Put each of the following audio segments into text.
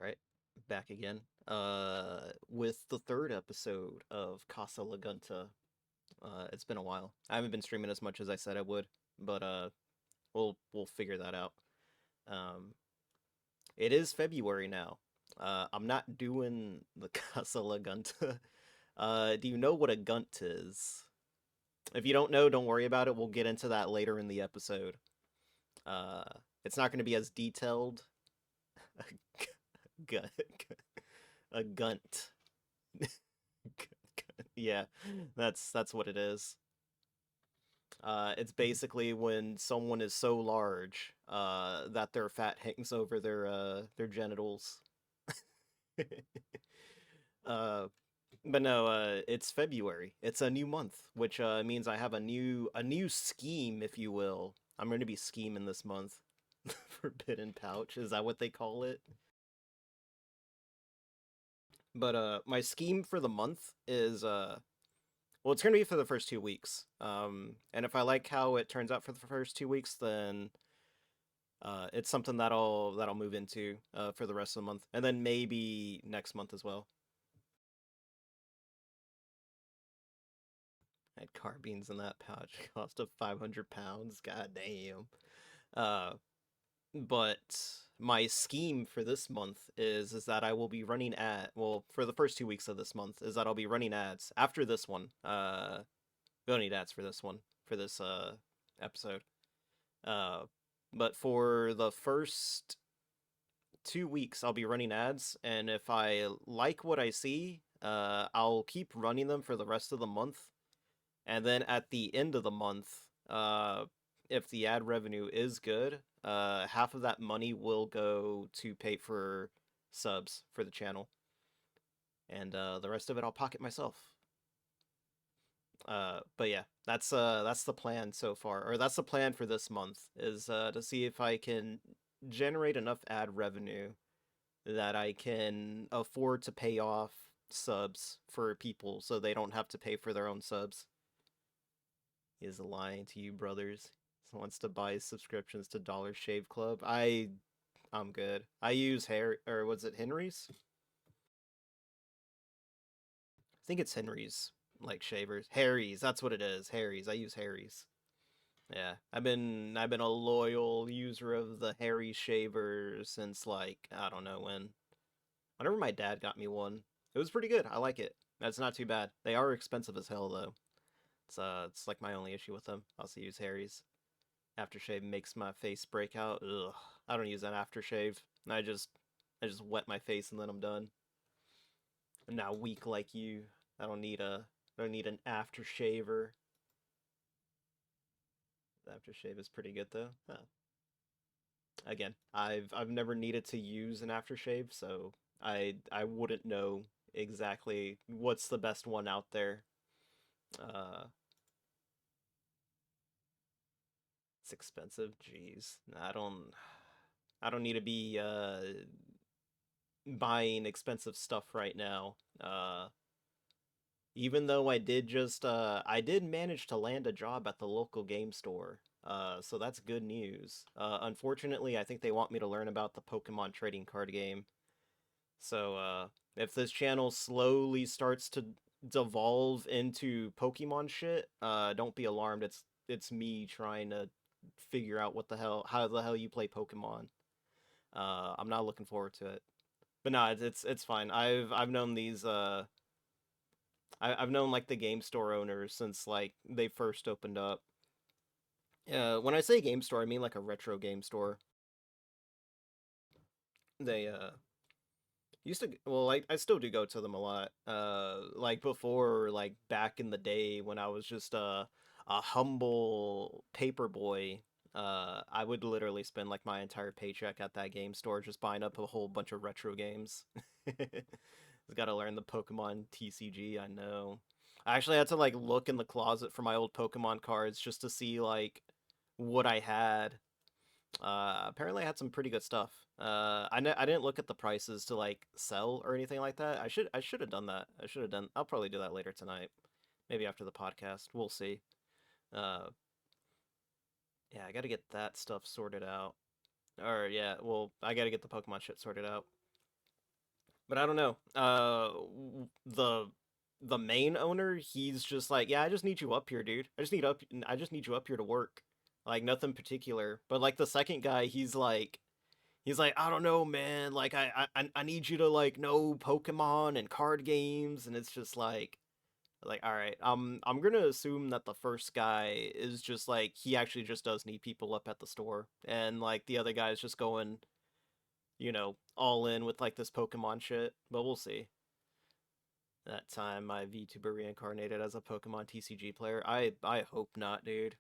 Alright, back again. With the third episode of Casa La Gunta. It's been a while. I haven't been streaming as much as I said I would, but we'll figure that out. Um, it is February now. I'm not doing the Casa La Gunta. Do you know what a gunt is? If you don't know, don't worry about it. We'll get into that later in the episode. Uh, it's not going to be as detailed. Gun- a gunt. Yeah, that's what it is. It's basically when someone is so large that their fat hangs over their genitals. uh, but no, it's February. It's a new month, which means I have a new scheme, if you will. I'm going to be scheming this month. Forbidden pouch, is that what they call it? But my scheme for the month is well, it's gonna be for the first 2 weeks. And if I like how it turns out for the first 2 weeks, then it's something that'll move into for the rest of the month, and then maybe next month as well. I had carbines in that pouch, cost of 500 pounds. God damn. Uh, but my scheme for this month is that I will be running for the first 2 weeks of this month is that I'll be running ads after this one. We don't need ads for this one for this episode. Uh, but for the first 2 weeks, I'll be running ads, and if I like what I see, I'll keep running them for the rest of the month. And then at the end of the month, if the ad revenue is good, half of that money will go to pay for subs for the channel, and the rest of it I'll pocket myself. But yeah, that's the plan so far, or that's the plan for this month, is to see if I can generate enough ad revenue that I can afford to pay off subs for people so they don't have to pay for their own subs. He is lying to you, brothers. He wants to buy subscriptions to Dollar Shave Club. I'm good. I use Harry, or was it Henry's? I think it's Henry's, like shavers. Harry's, that's what it is. Harry's. I use Harry's. Yeah, I've been a loyal user of the Harry shaver since, like, I don't know when. Whenever my dad got me one, it was pretty good. I like it. That's not too bad. They are expensive as hell though. It's like my only issue with them. I also use Harry's. Aftershave makes my face break out. Ugh. I don't use an aftershave. I just wet my face and then I'm done. I'm now weak like you. I don't need a I don't need an aftershaver. The aftershave is pretty good though. Huh. Again, I've never needed to use an aftershave, so I wouldn't know exactly what's the best one out there. Uh, it's expensive. Jeez, I don't need to be buying expensive stuff right now. Even though I did manage to land a job at the local game store. So that's good news. Unfortunately, I think they want me to learn about the Pokemon trading card game. So, if this channel slowly starts to devolve into Pokemon shit, don't be alarmed. It's me trying to figure out how the hell you play Pokemon. I'm not looking forward to it. But no, it's fine. I've known I've known like the game store owners since like they first opened up. When I say game store, I mean like a retro game store. They used to, well, I still do go to them a lot. Like before, like back in the day when I was just a humble paper boy, I would literally spend like my entire paycheck at that game store just buying up a whole bunch of retro games. Got to learn the Pokemon TCG, I know. I actually had to like look in the closet for my old Pokemon cards just to see like what I had. Apparently I had some pretty good stuff. I didn't look at the prices to like sell or anything like that. I should have done that. I'll probably do that later tonight. Maybe after the podcast. We'll see. Uh, yeah, I gotta get that stuff sorted out. Or yeah, well, I gotta get the Pokemon shit sorted out. But I don't know. The main owner, he's just like, yeah, I just need you up here, dude. I just need you up here to work. Like nothing particular. But like the second guy, he's like, I don't know, man. Like I need you to like know Pokemon and card games, and it's just like all right. I'm gonna assume that the first guy is just like he actually just does need people up at the store, and like the other guy is just going, all in with like this Pokemon shit. But we'll see. That time my VTuber reincarnated as a Pokemon TCG player. I hope not, dude.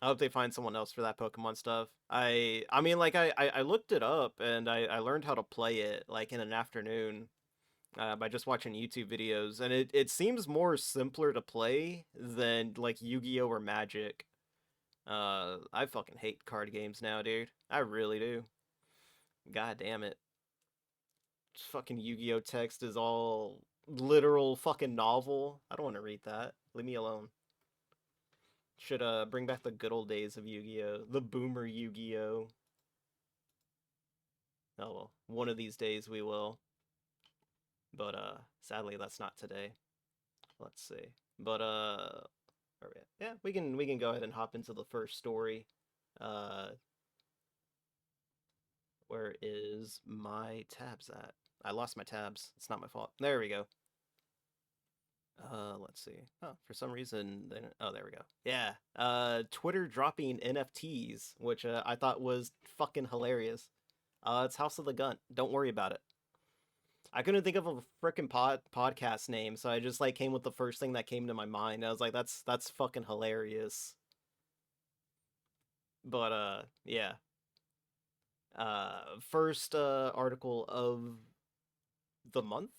I hope they find someone else for that Pokemon stuff. I mean like I looked it up and I learned how to play it like in an afternoon by just watching YouTube videos, and it seems more simpler to play than like Yu-Gi-Oh or Magic. I fucking hate card games now, dude. I really do. God damn it. Fucking Yu-Gi-Oh text is all literal fucking novel. I don't want to read that. Leave me alone. Should bring back the good old days of Yu-Gi-Oh, the boomer Yu-Gi-Oh. Oh well, one of these days we will. But sadly that's not today. Let's see. But yeah, we can go ahead and hop into the first story. Uh where is my tabs at? I lost my tabs. It's not my fault. There we go. Let's see. Oh, for some reason, oh, there we go. Yeah. Twitter dropping NFTs, which I thought was fucking hilarious. It's House of the Gun. Don't worry about it. I couldn't think of a freaking podcast name, so I just like came with the first thing that came to my mind. I was like, that's fucking hilarious. But yeah. First article of the month,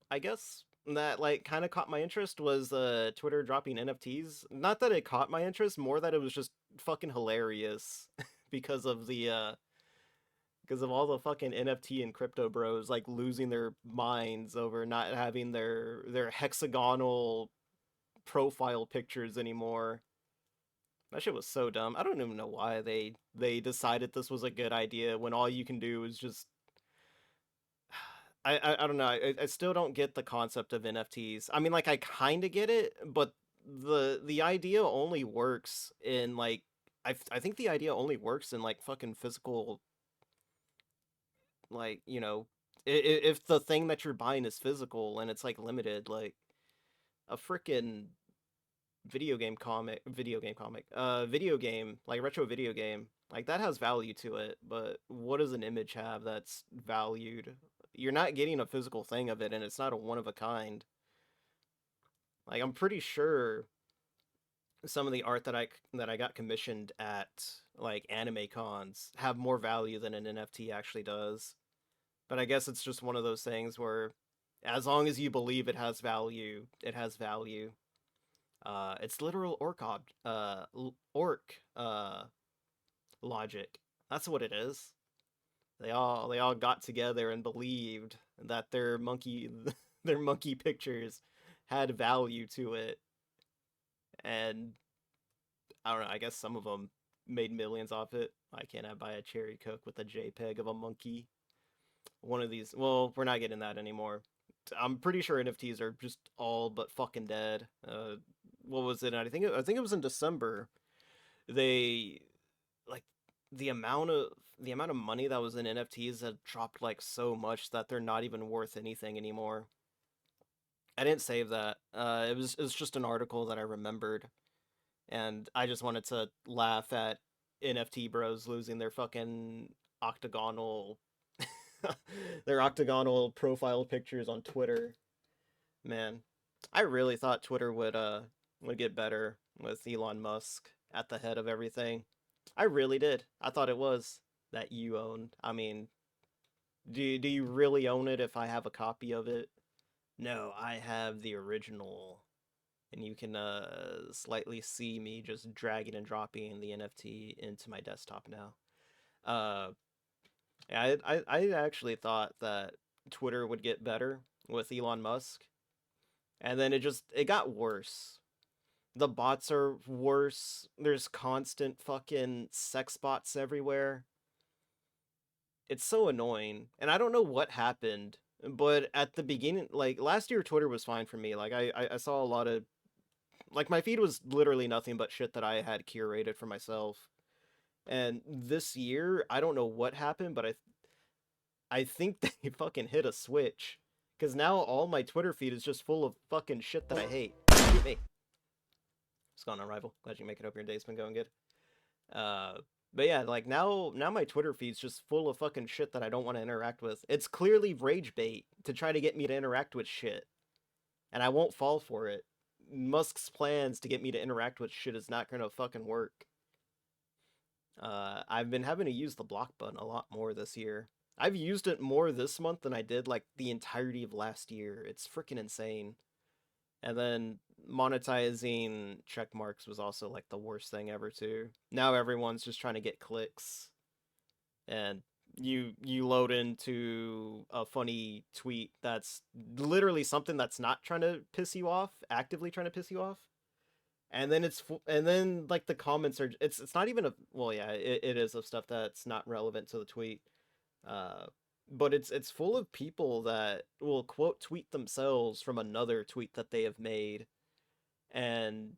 I guess, that like kind of caught my interest was Twitter dropping NFTs. Not that it caught my interest, more that it was just fucking hilarious because of the because of all the fucking NFT and crypto bros like losing their minds over not having their hexagonal profile pictures anymore. That shit was so dumb. I don't even know why they decided this was a good idea when all you can do is just I don't know. I still don't get the concept of NFTs. I mean, like I kind of get it, but the idea only works in like I think the idea only works in like fucking physical, like if the thing that you're buying is physical and it's like limited, like a freaking video game like retro video game, like that has value to it. But what does an image have that's valued? You're not getting a physical thing of it, and it's not a one of a kind. Like I'm pretty sure some of the art that I got commissioned at like anime cons have more value than an NFT actually does. But I guess it's just one of those things where as long as you believe it has value, it has value. It's literal orc logic. That's what it is. They all got together and believed that their monkey their monkey pictures had value to it, and I don't know. I guess some of them made millions off it. Why can't I buy a cherry coke with a JPEG of a monkey? One of these. Well, we're not getting that anymore. I'm pretty sure NFTs are just all but fucking dead. What was it? I think it was in December. They like the amount of money that was in NFTs had dropped like so much that they're not even worth anything anymore. I didn't save that. It was just an article that I remembered, and I just wanted to laugh at NFT bros losing their fucking octagonal their octagonal profile pictures on Twitter. Man, I really thought Twitter would get better with Elon Musk at the head of everything. I really did. I thought it was that you owned. I mean, do you really own it if I have a copy of it? No, I have the original. And you can slightly see me just dragging and dropping the NFT into my desktop now. Uh yeah, I actually thought that Twitter would get better with Elon Musk, and then it got worse. The bots are worse. There's constant fucking sex bots everywhere. It's so annoying. And I don't know what happened But at the beginning, like last year, Twitter was fine for me. Like I saw a lot of like my feed was literally nothing but shit that I had curated for myself. And this year, I don't know what happened, but I think they fucking hit a switch. Because now all my Twitter feed is just full of fucking shit that I hate. Shoot me. What's going on, rival? Glad you make it up. Your day's been going good. Uh, but yeah, like now my Twitter feed's just full of fucking shit that I don't want to interact with. It's clearly rage bait to try to get me to interact with shit, and I won't fall for it. Musk's plans to get me to interact with shit is not gonna fucking work. I've been having to use the block button a lot more this year. I've used it more this month than I did like the entirety of last year. It's freaking insane. And then monetizing check marks was also like the worst thing ever too. Now everyone's just trying to get clicks, and you load into a funny tweet that's literally something that's not trying to piss you off, actively trying to piss you off. And then and then like the comments are it's not even a well yeah it is of stuff that's not relevant to the tweet. Uh but it's full of people that will quote tweet themselves from another tweet that they have made, and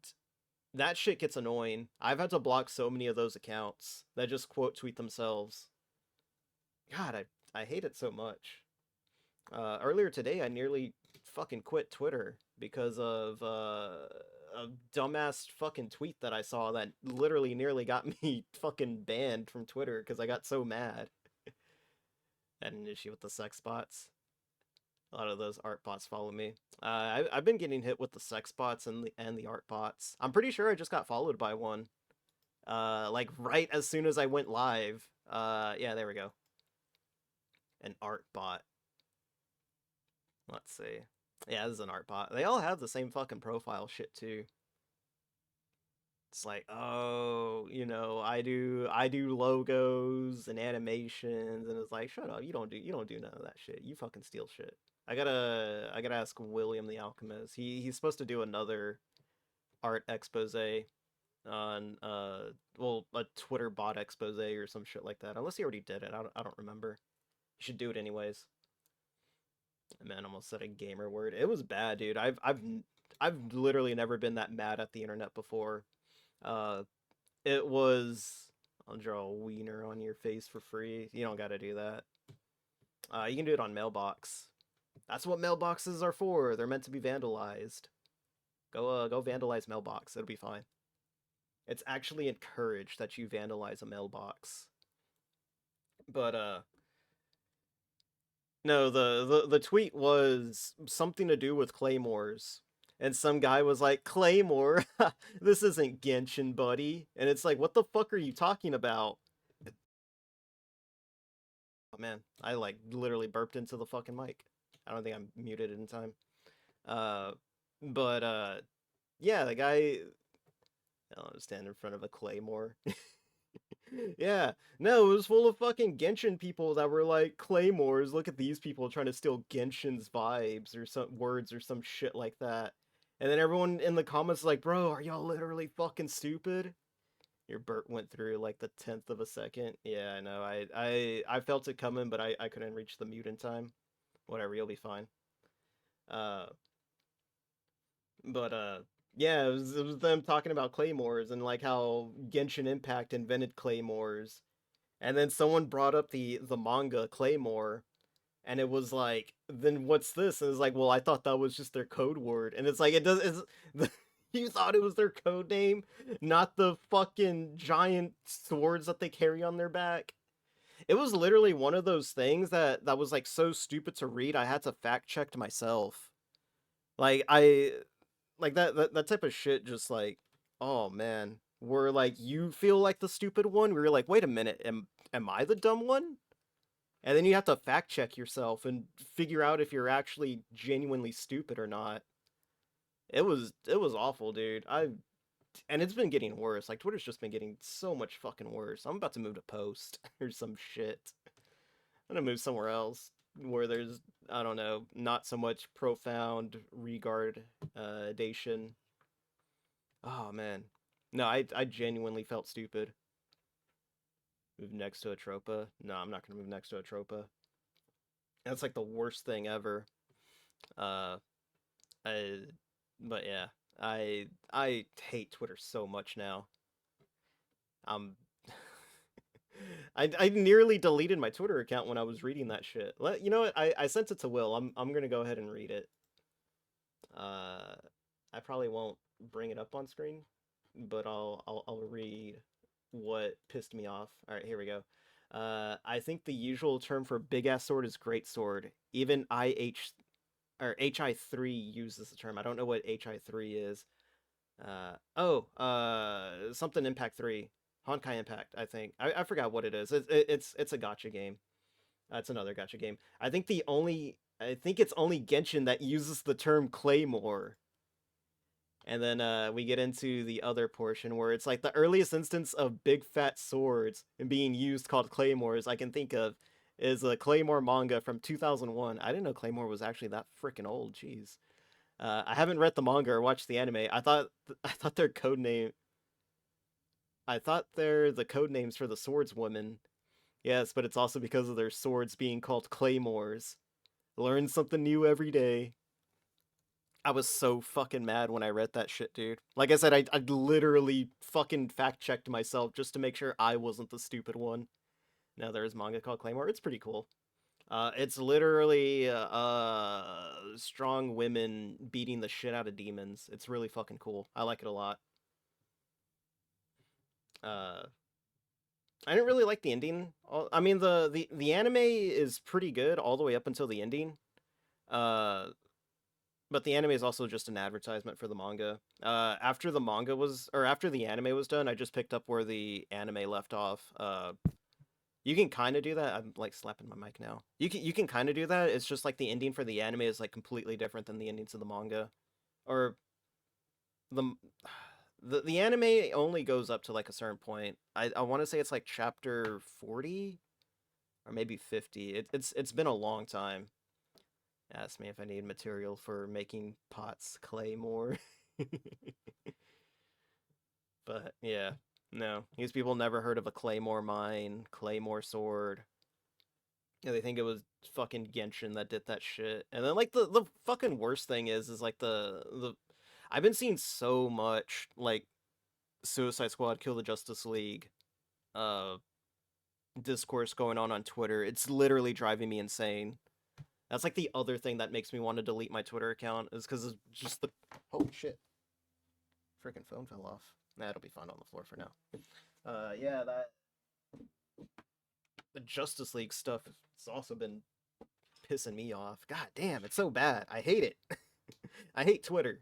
that shit gets annoying. I've had to block so many of those accounts that just quote tweet themselves. God, I hate it so much. Earlier today, I nearly fucking quit Twitter because of a dumbass fucking tweet that I saw that literally nearly got me fucking banned from Twitter because I got so mad. Had an issue with the sex bots. A lot of those art bots follow me. I've been getting hit with the sex bots and the art bots. I'm pretty sure I just got followed by one. Like right as soon as I went live. Yeah, there we go. An art bot. Let's see. Yeah, this is an art bot. They all have the same fucking profile shit too. It's like, oh, I do logos and animations, and it's like, shut up, you don't do none of that shit. You fucking steal shit. I gotta ask William the Alchemist. He's supposed to do another art expose on well, a Twitter bot expose or some shit like that. Unless he already did it. I don't remember. You should do it anyways. Man, almost said a gamer word. It was bad, dude. I've literally never been that mad at the internet before. Uh, it was. I'll draw a wiener on your face for free. You don't gotta do that. You can do it on Mailbox. That's what mailboxes are for. They're meant to be vandalized. Go vandalize Mailbox. It'll be fine. It's actually encouraged that you vandalize a mailbox. But no, the tweet was something to do with claymores. And some guy was like, Claymore, this isn't Genshin, buddy. And it's like, what the fuck are you talking about? Oh man, I like literally burped into the fucking mic. I don't think I'm muted in time. Uh, but yeah, the guy, I'll stand in front of a Claymore. Yeah, no, it was full of fucking Genshin people that were like, Claymores, look at these people trying to steal Genshin's vibes or some words or some shit like that. And then everyone in the comments like, bro, are y'all literally fucking stupid? Your burp went through like the 10th of a second. Yeah, I know. I felt it coming, but I couldn't reach the mute in time. Whatever, you'll be fine. Uh, but yeah, it was them talking about claymores and like how Genshin Impact invented claymores, and then someone brought up the manga Claymore, and it was like, then what's this? And it's like, well, I thought that was just their code word, and it's like it does. It's you thought it was their code name, not the fucking giant swords that they carry on their back. It was literally one of those things that was like so stupid to read. I had to fact check myself. Like that type of shit. Just like, oh man, where like you feel like the stupid one. Where you're like, wait a minute, am I the dumb one? And then you have to fact check yourself and figure out if you're actually genuinely stupid or not. It was awful, dude. And it's been getting worse. Like Twitter's just been getting so much fucking worse. I'm about to move to Post or some shit. I'm gonna move somewhere else where there's, I don't know, not so much profound regardation. Oh man. No, I genuinely felt stupid. Move next to a Tropa? No, I'm not gonna move next to a Tropa. That's like the worst thing ever. Uh, I, but yeah, I hate Twitter so much now. Um, I nearly deleted my Twitter account when I was reading that shit. You know what? I sent it to Will. I'm gonna go ahead and read it. Uh, I probably won't bring it up on screen, but I'll read what pissed me off. All right, here we go. I think the usual term for big ass sword is great sword. Even HI3 uses the term. I don't know what HI3 is. Something Impact 3. Honkai Impact, I think. I forgot what it is. It's a gotcha game. It's another gotcha game. I think it's only Genshin that uses the term claymore. And then we get into the other portion where it's like the earliest instance of big fat swords and being used called claymores I can think of is a Claymore manga from 2001. I didn't know Claymore was actually that freaking old. Jeez. I haven't read the manga or watched the anime. I thought their code name. I thought they're the code names for the swordswomen. Yes, but it's also because of their swords being called claymores. Learn something new every day. I was so fucking mad when I read that shit, dude. Like I said, I literally fucking fact checked myself just to make sure I wasn't the stupid one. Now there's manga called Claymore. It's pretty cool. It's literally strong women beating the shit out of demons. It's really fucking cool. I like it a lot. Uh, I didn't really like the ending. I mean, the anime is pretty good all the way up until the ending. Uh, but the anime is also just an advertisement for the manga. After the anime was done, I just picked up where the anime left off. You can kind of do that. I'm like slapping my mic now. You can kind of do that. It's just like the ending for the anime is like completely different than the endings of the manga, or the the anime only goes up to like a certain point. I want to say it's like chapter 40 or maybe 50. It's been a long time. Ask me if I need material for making pots claymore. But yeah, no. These people never heard of a claymore mine, claymore sword. Yeah, they think it was fucking Genshin that did that shit. And then like the fucking worst thing is like the I've been seeing so much like Suicide Squad Kill the Justice League uh discourse going on Twitter. It's literally driving me insane. That's like the other thing that makes me want to delete my Twitter account is because it's just the holy shit. Freaking phone fell off. Nah, it'll be fine on the floor for now. Yeah, that the Justice League stuff has also been pissing me off. God damn, it's so bad. I hate it. I hate Twitter.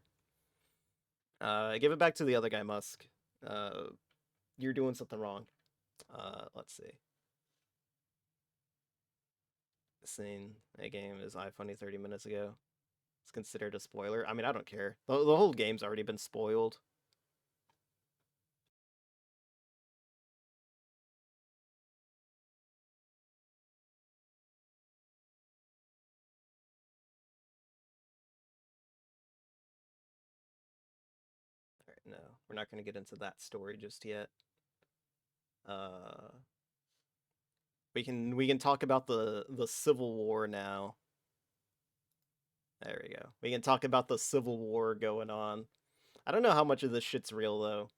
Give it back to the other guy, Musk. Uh, you're doing something wrong. Let's see. Saying a game is iFunny 30 minutes ago. It's considered a spoiler. I mean, I don't care. The whole game's already been spoiled. All right, no, we're not going to get into that story just yet. Uh, we can talk about the Civil War now. There we go. We can talk about the Civil War going on. I don't know how much of this shit's real though.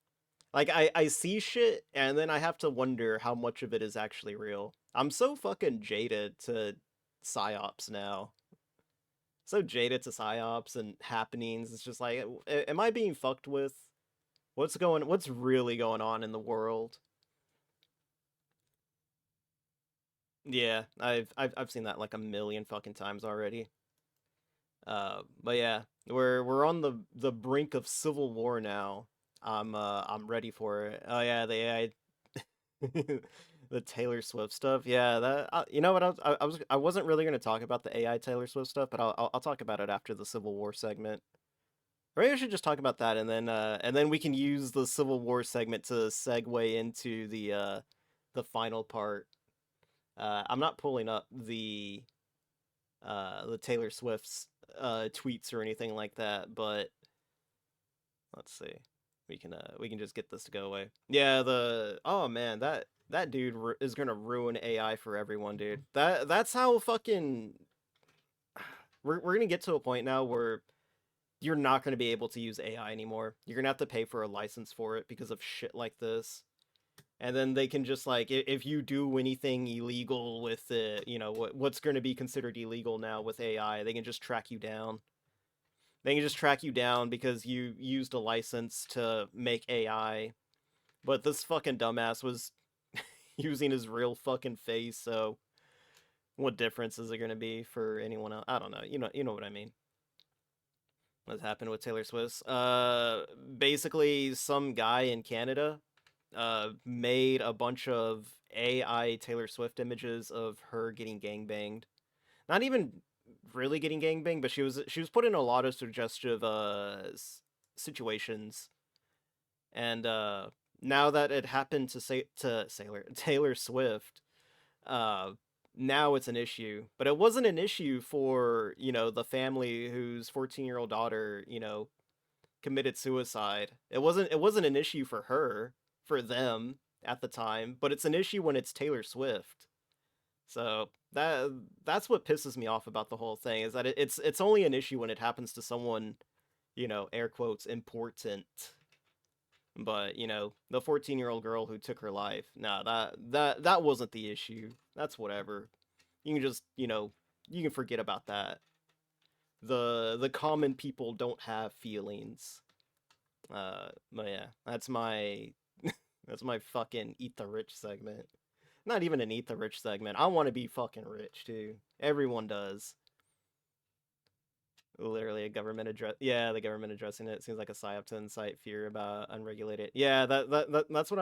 Like I see shit and then I have to wonder how much of it is actually real. I'm so fucking jaded to psyops now. So jaded to psyops and happenings. It's just like am I being fucked with? What's really going on in the world? Yeah, I've seen that like a million fucking times already. But yeah, we're on the brink of civil war now. I'm ready for it. Oh yeah, the AI, the Taylor Swift stuff. Yeah, that you know what I wasn't really gonna talk about the AI Taylor Swift stuff, but I'll talk about it after the Civil War segment. Or maybe I should just talk about that and then we can use the Civil War segment to segue into the final part. I'm not pulling up the Taylor Swift's tweets or anything like that, but let's see. We can just get this to go away. Yeah, the oh man, that dude is gonna ruin AI for everyone, dude. That's how fucking we're gonna get to a point now where you're not gonna be able to use AI anymore. You're gonna have to pay for a license for it because of shit like this. And then they can just like if you do anything illegal with it, you know what's going to be considered illegal now with AI, they can just track you down. They can just track you down because you used a license to make AI, but this fucking dumbass was using his real fucking face. So what difference is it going to be for anyone else? I don't know. You know what I mean. What's happened with Taylor Swift? Basically, some guy in Canada made a bunch of AI Taylor Swift images of her getting gangbanged. Not even really getting gangbanged, but she was put in a lot of suggestive situations. And now that it happened to say to Taylor Swift, uh now it's an issue. But it wasn't an issue for, the family whose 14-year-old daughter, committed suicide. It wasn't an issue for her, for them at the time, but it's an issue when it's Taylor Swift. So that's what pisses me off about the whole thing is that it's only an issue when it happens to someone, air quotes important. But, the 14-year-old girl who took her life, nah, that wasn't the issue. That's whatever. You can just, you can forget about that. The common people don't have feelings. But yeah, that's my fucking eat the rich segment. Not even an eat the rich segment. I want to be fucking rich too. Everyone does. Literally a government address. Yeah, the government addressing it seems like a psyop to incite fear about unregulated. Yeah, that's what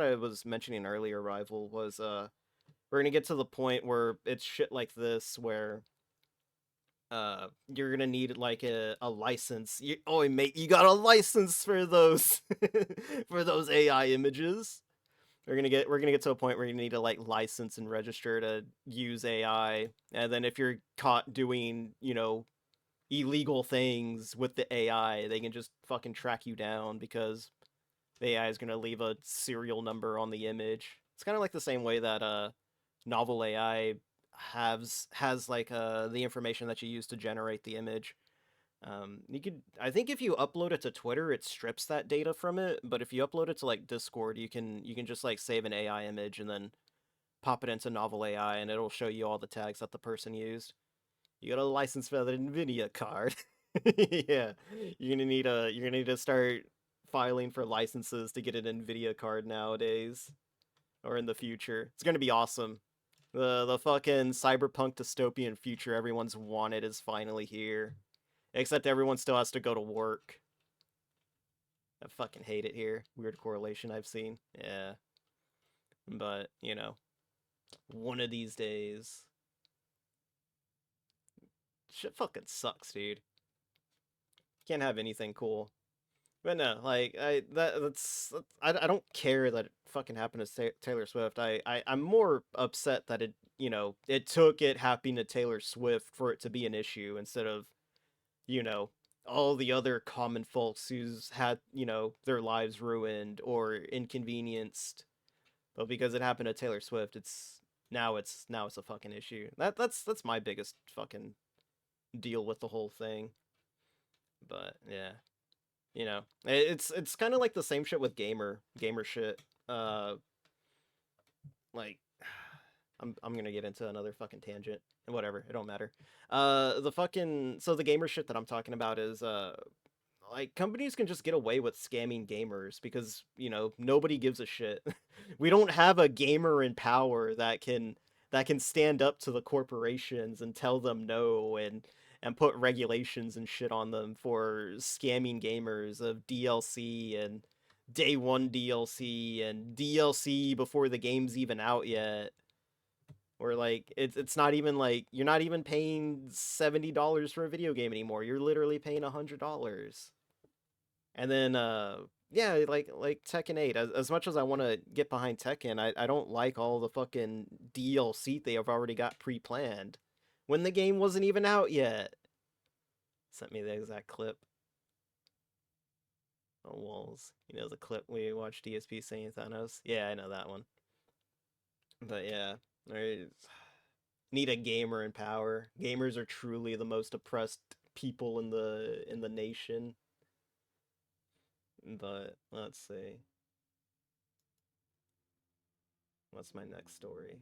I was mentioning earlier. Rival was we're gonna get to the point where it's shit like this where you're gonna need like a license. Oh mate, you got a license for those for those AI images. We're gonna get to a point where you need to like license and register to use AI, and then if you're caught doing illegal things with the AI, they can just fucking track you down because the AI is gonna leave a serial number on the image. It's kind of like the same way that novel AI has like the information that you use to generate the image. I think if you upload it to Twitter, it strips that data from it. But if you upload it to like Discord, you can just like save an AI image and then pop it into Novel AI, and it'll show you all the tags that the person used. You got a license for the NVIDIA card. Yeah, you're gonna need to start filing for licenses to get an NVIDIA card nowadays or in the future. It's gonna be awesome. The fucking cyberpunk dystopian future everyone's wanted is finally here. Except everyone still has to go to work. I fucking hate it here. Weird correlation I've seen. Yeah. But, one of these days. Shit fucking sucks, dude. Can't have anything cool. But no, like I don't care that it fucking happened to Taylor Swift. I'm more upset that it took it happening to Taylor Swift for it to be an issue instead of you know, all the other common folks who's had, their lives ruined or inconvenienced. But because it happened to Taylor Swift, it's a fucking issue. That's my biggest fucking deal with the whole thing. But yeah, it's kind of like the same shit with gamer shit. Like I'm gonna get into another fucking tangent. Whatever, it don't matter. The gamer shit that I'm talking about is like companies can just get away with scamming gamers because nobody gives a shit. We don't have a gamer in power that can stand up to the corporations and tell them no and put regulations and shit on them for scamming gamers of DLC and day one DLC and DLC before the game's even out yet. Or like it's not even like you're not even paying $70 for a video game anymore. You're literally paying $100. And then yeah, like Tekken 8. As much as I want to get behind Tekken, I don't like all the fucking DLC they have already got pre-planned when the game wasn't even out yet. Sent me the exact clip on walls. The clip we watched DSP saying Thanos. Yeah, I know that one. But yeah, Need a gamer in power. Gamers are truly the most oppressed people in the nation. But let's see. What's my next story?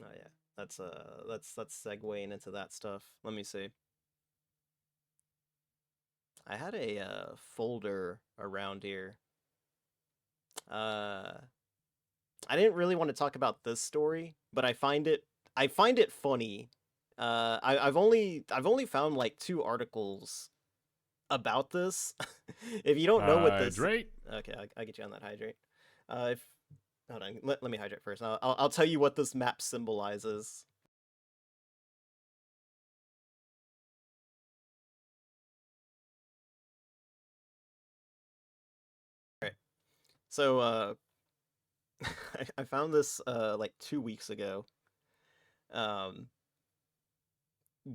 Oh yeah. That's segueing into that stuff. Let me see. I had a folder around here. Uh I didn't really want to talk about this story, but I find it funny. I've only found like two articles about this. If you don't know what this, Hydrate. okay, I get you on that hydrate. If hold on, let me hydrate first. I'll tell you what this map symbolizes. All right. So I found this like 2 weeks ago. Um,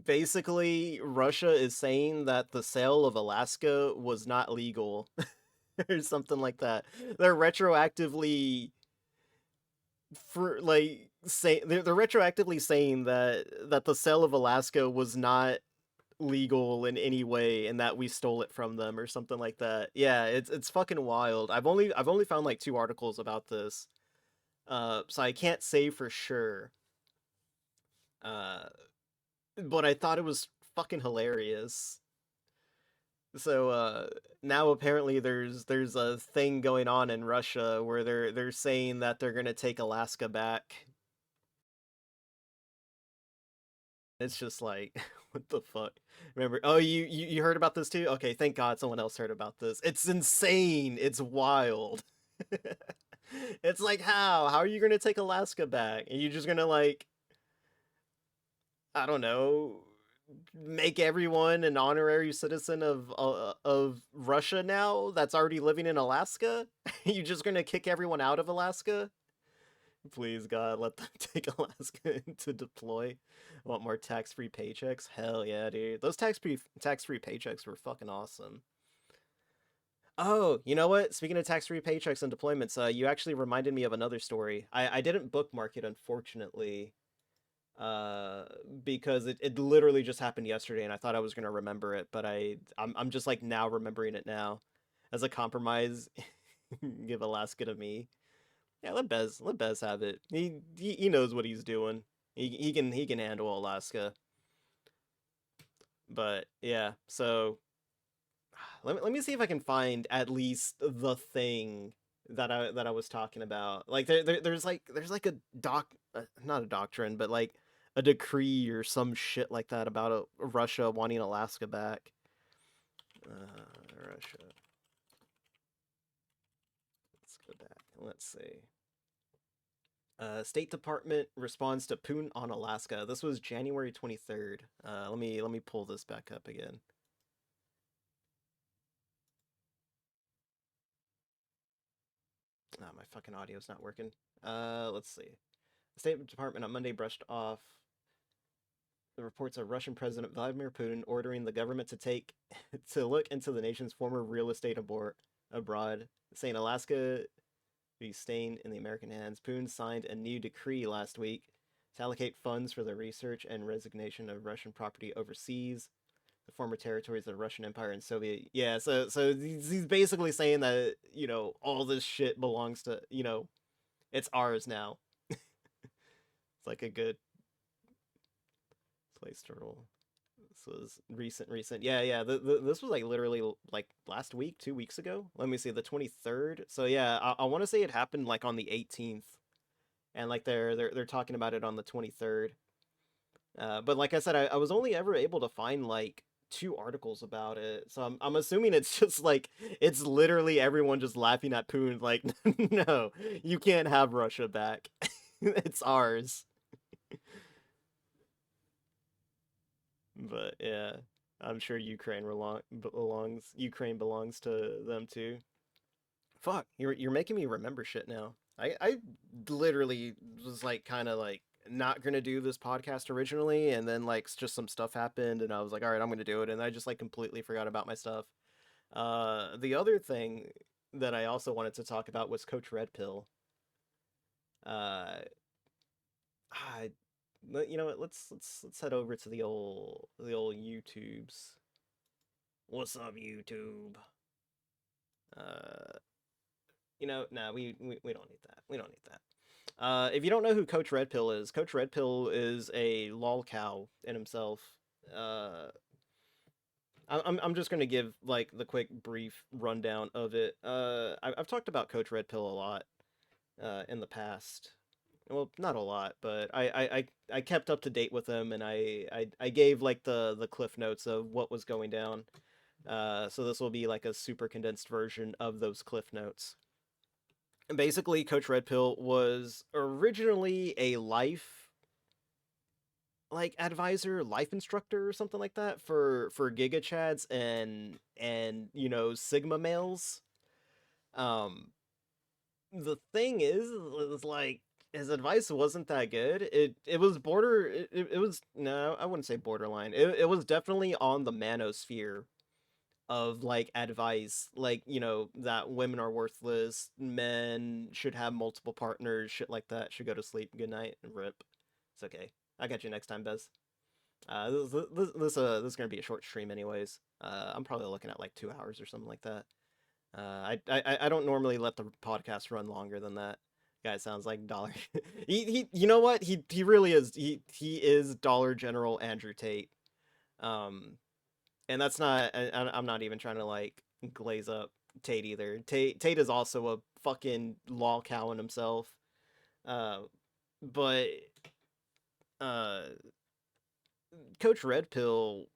Basically, Russia is saying that the sale of Alaska was not legal or something like that. They're retroactively for like say they're retroactively saying that the sale of Alaska was not legal in any way and that we stole it from them or something like that. Yeah, it's fucking wild. I've only found like two articles about this. So I can't say for sure. Uh but I thought it was fucking hilarious. So now apparently there's a thing going on in Russia where they're saying that they're gonna take Alaska back. It's just like what the fuck? Remember? Oh, you heard about this too? Okay, thank God someone else heard about this. It's insane. It's wild. It's like how? How are you gonna take Alaska back? Are you just gonna like I don't know, make everyone an honorary citizen of Russia now that's already living in Alaska? You just gonna kick everyone out of Alaska? Please God, let them take Alaska to deploy. Want more tax-free paychecks? Hell yeah, dude. Those tax-free paychecks were fucking awesome. Oh, you know what? Speaking of tax-free paychecks and deployments, you actually reminded me of another story. I didn't bookmark it, unfortunately, uh because it literally just happened yesterday and I thought I was gonna remember it, but I'm just like now remembering it now as a compromise. Give Alaska to me. Yeah, let Bez have it. He knows what he's doing. He can handle Alaska. But yeah, so let me see if I can find at least the thing that I was talking about. Like there's like a not a doctrine, but like a decree or some shit like that about Russia wanting Alaska back. Russia. Let's go back. Let's see. State Department responds to Putin on Alaska. This was January 23rd. Let me pull this back up again. Ah, my fucking audio's not working. Let's see. The State Department on Monday brushed off the reports of Russian President Vladimir Putin ordering the government to take to look into the nation's former real estate abroad, saying Alaska be staying in the American hands. Putin signed a new decree last week to allocate funds for the research and resignation of Russian property overseas, the former territories of the Russian Empire and Soviet. Yeah, so he's basically saying that all this shit belongs to it's ours now. It's like a good place to roll. This was recent. Yeah. This was like literally like last week, 2 weeks ago. Let me see, the 23rd. So yeah, I want to say it happened like on the 18th, and like they're talking about it on the 23rd. But like I said, I was only ever able to find like two articles about it, so I'm assuming it's just like it's literally everyone just laughing at Poon like, no, you can't have Russia back. It's ours. But yeah, I'm sure Ukraine belongs to them too. Fuck, you're making me remember shit now. I literally was like kind of like not gonna do this podcast originally, and then like just some stuff happened, and I was like, all right, I'm gonna do it, and I just like completely forgot about my stuff. The other thing that I also wanted to talk about was Coach Red Pill. Uh, I, you know what? Let's head over to the old YouTubes. What's up, YouTube? Uh, no, we don't need that. We don't need that. If you don't know who Coach Red Pill is, Coach Red Pill is a lol cow in himself. Uh, I'm just gonna give like the quick brief rundown of it. I've talked about Coach Red Pill a lot in the past. Well, not a lot, but I kept up to date with him, and I gave like the cliff notes of what was going down. So this will be like a super condensed version of those cliff notes. And basically, Coach Red Pill was originally a life like advisor, life instructor, or something like that for Giga Chads and Sigma males. Um, the thing is like his advice wasn't that good. It was it was no, I wouldn't say borderline. It was definitely on the manosphere of like advice, like that women are worthless, men should have multiple partners, shit like that, should go to sleep, good night, rip. It's okay. I got you next time, Bez. This is gonna be a short stream anyways. I'm probably looking at like 2 hours or something like that. I don't normally let the podcast run longer than that. Guy sounds like Dollar. He you know what, he really is, he is Dollar General Andrew Tate. Um, and that's not, I'm not even trying to like glaze up Tate either. Tate is also a fucking lol cow in himself. Uh, but uh, Coach Red Pill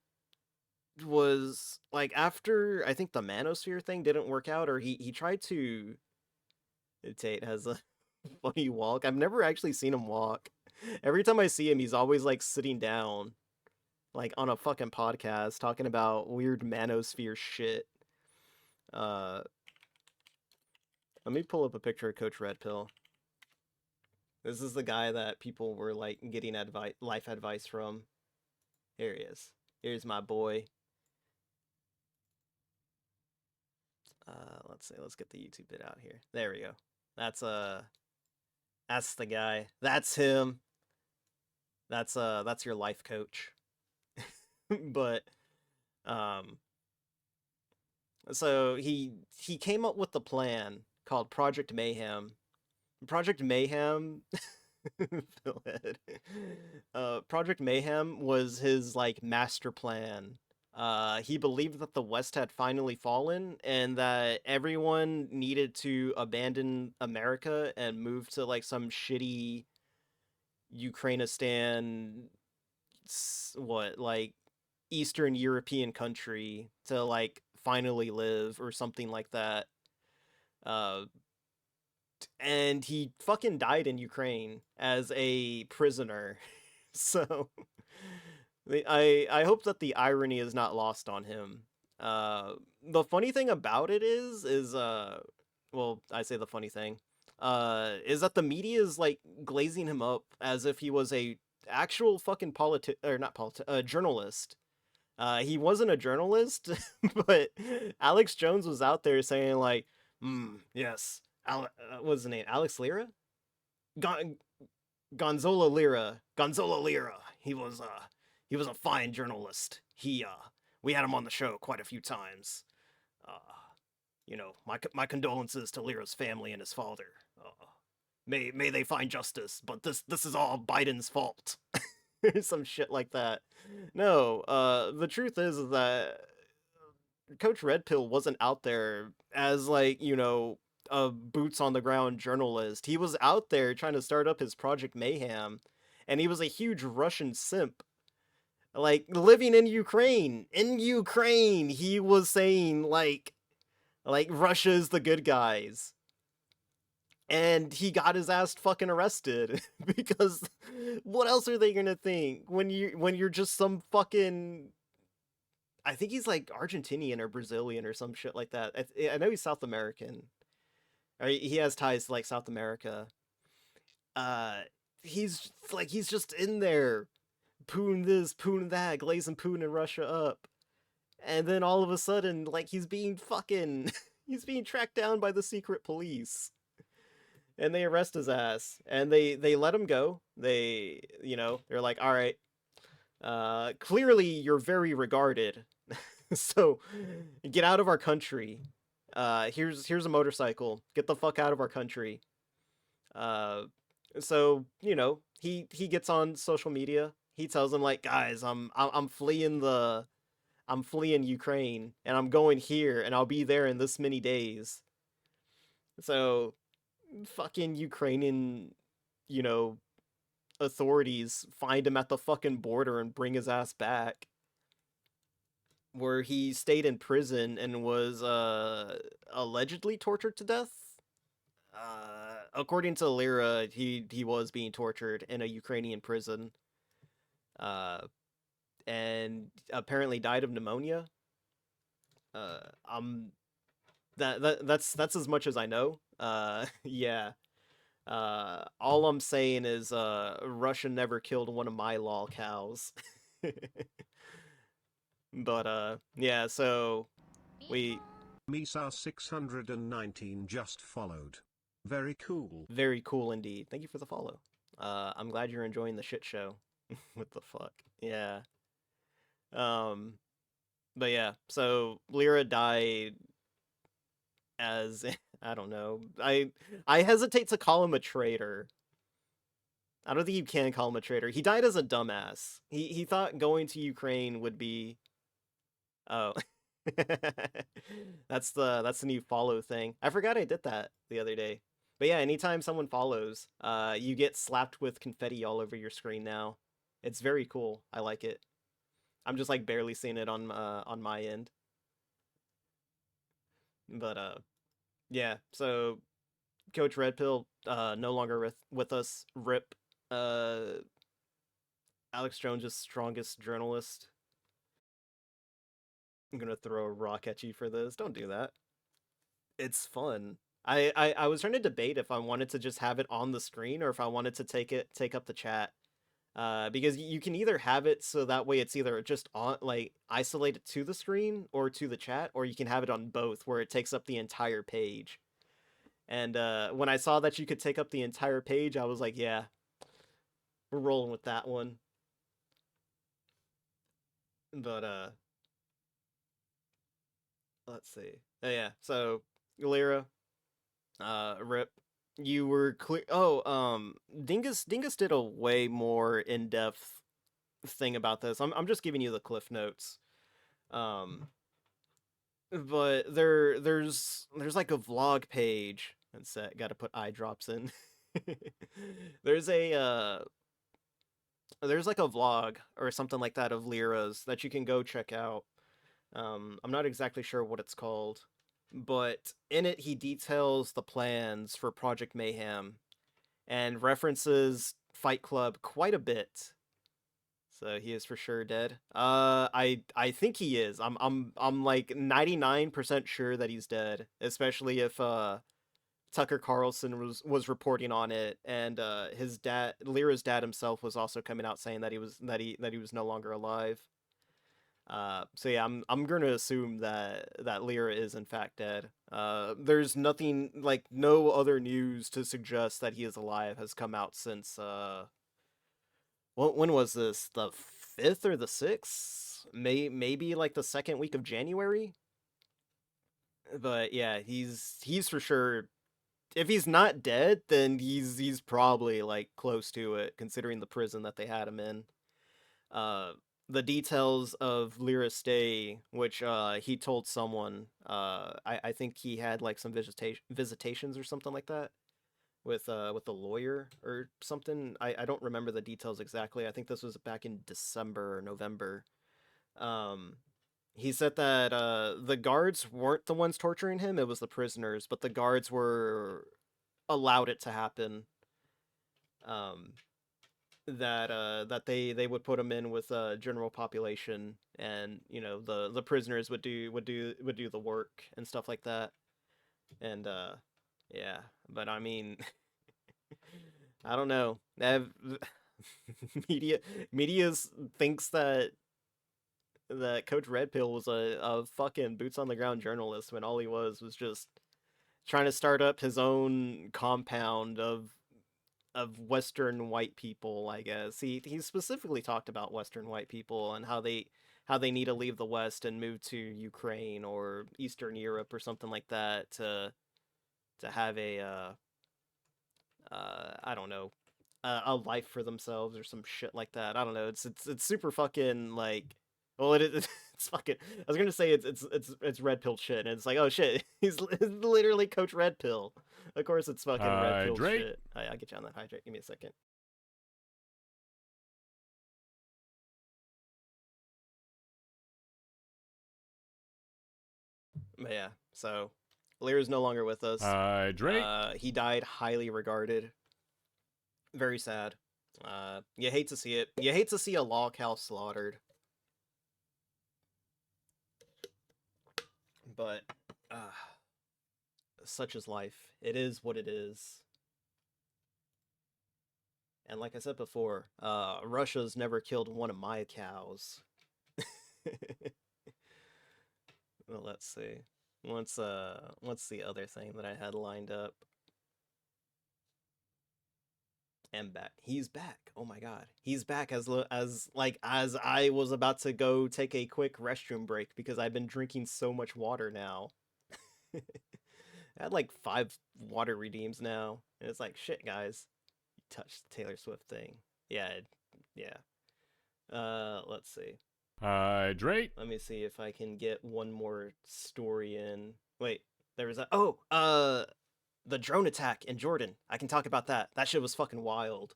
was like, after I think the manosphere thing didn't work out, or he tried to. Tate has a funny walk. I've never actually seen him walk. Every time I see him, he's always like sitting down, like on a fucking podcast, talking about weird manosphere shit. Uh, Let me pull up a picture of Coach Red Pill. This is the guy that people were like getting life advice from. Here he is. Here's my boy. Let's see. Let's get the YouTube bit out here. There we go. That's the guy. That's him. That's your life coach. But um, so he came up with the plan called Project Mayhem. Project Mayhem. Philhead. Project Mayhem was his like master plan. He believed that the West had finally fallen and that everyone needed to abandon America and move to like some shitty Ukrainistan, what, like Eastern European country to like finally live or something like that. Uh, and he fucking died in Ukraine as a prisoner. So I hope that the irony is not lost on him. The funny thing about it is well, I say the funny thing is that the media is like glazing him up as if he was a actual fucking or not journalist. He wasn't a journalist, but Alex Jones was out there saying like, yes, what's his name? Alex Lira? Gon- Gonzola Lira. He was a fine journalist. We had him on the show quite a few times. Uh, my condolences to Lira's family and his father. May they find justice, but this is all Biden's fault. Some shit like that. No, the truth is that Coach Red Pill wasn't out there as like, a boots on the ground journalist. He was out there trying to start up his Project Mayhem, and he was a huge Russian simp. Like living in Ukraine. In Ukraine, he was saying like Russia's the good guys. And he got his ass fucking arrested because what else are they gonna think when you're just some fucking, I think he's like Argentinian or Brazilian or some shit like that. I know he's South American. Or he has ties to like South America. Uh, he's just in there, poon this, poon that, glazing poon in Russia up, and then all of a sudden, like he's being fucking, he's being tracked down by the secret police. and they arrest his ass, and they let him go. They're like, all right, clearly you're very regarded, so get out of our country. Here's a motorcycle. Get the fuck out of our country. Uh, so he gets on social media. He tells them like, guys, I'm fleeing Ukraine, and I'm going here, and I'll be there in this many days. So fucking Ukrainian, you know, authorities find him at the fucking border and bring his ass back, where he stayed in prison and was allegedly tortured to death. According to Lyra, he was being tortured in a Ukrainian prison, uh, and apparently died of pneumonia. I'm that's as much as I know. Yeah. All I'm saying is Russia never killed one of my lol cows. But yeah, so we Misa 619 just followed. Very cool. very cool indeed. Thank you for the follow. I'm glad you're enjoying the shit show. What the fuck? Yeah. Um but yeah, so Lyra died as I don't know. I hesitate to call him a traitor. I don't think you can call him a traitor. He died as a dumbass. He thought going to Ukraine would be oh. That's the new follow thing. I forgot I did that the other day. But yeah, anytime someone follows, you get slapped with confetti all over your screen now. It's very cool. I like it. I'm just like barely seeing it on my end. But yeah, so Coach Red Pill no longer with us. Rip. Uh Alex Jones' strongest journalist. I'm gonna throw a rock at you for this. Don't do that. It's fun. I was trying to debate if I wanted to just have it on the screen or if I wanted to take up the chat. Because you can either have it so that way it's either just on like isolated to the screen or to the chat, or you can have it on both where it takes up the entire page. And when I saw that you could take up the entire page, I was like, yeah, we're rolling with that one. But let's see. Oh, yeah, so Lyra, Rip, you were clear. Oh, Dingus did a way more in depth thing about this. I'm just giving you the cliff notes. Um, but there's like a vlog page. That's got to put eye drops in. there's a there's like a vlog or something like that of Lyra's that you can go check out. I'm not exactly sure what it's called, but in it he details the plans for Project Mayhem and references Fight Club quite a bit. So he is for sure dead. I think he is. I'm like 99% sure that he's dead, especially if Tucker Carlson was reporting on it, and his dad, Lyra's dad himself, was also coming out saying that he was no longer alive. So yeah, I'm gonna assume that Lyra is in fact dead. There's nothing like no other news to suggest that he is alive has come out since when was this? The 5th or the 6th? Maybe like the second week of January. But yeah, he's for sure. If he's not dead, then he's probably like close to it, considering the prison that they had him in. Uh, the details of Lyra's stay, which he told someone. I think he had like some visitations or something like that with a lawyer or something. I don't remember the details exactly. I think this was back in December or November. Um, he said that the guards weren't the ones torturing him; it was the prisoners, but the guards were allowed it to happen. Um, that they would put him in with general population, and the prisoners would do the work and stuff like that. And yeah, but I mean, I don't know. media media thinks that Coach Red Pill was a fucking boots on the ground journalist when all he was just trying to start up his own compound of Western white people, I guess. He specifically talked about Western white people and how they need to leave the West and move to Ukraine or Eastern Europe or something like that to have a I don't know, a life for themselves or some shit like that. I don't know. It's super fucking like, well, it's fucking. I was gonna say it's red pill shit, and it's like, oh shit, he's literally Coach Red Pill. Of course, it's fucking red pill Hydrate. shit. I'll get you on that hydrate. Give me a second. But yeah, so Lear is no longer with us. Hydrate. He died highly regarded. Very sad. You hate to see it. You hate to see a log cow slaughtered. But such is life. It is what it is. And like I said before, Russia's never killed one of my cows. Well, let's see. What's the other thing that I had lined up? And back. He's back. Oh my god. He's back as I was about to go take a quick restroom break because I've been drinking so much water now. I had like 5 water redeems now. And it's like, shit, guys. You touched the Taylor Swift thing. Yeah, yeah. Let's see. Hydrate. Let me see if I can get one more story in. Wait, there was a the drone attack in Jordan. I can talk about that. That shit was fucking wild.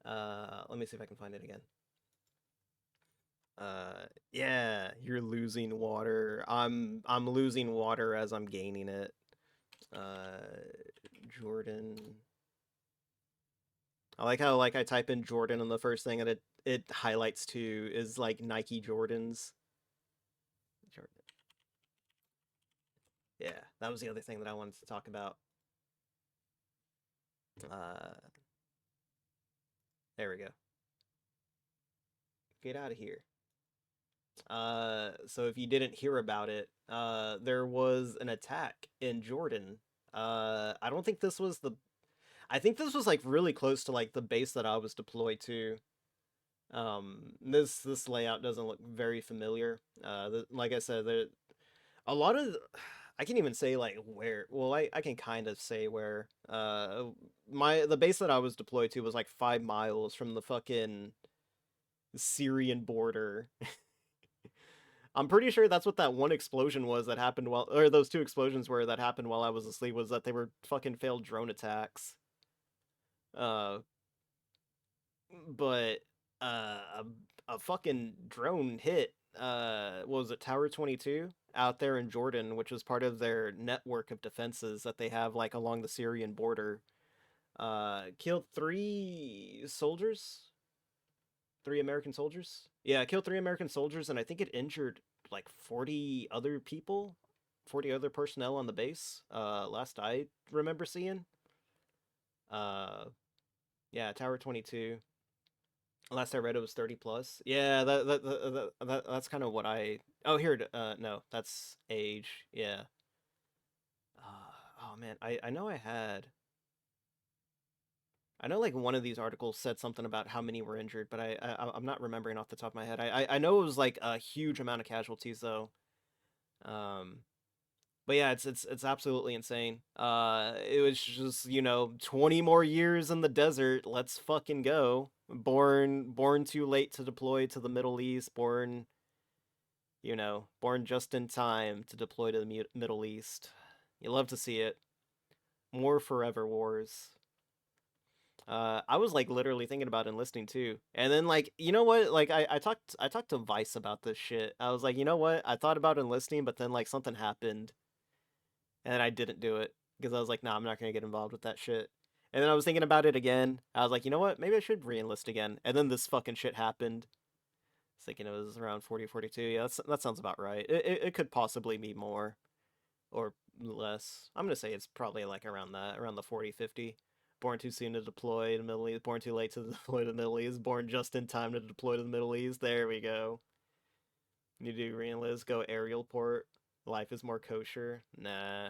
Let me see if I can find it again. Yeah, you're losing water. I'm losing water as I'm gaining it. Jordan. I like how like I type in Jordan and the first thing that it highlights to is like Nike Jordans. Jordan. Yeah, that was the other thing that I wanted to talk about. There we go. Get out of here. So if you didn't hear about it, there was an attack in Jordan. I don't think this was the. I think this was like really close to like the base that I was deployed to. This layout doesn't look very familiar. Like I said, a lot of. I can even say like where. Well, I can kind of say where. The base that I was deployed to was like 5 miles from the fucking Syrian border. I'm pretty sure that's what that one explosion was that happened while, or those 2 explosions were that happened while I was asleep, was that they were fucking failed drone attacks. Uh, but a, a fucking drone hit. What was it, Tower 22 out there in Jordan, which was part of their network of defenses that they have like along the Syrian border. Killed 3 American soldiers. Yeah, it killed 3 American soldiers, and I think it injured like 40 other people, 40 other personnel on the base. Last I remember seeing. Uh, yeah, Tower 22. Last I read, it was 30 plus. Yeah, that's kind of what I. Oh, here. No, that's age. Yeah. Oh man, I know I had. I know like one of these articles said something about how many were injured, but I'm not remembering off the top of my head. I know it was like a huge amount of casualties though. Um, but yeah, it's absolutely insane. It was just 20 more years in the desert. Let's fucking go. Born too late to deploy to the Middle East. Born just in time to deploy to the Middle East. You love to see it. More forever wars. I was like literally thinking about enlisting too. And then like, you know what? Like I talked to Vice about this shit. I was like, you know what? I thought about enlisting, but then like something happened and I didn't do it because I was like, nah, I'm not gonna get involved with that shit. And then I was thinking about it again. I was like, you know what? Maybe I should re-enlist again. And then this fucking shit happened. I was thinking it was around 40, 42. Yeah, that sounds about right. It could possibly be more or less. I'm gonna say it's probably like around that, around the 40, 50. Born too soon to deploy to the Middle East. Born too late to deploy to the Middle East. Born just in time to deploy to the Middle East. There we go. You do re-enlist, go aerial port. Life is more kosher. Nah.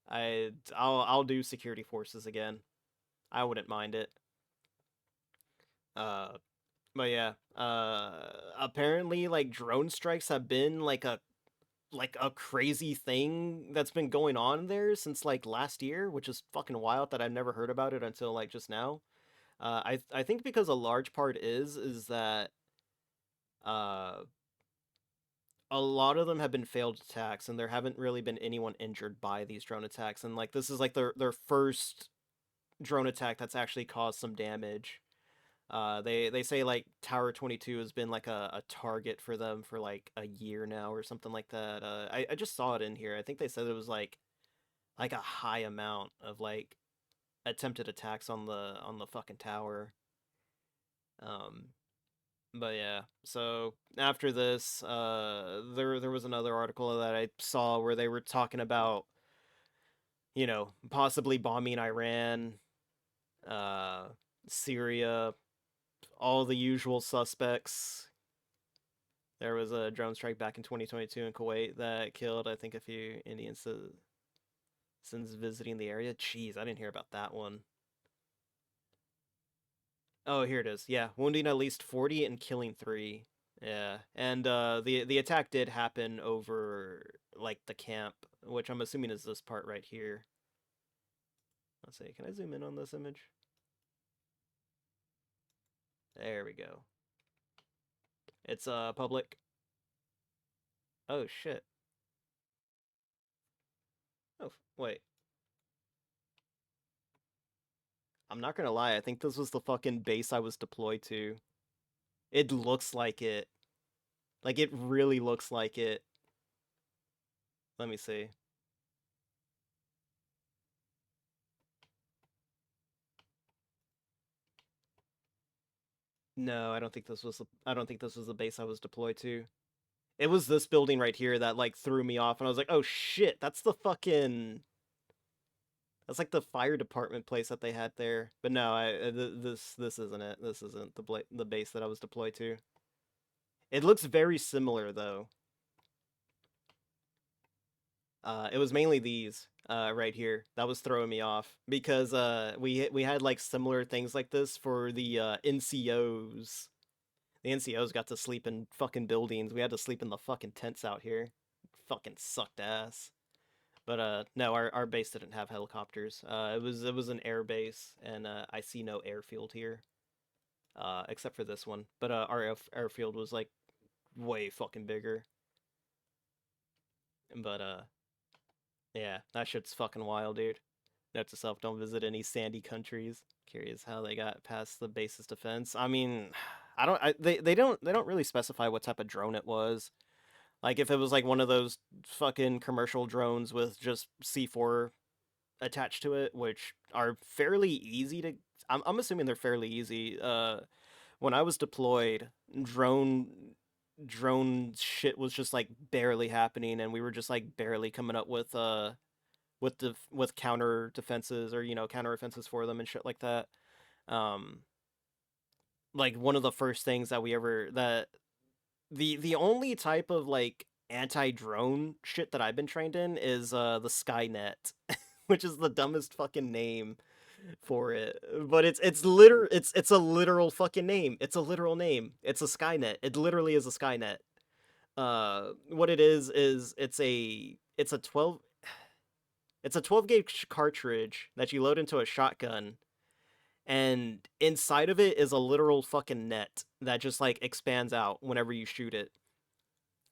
I'll do security forces again. I wouldn't mind it. Uh, but yeah. Apparently, like drone strikes have been like a crazy thing that's been going on there since like last year, which is fucking wild that I've never heard about it until like just now. I think because a large part is that uh a lot of them have been failed attacks, and there haven't really been anyone injured by these drone attacks, and like this is like their first drone attack that's actually caused some damage. They say like Tower 22 has been like a target for them for like a year now or something like that. I just saw it in here. I think they said it was like a high amount of like attempted attacks on the fucking tower. Um, but yeah, so after this, there was another article that I saw where they were talking about, you know, possibly bombing Iran, uh, Syria, all the usual suspects. There was a drone strike back in 2022 in Kuwait that killed, I think, a few Indian citizens visiting the area. Jeez, I didn't hear about that one. Oh, here it is. Yeah, wounding at least 40 and killing 3. Yeah, and the attack did happen over like the camp, which I'm assuming is this part right here. Let's see. Can I zoom in on this image? There we go. It's public. Oh shit. Oh wait. I'm not gonna lie. I think this was the fucking base I was deployed to. It looks like it. Like it really looks like it. Let me see. No, I don't think this was I don't think this was the base I was deployed to. It was this building right here that like threw me off, and I was like, "Oh shit, that's like the fire department place that they had there." But no, this isn't it. This isn't the base that I was deployed to. It looks very similar though. It was mainly these right here that was throwing me off because we had like similar things like this for the NCOs. The NCOs got to sleep in fucking buildings. We had to sleep in the fucking tents out here. Fucking sucked ass. But no, our base didn't have helicopters. It was an air base, and I see no airfield here, except for this one. But our airfield was like way fucking bigger. But yeah, that shit's fucking wild, dude. Note to self: don't visit any sandy countries. Curious how they got past the base's defense. I mean, I don't. They don't really specify what type of drone it was. Like if it was like one of those fucking commercial drones with just C4 attached to it, which are fairly easy to. I'm assuming they're fairly easy. When I was deployed, drone shit was just like barely happening, and we were just like barely coming up with counter defenses or counter offenses for them and shit like that. Um, like one of the first things that we ever that the only type of like anti-drone shit that I've been trained in is the Skynet, which is the dumbest fucking name for it. But it's a literal fucking name. It's a literal name. It's a Skynet. It literally is a Skynet. What it is it's a 12 gauge cartridge that you load into a shotgun, and inside of it is a literal fucking net that just like expands out whenever you shoot it,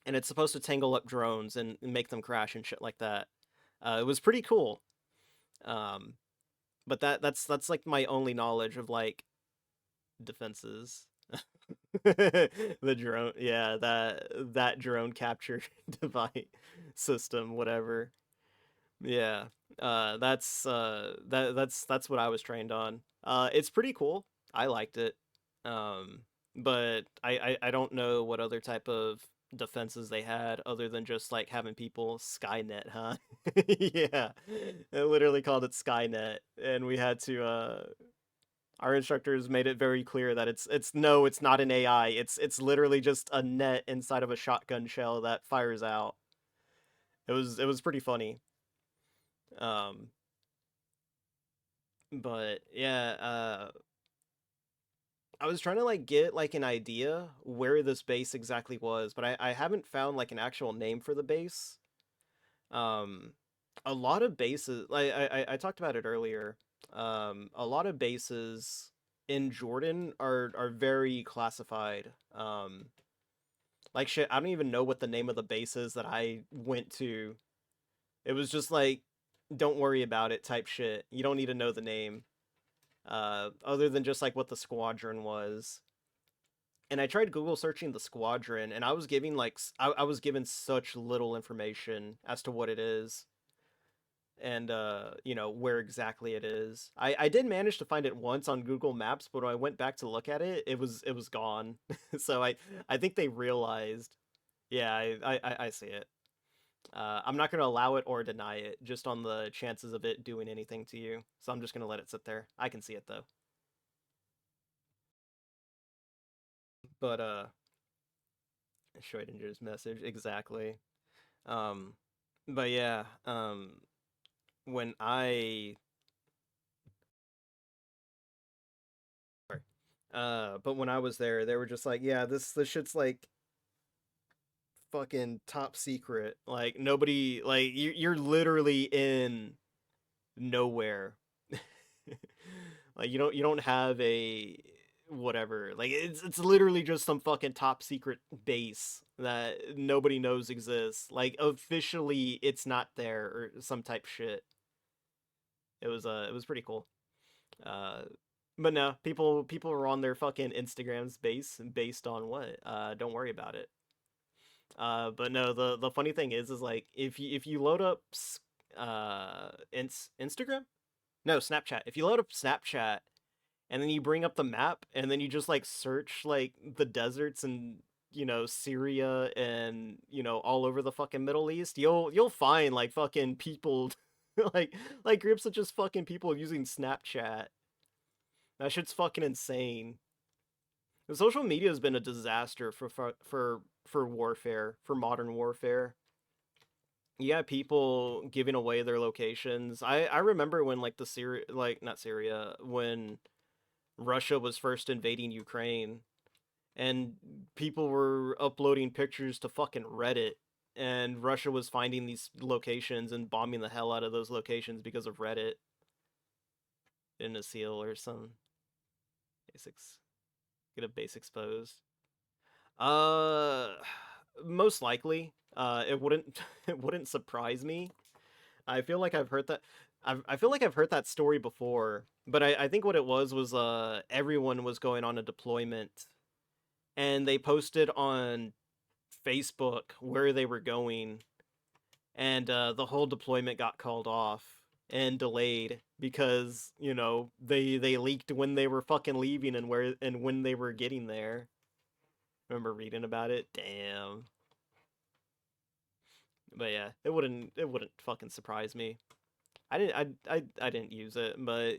and it's supposed to tangle up drones and make them crash and shit like that. It was pretty cool. Um, but that's like my only knowledge of like defenses. The drone, yeah, that drone capture device system, whatever. Yeah, that's what I was trained on. It's pretty cool. I liked it. But I don't know what other type of defenses they had other than just like having people Skynet, huh? Yeah, it literally called it Skynet, and we had to our instructors made it very clear that it's no, it's not an AI. It's literally just a net inside of a shotgun shell that fires out. It was pretty funny. Um, but yeah, I was trying to like get like an idea where this base exactly was, but I haven't found like an actual name for the base. Um, a lot of bases, like I talked about it earlier. A lot of bases in Jordan are very classified. Like shit, I don't even know what the name of the base is that I went to. It was just like, don't worry about it type shit. You don't need to know the name. Other than just like what the squadron was. And I tried Google searching the squadron, and I was giving like I was given such little information as to what it is, and you know where exactly it is. I did manage to find it once on Google Maps, but when I went back to look at it, it was gone. So I think they realized. Yeah, I see it. I'm not gonna allow it or deny it, just on the chances of it doing anything to you. So I'm just gonna let it sit there. I can see it though. But Schrodinger's message exactly. Um, but yeah, when I but when I was there, they were just like, yeah, this shit's like fucking top secret. Like nobody, like you're literally in nowhere. Like you don't have a whatever. Like it's literally just some fucking top secret base that nobody knows exists. Like officially it's not there or some type shit. It was pretty cool. Uh but no, people were on their fucking Instagrams based on what? Don't worry about it. But no, the funny thing is like if you load up Instagram? No, Snapchat. If you load up Snapchat and then you bring up the map and then you just like search like the deserts and Syria and all over the fucking Middle East, you'll find like fucking people like groups of just fucking people using Snapchat. That shit's fucking insane. The social media has been a disaster for warfare, for modern warfare. Yeah, people giving away their locations. I remember when like the Syria, like not Syria, when Russia was first invading Ukraine, and people were uploading pictures to fucking Reddit, and Russia was finding these locations and bombing the hell out of those locations because of Reddit in a seal or some basics. Get a base exposed. Uh, most likely. It wouldn't it wouldn't surprise me. I feel like I've heard that. I feel like I've heard that story before, but I think what it was everyone was going on a deployment, and they posted on Facebook where they were going, and the whole deployment got called off and delayed because they leaked when they were fucking leaving and where and when they were getting there. Remember reading about it? Damn. But yeah, it wouldn't fucking surprise me. I didn't use it, but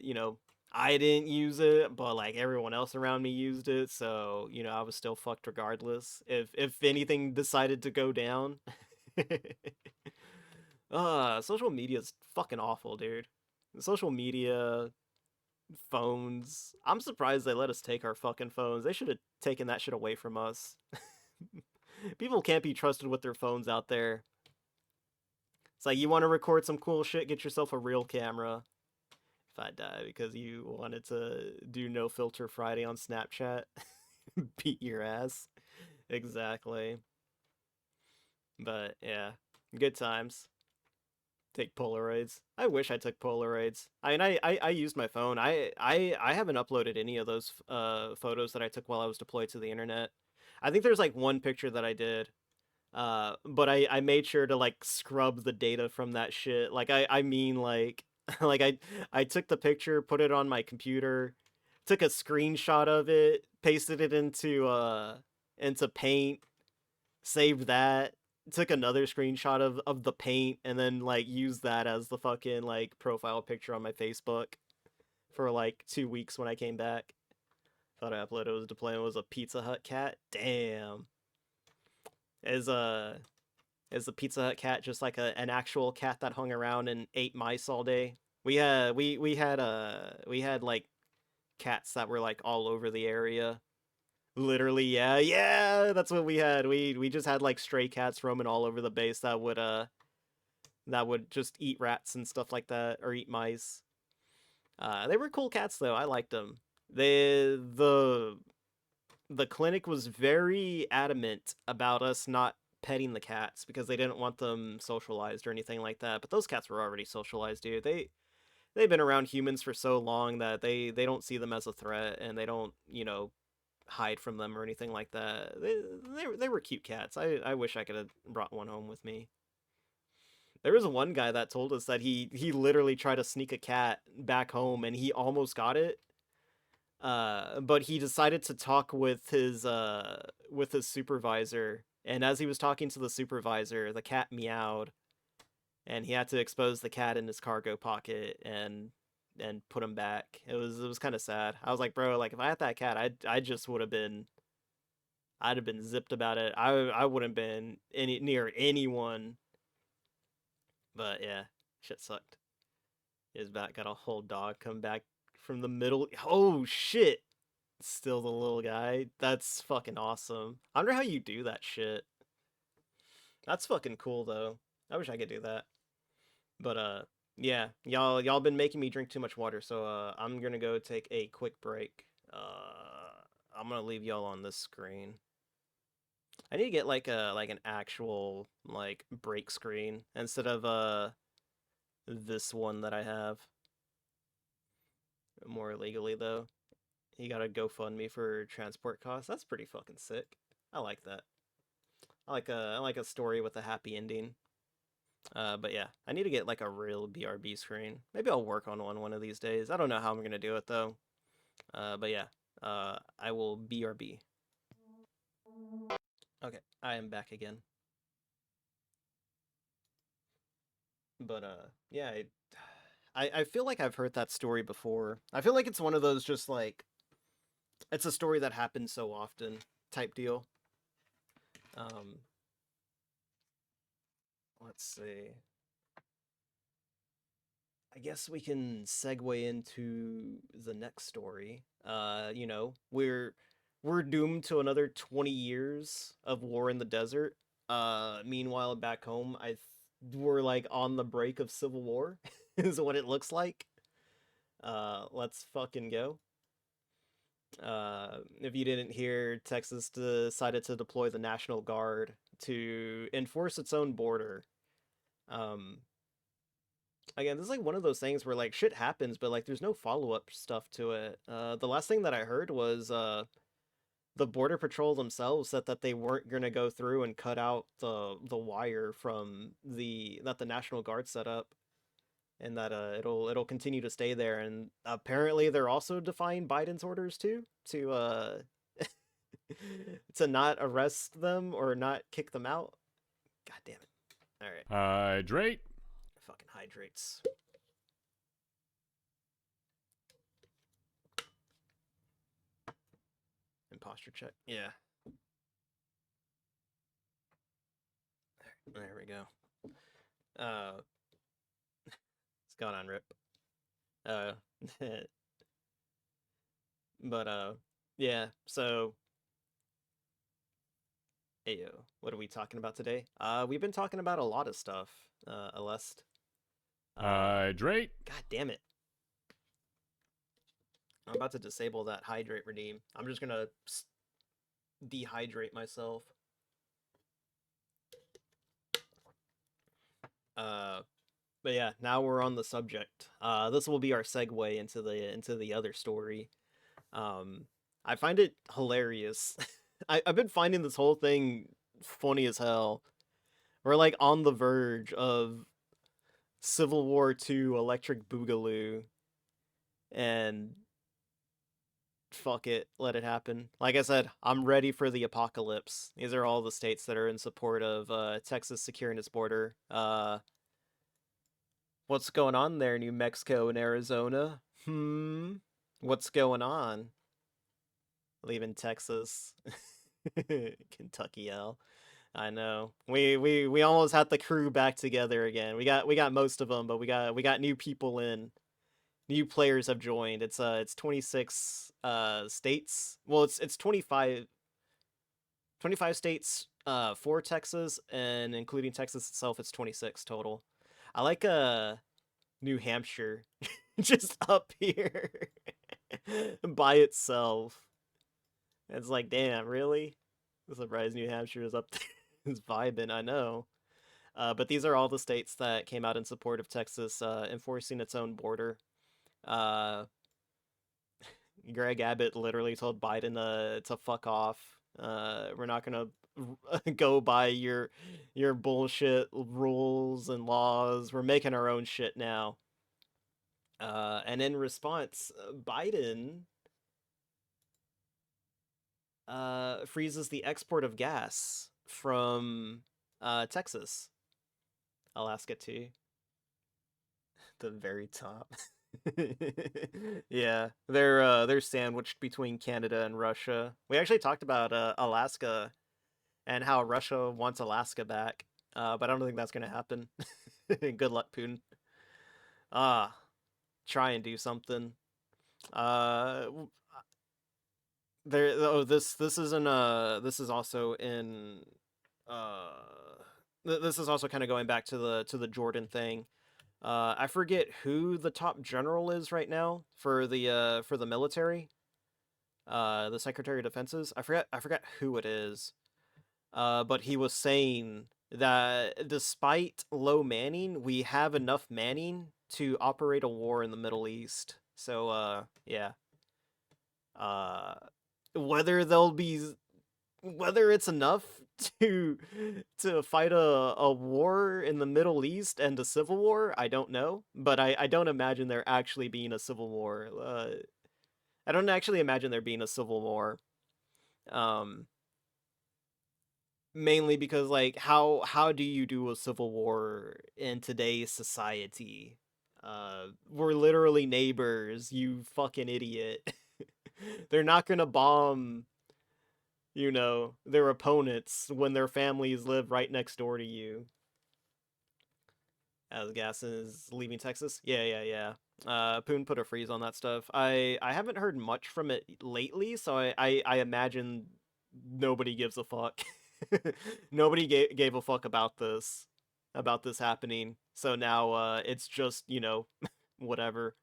I didn't use it, but like everyone else around me used it, so I was still fucked regardless. If anything decided to go down. Social media's fucking awful, dude. Social media, phones. I'm surprised they let us take our fucking phones. They should have taken that shit away from us. People can't be trusted with their phones out there. It's like you want to record some cool shit, get yourself a real camera. If I die because you wanted to do no filter Friday on Snapchat, beat your ass. Exactly. But yeah, good times. Take Polaroids. I wish I took Polaroids. I mean, I used my phone. I haven't uploaded any of those photos that I took while I was deployed to the internet. I think there's like one picture that I did. But I made sure to like scrub the data from that shit. Like I mean like like I took the picture, put it on my computer, took a screenshot of it, pasted it into Paint, saved that, took another screenshot of the Paint, and then like used that as the fucking like profile picture on my Facebook for like 2 weeks when I came back. Thought I uploaded was deployment was a Pizza Hut cat. Damn. As Is the Pizza Hut cat just like an actual cat that hung around and ate mice all day? We had like cats that were like all over the area. Literally, yeah, yeah, that's what we had. We just had like stray cats roaming all over the base that would just eat rats and stuff like that or eat mice. They were cool cats though. I liked them. The clinic was very adamant about us not petting the cats because they didn't want them socialized or anything like that. But those cats were already socialized, dude. They've been around humans for so long that they don't see them as a threat and they don't, hide from them or anything like that. They were cute cats. I wish I could have brought one home with me. There was one guy that told us that he literally tried to sneak a cat back home and he almost got it. But he decided to talk with his supervisor, and as he was talking to the supervisor, the cat meowed, and he had to expose the cat in his cargo pocket and put him back. It was kind of sad. I was like, bro, like if I had that cat, I just would have been I'd have been zipped about it. I wouldn't been any near anyone. But yeah, shit sucked. His back got a whole dog come back from the middle. Oh shit! Still the little guy. That's fucking awesome. I wonder how you do that shit. That's fucking cool though. I wish I could do that. But yeah, y'all been making me drink too much water, so I'm gonna go take a quick break. I'm gonna leave y'all on this screen. I need to get like an actual like break screen instead of this one that I have. More illegally though. He got a GoFundMe for transport costs. That's pretty fucking sick. I like that. I like a story with a happy ending. But yeah, I need to get like a real BRB screen. Maybe I'll work on one of these days. I don't know how I'm gonna do it though. But yeah, I will BRB. Okay, I am back again. But yeah, I feel like I've heard that story before. I feel like it's one of those just like it's a story that happens so often type deal. Um, let's see. I guess we can segue into the next story. We're doomed to another 20 years of war in the desert. Meanwhile, back home, we're like on the break of civil war, is what it looks like. Let's fucking go. If you didn't hear, Texas decided to deploy the National Guard to enforce its own border. Um, Again, this is like one of those things where like shit happens, but like there's no follow up stuff to it. The last thing that I heard was the border patrol themselves said that they weren't gonna go through and cut out the wire from the National Guard set up, and that it'll continue to stay there. And apparently they're also defying Biden's orders too to not arrest them or not kick them out. God damn it! All right, Hydrate. fucking hydrates. Imposture check. Yeah. There we go. What's going on, Rip? Uh, but yeah. So, ayo, what are we talking about today? We've been talking about a lot of stuff. Alest. Hydrate. God damn it! I'm about to disable that hydrate redeem. I'm just gonna dehydrate myself. Uh, but yeah, now we're on the subject. This will be our segue into the other story. Um, I find it hilarious. I've been finding this whole thing funny as hell. We're like on the verge of Civil War II Electric Boogaloo, and fuck it, let it happen. Like I said, I'm ready for the apocalypse. These are all the states that are in support of Texas securing its border. What's going on there, New Mexico and Arizona? What's going on? Leaving Texas. Kentucky L. I know. We almost had the crew back together again. We got most of them, but we got new people in. New players have joined. It's 26 states. Well, it's 25 states for Texas, and including Texas itself it's 26 total. I like New Hampshire just up here by itself. It's like, damn, really? I'm surprised New Hampshire is up there. It's vibing, I know. But these are all the states that came out in support of Texas enforcing its own border. Uh, Greg Abbott literally told Biden to fuck off. We're not gonna go by your bullshit rules and laws. We're making our own shit now. And in response, Biden freezes the export of gas from Texas, Alaska too, the very top. Yeah, they're sandwiched between Canada and Russia. We actually talked about Alaska and how Russia wants Alaska back, but I don't think that's gonna happen. Good luck, Putin. Ah, try and do something. Uh, there. Oh, this isn't this is also in uh. This is also kind of going back to the Jordan thing. I forget who the top general is right now for the military. The Secretary of Defense is. I forgot who it is. But he was saying that despite low manning, we have enough manning to operate a war in the Middle East. So yeah. Uh whether they'll be whether it's enough to to fight a war in the Middle East and a civil war, I don't know. But I don't imagine there actually being a civil war. I don't actually imagine there being a civil war. Um, Mainly because like how do you do a civil war in today's society? We're literally neighbors, you fucking idiot. They're not gonna bomb their opponents when their families live right next door to you. As gas is leaving Texas. Yeah. Poon put a freeze on that stuff. I haven't heard much from it lately, so I imagine nobody gives a fuck. Nobody gave a fuck about this happening. So now it's just, whatever.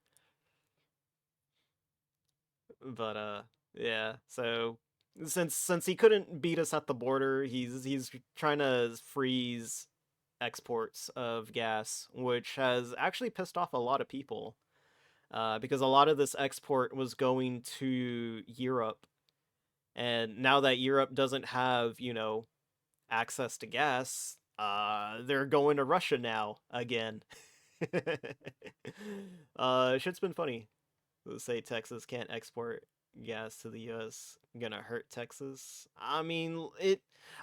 But yeah. So since he couldn't beat us at the border, he's trying to freeze exports of gas, which has actually pissed off a lot of people. Because a lot of this export was going to Europe, and now that Europe doesn't have, access to gas, they're going to Russia now again. Shit's been funny. Let's say Texas can't export gas to the US, gonna hurt Texas. I mean,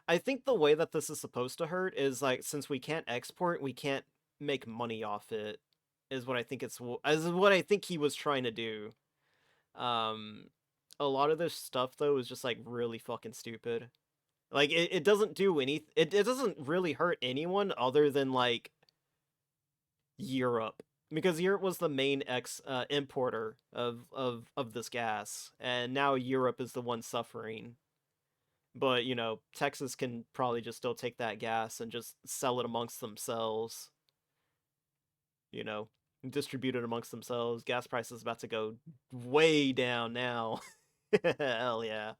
I think the way that this is supposed to hurt is like since we can't export, we can't make money off it. Is what I think is what I think he was trying to do. Um, a lot of this stuff though is just like really fucking stupid. Like it doesn't do it doesn't really hurt anyone other than like Europe, because Europe was the main importer of this gas, and now Europe is the one suffering. But Texas can probably just still take that gas and just sell it amongst themselves. You know, distribute it amongst themselves. Gas prices about to go way down now. Hell yeah.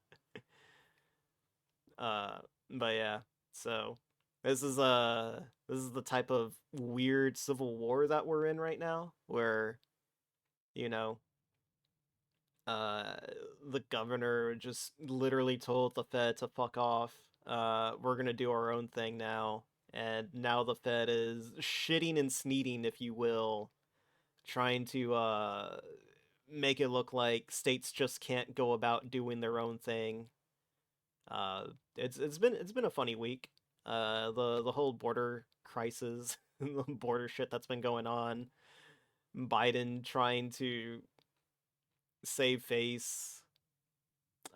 Uh, but yeah, so this is the type of weird civil war that we're in right now, where you know, uh, the governor just literally told the Fed to fuck off. We're gonna do our own thing now, and now the Fed is shitting and sneating, if you will, trying to make it look like states just can't go about doing their own thing. It's been a funny week. The whole border crisis, the border shit that's been going on. Biden trying to save face.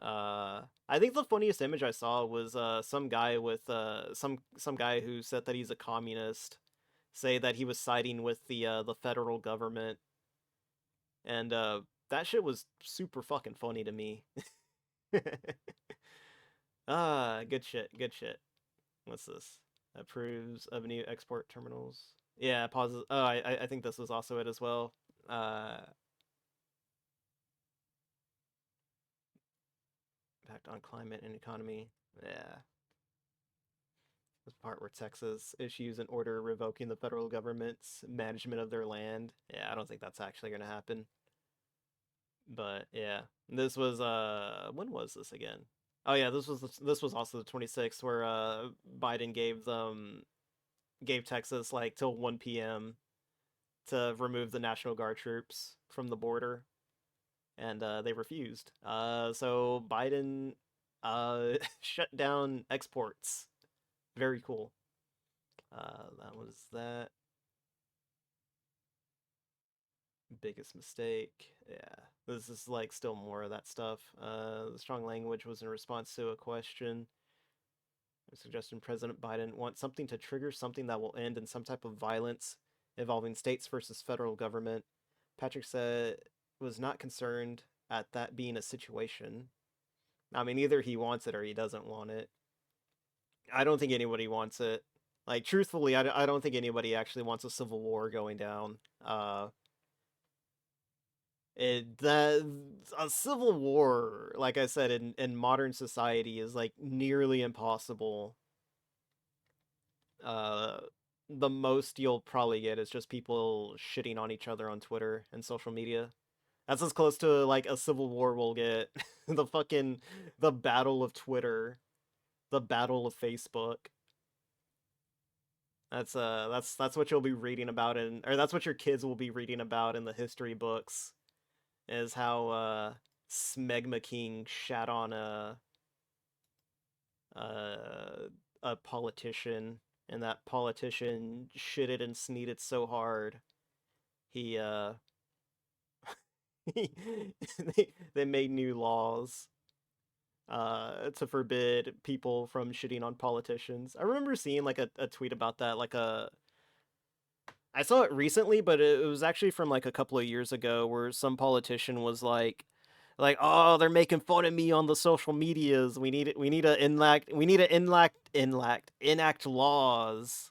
I think the funniest image I saw was some guy with some guy who said that he's a communist say that he was siding with the federal government, and that shit was super fucking funny to me. Good shit, good shit. What's this? Approves of new export terminals. Yeah, pauses. Oh, I think this was also it as well. Impact on climate and economy. Yeah. This part where Texas issues an order revoking the federal government's management of their land. Yeah, I don't think that's actually gonna happen. But yeah, this was when was this again? Oh yeah, this was also the 26th where Biden gave Texas like till 1 p.m. to remove the National Guard troops from the border, and they refused. So Biden shut down exports. Very cool. That was that. Biggest mistake. Yeah. This is like still more of that stuff. The strong language was in response to a question. Suggesting President Biden wants something to trigger something that will end in some type of violence involving states versus federal government. Patrick said was not concerned at that being a situation. I mean, either he wants it or he doesn't want it. I don't think anybody wants it. Like, truthfully, I don't think anybody actually wants a civil war going down. A civil war, like I said, in modern society is like nearly impossible. The most you'll probably get is just people shitting on each other on Twitter and social media. That's as close to like a civil war we'll get. The battle of Twitter, the battle of Facebook. That's what you'll be reading about or that's what your kids will be reading about in the history books, is how Smegma King shat on a politician, and that politician shitted and sneeted so hard he they made new laws to forbid people from shitting on politicians. I remember seeing like a tweet about that, I saw it recently, but it was actually from like a couple of years ago, where some politician was like, oh, they're making fun of me on the social medias. We need to enact laws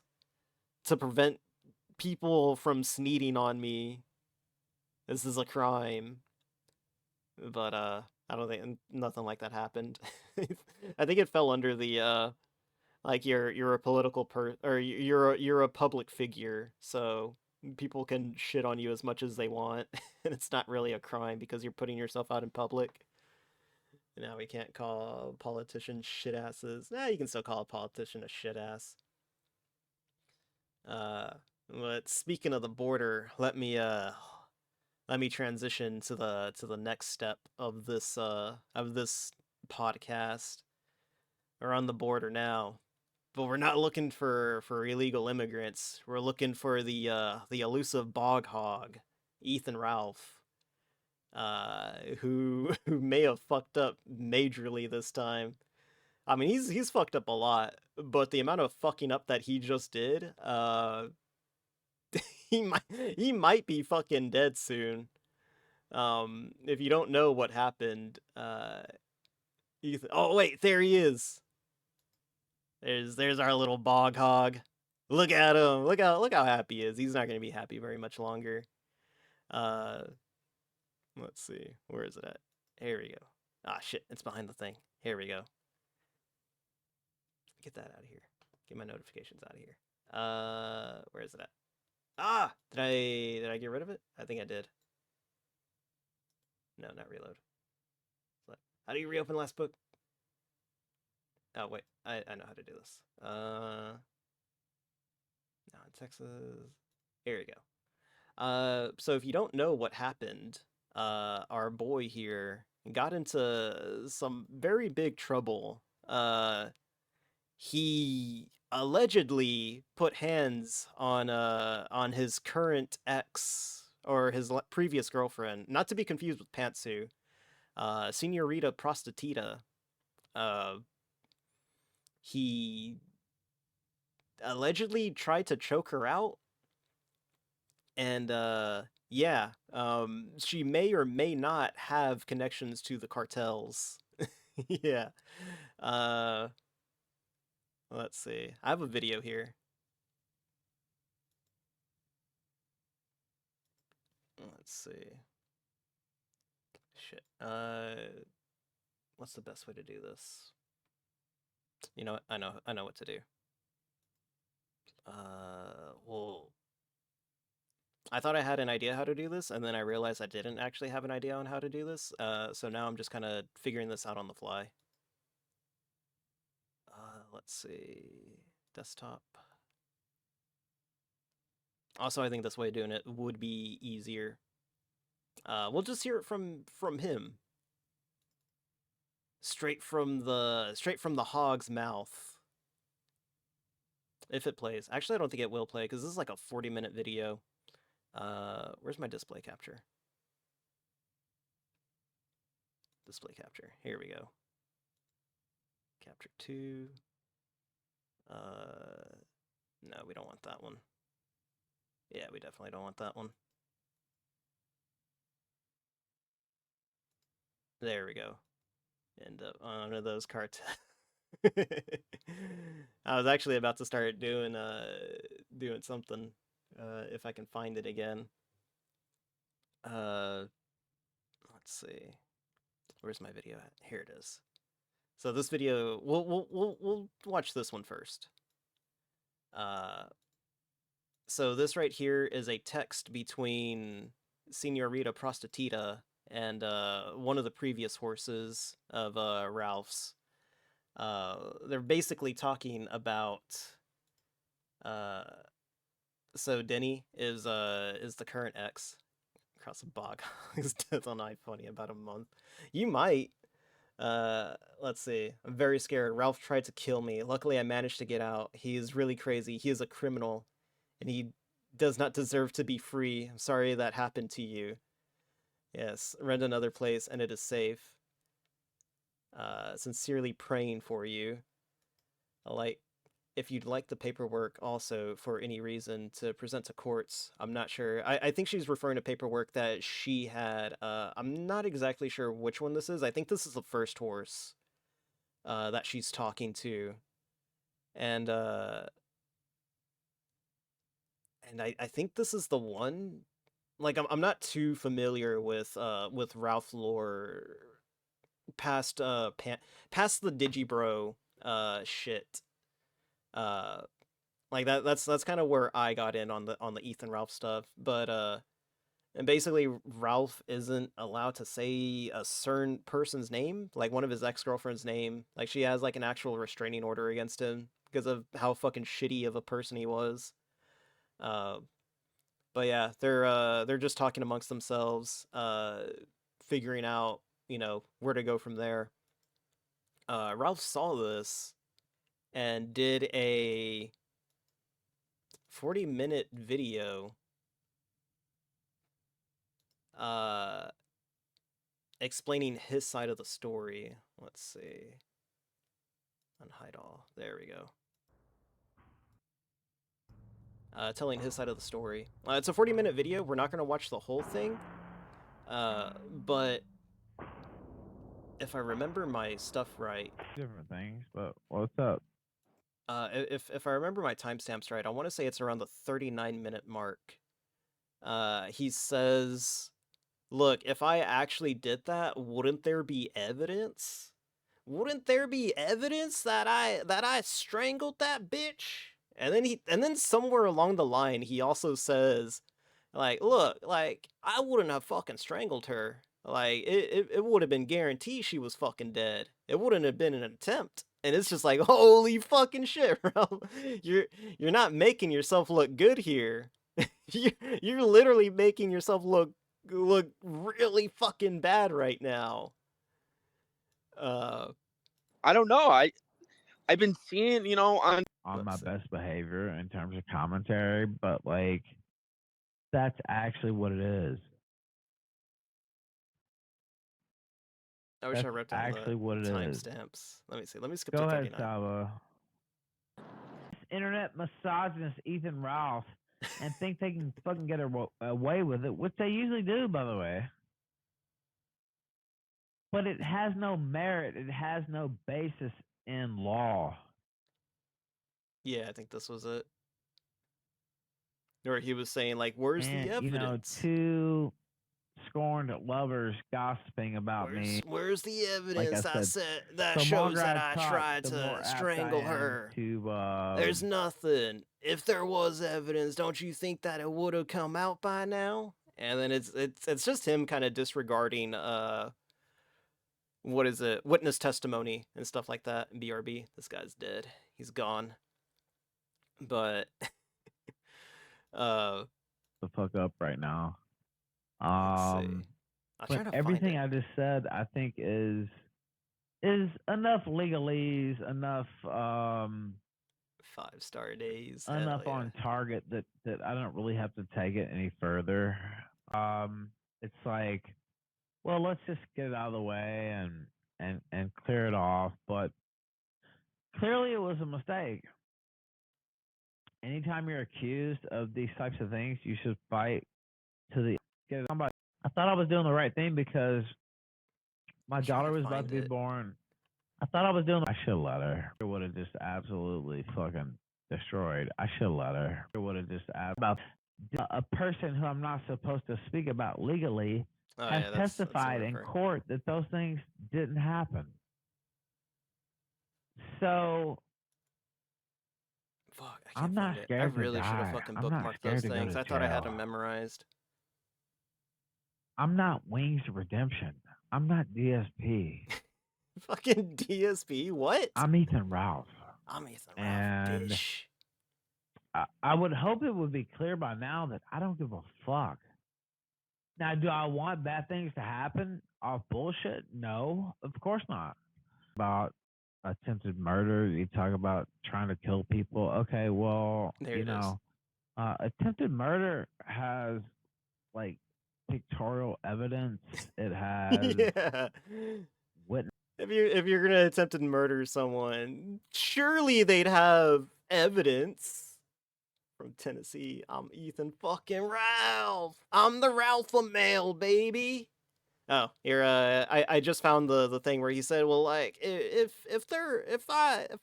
to prevent people from sneaking on me. This is a crime. But I don't think nothing like that happened. I think it fell under the like you're a political or you're a public figure, so people can shit on you as much as they want, and it's not really a crime because you're putting yourself out in public. Now we can't call politicians shit asses. Nah, you can still call a politician a shit ass. Uh, but speaking of the border, let me transition to the next step of this podcast. We're on the border now, but we're not looking for illegal immigrants. We're looking for the elusive bog hog, Ethan Ralph, who may have fucked up majorly this time. I mean, he's fucked up a lot, but the amount of fucking up that he just did, he might he might be fucking dead soon. If you don't know what happened, Ethan. Oh wait, there he is. There's our little bog hog. Look at him. Look how happy he is. He's not gonna be happy very much longer. Uh, let's see. Where is it at? Here we go. Ah shit, it's behind the thing. Here we go. Get that out of here. Get my notifications out of here. Where is it at? Ah, did I get rid of it? I think I did. No, not reload. How do you reopen last book? Oh wait, I know how to do this. Now in Texas. Here we go. So if you don't know what happened, our boy here got into some very big trouble. He allegedly put hands on his current ex, or his previous girlfriend, not to be confused with Pantsu. Senorita Prostituta. Uh, he allegedly tried to choke her out, and yeah, she may or may not have connections to the cartels. Yeah. Uh, let's see. I have a video here. Let's see. Shit. What's the best way to do this? You know what? I know what to do. Well, I thought I had an idea how to do this, and then I realized I didn't actually have an idea on how to do this. So now I'm just kind of figuring this out on the fly. Let's see. Desktop. Also, I think this way of doing it would be easier. We'll just hear it from him. Straight from the hog's mouth. If it plays. Actually, I don't think it will play because this is like a 40-minute video. Where's my display capture? Display capture. Here we go. Capture 2. No, we don't want that one. Yeah, we definitely don't want that one. There we go. And one of those cards. I was actually about to start doing something, if I can find it again. Let's see. Where's my video at? Here it is. So this video, we'll watch this one first. So this right here is a text between Senorita Prostituta and one of the previous horses of Ralph's. They're basically talking about. So Denny is the current ex. Across the bog, his death on iPhone about a month. You might. Let's see. I'm very scared. Ralph tried to kill me. Luckily, I managed to get out. He is really crazy. He is a criminal, and he does not deserve to be free. I'm sorry that happened to you. Yes, rent another place, and it is safe. Sincerely praying for you. If you'd like the paperwork also for any reason to present to courts. I'm not sure. I think she's referring to paperwork that she had. I'm not exactly sure which one this is. I think this is the first horse that she's talking to. And I think this is the one. Like I'm not too familiar with Ralph lore past past the Digibro shit. Like that's kind of where I got in on the Ethan Ralph stuff, but and basically Ralph isn't allowed to say a certain person's name, like one of his ex-girlfriend's name. Like she has like an actual restraining order against him because of how fucking shitty of a person he was. Uh but yeah, they're just talking amongst themselves, figuring out, where to go from there. Ralph saw this and did a 40-minute video explaining his side of the story. Let's see. Unhide all. There we go. Telling his side of the story. It's a 40-minute video. We're not going to watch the whole thing. But if I remember my stuff right, different things, but what's up? If I remember my timestamps right, I want to say it's around the 39-minute mark. He says, "Look, if I actually did that, wouldn't there be evidence? Wouldn't there be evidence that I strangled that bitch?" And then somewhere along the line, he also says, like, "Look, like I wouldn't have fucking strangled her. Like it would have been guaranteed she was fucking dead. It wouldn't have been an attempt." And it's just like, holy fucking shit, bro. You're not making yourself look good here. You're literally making yourself look really fucking bad right now. I don't know. I've been seeing, on My Let's see. best behavior in terms of commentary, but like that's actually what it is. I wish I That's wrote down actually the what it is. timestamps. Let me see. Let me skip Go to ahead, 39. Saba. Internet misogynist Ethan Ralph and think they can fucking get away with it, which they usually do, by the way. But it has no merit. It has no basis in law. Yeah, I think this was it. Or he was saying like, "Where's the And evidence? two scorned lovers gossiping about me. Where's the Like I evidence that said, said that the shows longer that I I talk, tried the more to apt I strangle am her? to. There's nothing. If there was evidence, don't you think that it would have come out by now?" And then it's just him kind of disregarding what is it, witness testimony and stuff like that. BRB, this guy's dead. He's gone. But the fuck up right now. let's see. I'm But trying to find everything it. I just said, I think is enough legalese, enough 5-star days. Hell enough yeah. on target that I don't really have to take it any further. It's like, well, let's just get it out of the way and clear it off. But clearly, it was a mistake. Anytime you're accused of these types of things, you should fight to the get it on. But I thought I was doing the right thing because my I'm trying daughter to was about find to be it. born. I thought I was doing. I should have let her. It would have just absolutely fucking destroyed. I should have let her. It would have just about a person who I'm not supposed to speak about legally Oh has yeah, that's testified in River. court that those things didn't happen. So Fuck, I I'm can't not find it. I scared to really should have die. fucking I'm not bookmarked those scared to go things. to I thought I had jail. them memorized. I'm not Wings Redemption. I'm not DSP. Fucking DSP, what? I'm Ethan Ralph. I'm Ethan Ralph, And bitch. I would hope it would be clear by now that I don't give a fuck. Now, do I want bad things to happen off bullshit? No, of course not. About attempted murder, you talk about trying to kill people. Okay, well, There it is. attempted murder has like pictorial evidence. It has Yeah. witness. If you're gonna attempt to murder someone, surely they'd have evidence. From Tennessee, I'm Ethan fucking Ralph. I'm the Ralpha male, baby. Oh, here, I just found the thing where he said, well, like, if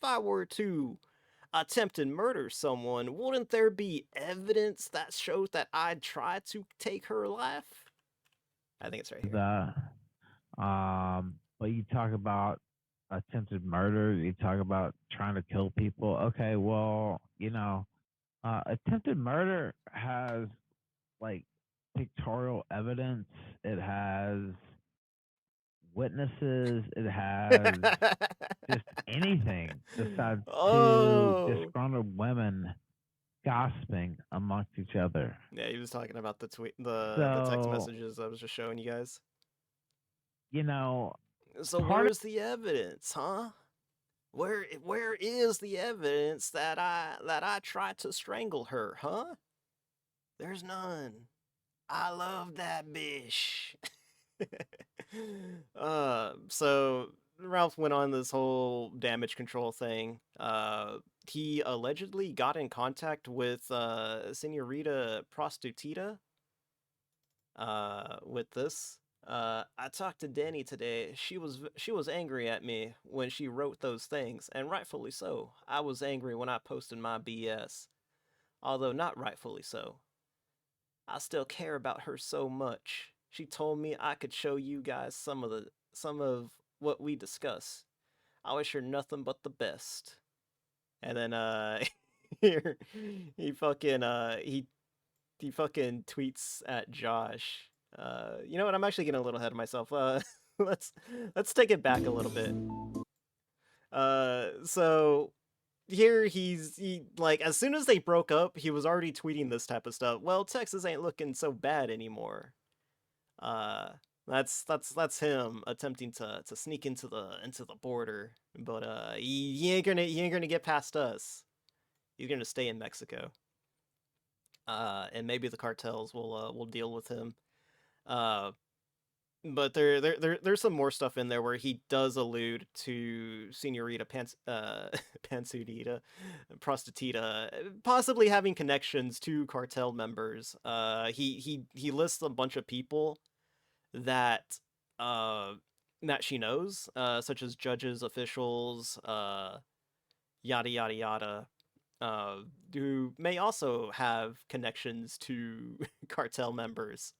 I were to attempt and murder someone, wouldn't there be evidence that shows that I'd try to take her life? I think it's right here. But you talk about attempted murder. You talk about trying to kill people. Okay, well, attempted murder has like pictorial evidence. It has witnesses. It has just anything besides two Oh. disgruntled women gossiping amongst each other. Yeah, he was talking about the the text messages I was just showing you guys. So where's the evidence, huh? Where is the evidence that I tried to strangle her, huh? There's none. I love that bitch. So Ralph went on this whole damage control thing. He allegedly got in contact with Senorita Prostituta. With this. I talked to Danny today. She was angry at me when she wrote those things, and rightfully so. I was angry when I posted my BS, although not rightfully so. I still care about her so much. She told me I could show you guys some of what we discuss. I wish her nothing but the best. And then here he fucking he fucking tweets at Josh. You know what? I'm actually getting a little ahead of myself. Let's take it back a little bit. So here he like as soon as they broke up, he was already tweeting this type of stuff. Well, Texas ain't looking so bad anymore. Uh, that's him attempting to sneak into the border, but he ain't gonna get past us. He's gonna stay in Mexico. And maybe the cartels will deal with him. but there's some more stuff in there where he does allude to Senorita Pansudita, Prostituta, possibly having connections to cartel members. He lists a bunch of people that that she knows, such as judges, officials, yada yada yada, who may also have connections to cartel members.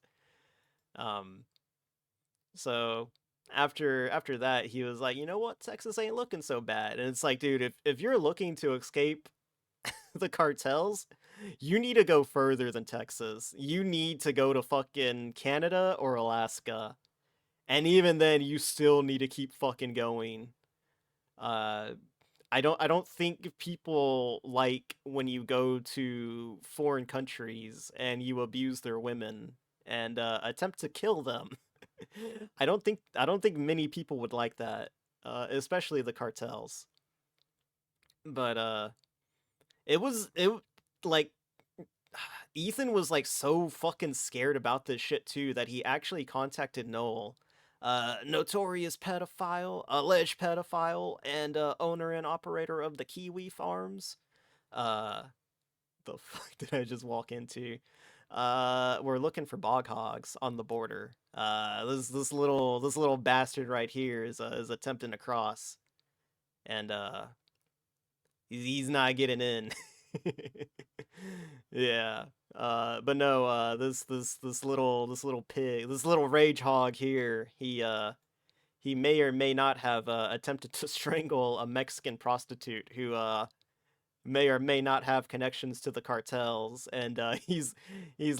So after that, he was like, you know what, Texas ain't looking so bad. And it's like, dude, if you're looking to escape the cartels, you need to go further than Texas. You need to go to fucking Canada or Alaska. And even then, you still need to keep fucking going. I don't think people like when you go to foreign countries and you abuse their women and attempt to kill them. I don't think many people would like that, especially the cartels. But it like Ethan was like so fucking scared about this shit too that he actually contacted Noel, notorious pedophile, alleged pedophile, and owner and operator of the Kiwi Farms. The fuck did I just walk into? We're looking for bog hogs on the border. This little bastard right here is attempting to cross, and he's not getting in. Yeah. But no, this little pig, this little rage hog here, he may or may not have attempted to strangle a Mexican prostitute who may or may not have connections to the cartels, and he's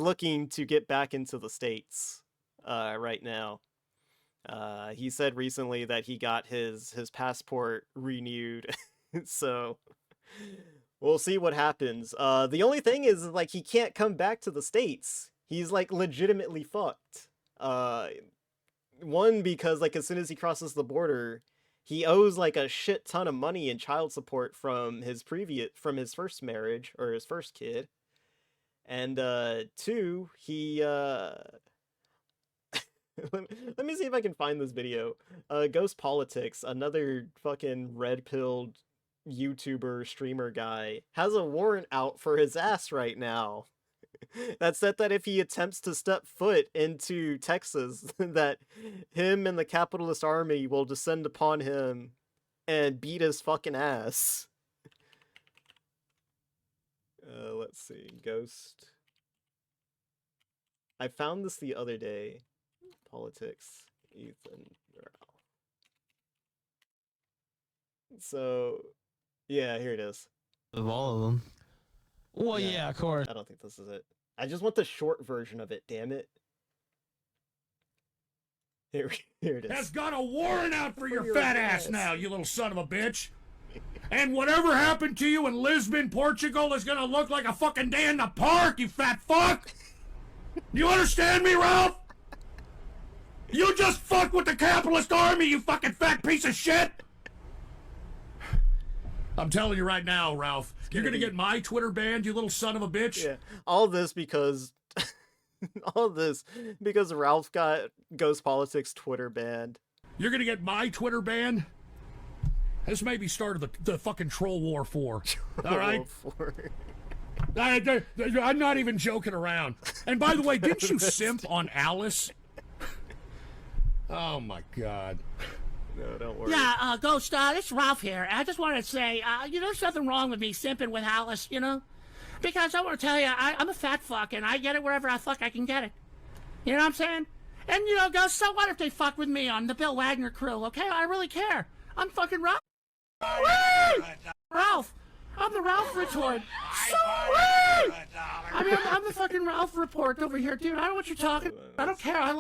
looking to get back into the States right now. He said recently that he got his passport renewed, so we'll see what happens. The only thing is, like, he can't come back to the States. He's, like, legitimately fucked. One, because, like, as soon as he crosses the border, he owes, like, a shit ton of money in child support from his first marriage, or his first kid. And, two, he, let me see if I can find this video. Ghost Politics, another fucking red-pilled YouTuber streamer guy, has a warrant out for his ass right now. That said that if he attempts to step foot into Texas, that him and the capitalist army will descend upon him and beat his fucking ass. Let's see, Ghost. I found this the other day. Politics, Ethan Rao. So, yeah, here it is. Of all of them. Well, yeah, of course. I don't think this is it. I just want the short version of it, damn it. Here it is. Has got a warrant out for your fat ass now, you little son of a bitch. And whatever happened to you in Lisbon, Portugal is gonna look like a fucking day in the park, you fat fuck! You understand me, Ralph? You just fucked with the capitalist army, you fucking fat piece of shit! I'm telling you right now, Ralph, you're gonna get my Twitter banned, you little son of a bitch. Yeah, all this because Ralph got Ghost Politics Twitter banned. You're gonna get my Twitter banned? This may be start of the fucking troll war 4. All right? I'm not even joking around. And by the way, didn't you simp on Alice? Oh my God. No, don't worry. Yeah, Ghost, it's Ralph here. I just wanted to say, there's nothing wrong with me simping with Alice, you know? Because I want to tell you, I'm a fat fuck, and I get it wherever I fuck I can get it. You know what I'm saying? And, Ghost, so what if they fuck with me on the Bill Wagner crew, okay? I really care. I'm fucking Ralph. Ralph! I'm the Ralph retort. So I'm the fucking Ralph report over here, dude. I don't know what you're talking about. I don't care.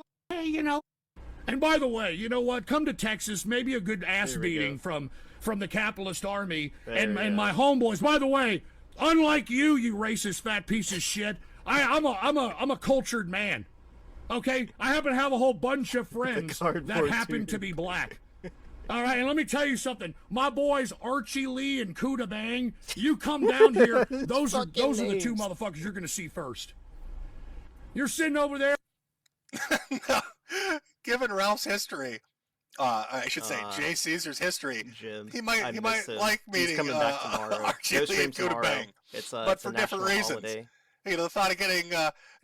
And by the way, you know what? Come to Texas, maybe a good ass beating from the capitalist army and my homeboys. By the way, unlike you racist fat piece of shit, I'm a cultured man. Okay? I happen to have a whole bunch of friends that happen to be black. All right, and let me tell you something. My boys Archie Lee and Kuda Bang, you come down here, those are the two motherfuckers you're going to see first. You're sitting over there. No. given Ralph's history, I should say Jay Caesar's history, Jim, he might him. like He's meeting coming back tomorrow. Archie Go Lee stream and Cuda tomorrow. Bang, It's but it's for a different national reasons. holiday. You know, the thought of getting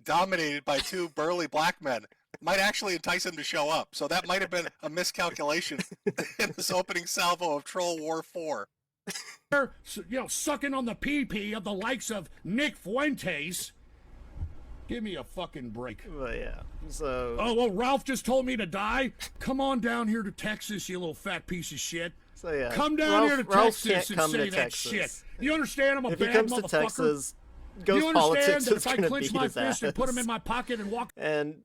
dominated by two burly black men might actually entice him to show up. So that might have been a miscalculation in this opening salvo of Troll War 4. You know, sucking on the pee-pee of the likes of Nick Fuentes. Give me a fucking break. But yeah, so... Oh, well, Ralph just told me to die? Come on down here to Texas, you little fat piece of shit. So yeah, Come down here to Ralph Texas can't and come say to that Texas. shit. You understand I'm a If bad he comes motherfucker? to Texas, You Ghost understand Politics that is if I gonna clench beat my his fist and put him ass. in my pocket and walk... And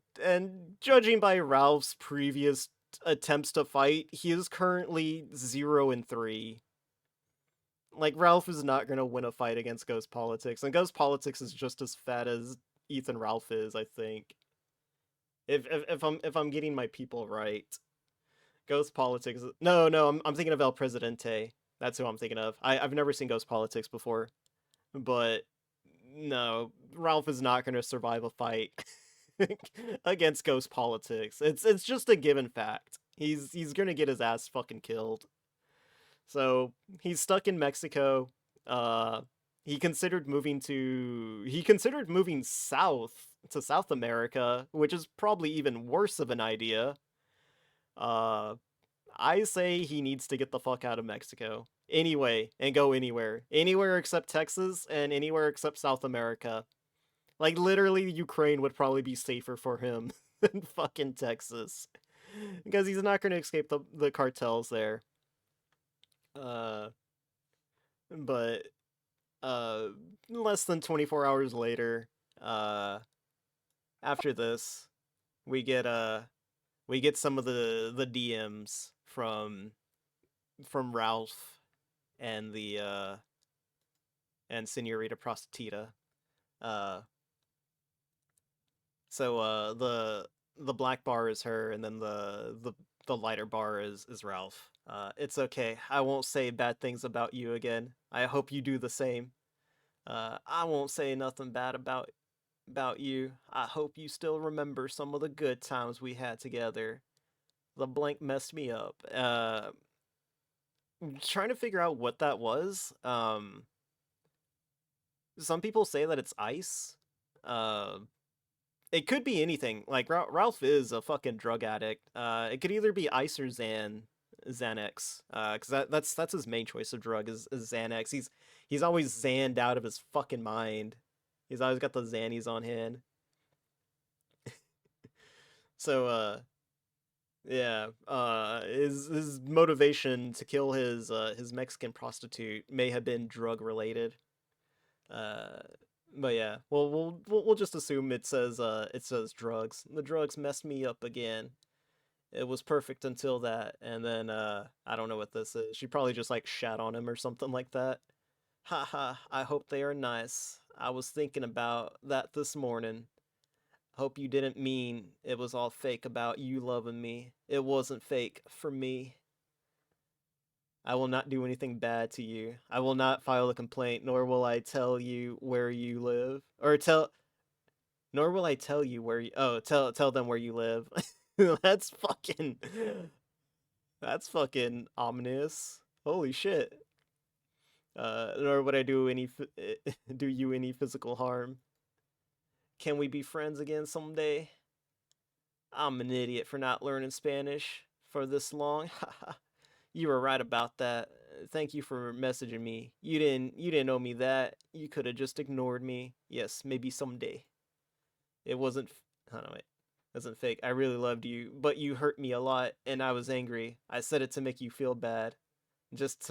judging by Ralph's previous attempts to fight, he is currently 0-3. Like, Ralph is not gonna win a fight against Ghost Politics, and Ghost Politics is just as fat as Ethan Ralph is, I think. If I'm getting my people right. Ghost Politics... No, I'm thinking of El Presidente. That's who I'm thinking of. I've never seen Ghost Politics before. But, no, Ralph is not gonna survive a fight against Ghost Politics. It's just a given fact. He's gonna get his ass fucking killed. So he's stuck in Mexico. He considered moving south to South America, which is probably even worse of an idea. I say he needs to get the fuck out of Mexico. Anyway, and go anywhere. Anywhere except Texas and anywhere except South America. Like, literally, Ukraine would probably be safer for him than fucking Texas. Because he's not going to escape the cartels there. But less than 24 hours later, after this, we get some of the DMs from Ralph and the and Senorita Prostituta. So the black bar is her, and then the lighter bar is Ralph. It's okay. I won't say bad things about you again. I hope you do the same. I won't say nothing bad about you. I hope you still remember some of the good times we had together. The blank messed me up. Trying to figure out what that was. Some people say that it's ice. It could be anything. Like, Ralph is a fucking drug addict. It could either be ice or Xanax. Because that's his main choice of drug is Xanax. He's always Xanned out of his fucking mind. He's always got the Xannies on hand. So, yeah, his motivation to kill his Mexican prostitute may have been drug related. But yeah, we'll just assume it says drugs. The drugs messed me up again. It was perfect until that, and then I don't know what this is. She probably just like shat on him or something like that. Haha, I hope they are nice. I was thinking about that this morning. Hope you didn't mean it was all fake about you loving me. It wasn't fake for me. I will not do anything bad to you. I will not file a complaint, nor will I tell you where you live. Nor will I tell you where you... Oh, tell them where you live. That's fucking ominous. Holy shit. Nor would I do you any physical harm. Can we be friends again someday? I'm an idiot for not learning Spanish for this long. You were right about that. Thank you for messaging me. You didn't owe me that. You could have just ignored me. Yes, maybe someday. It wasn't... Oh, no, wait. It wasn't fake. I really loved you, but you hurt me a lot, and I was angry. I said it to make you feel bad. Just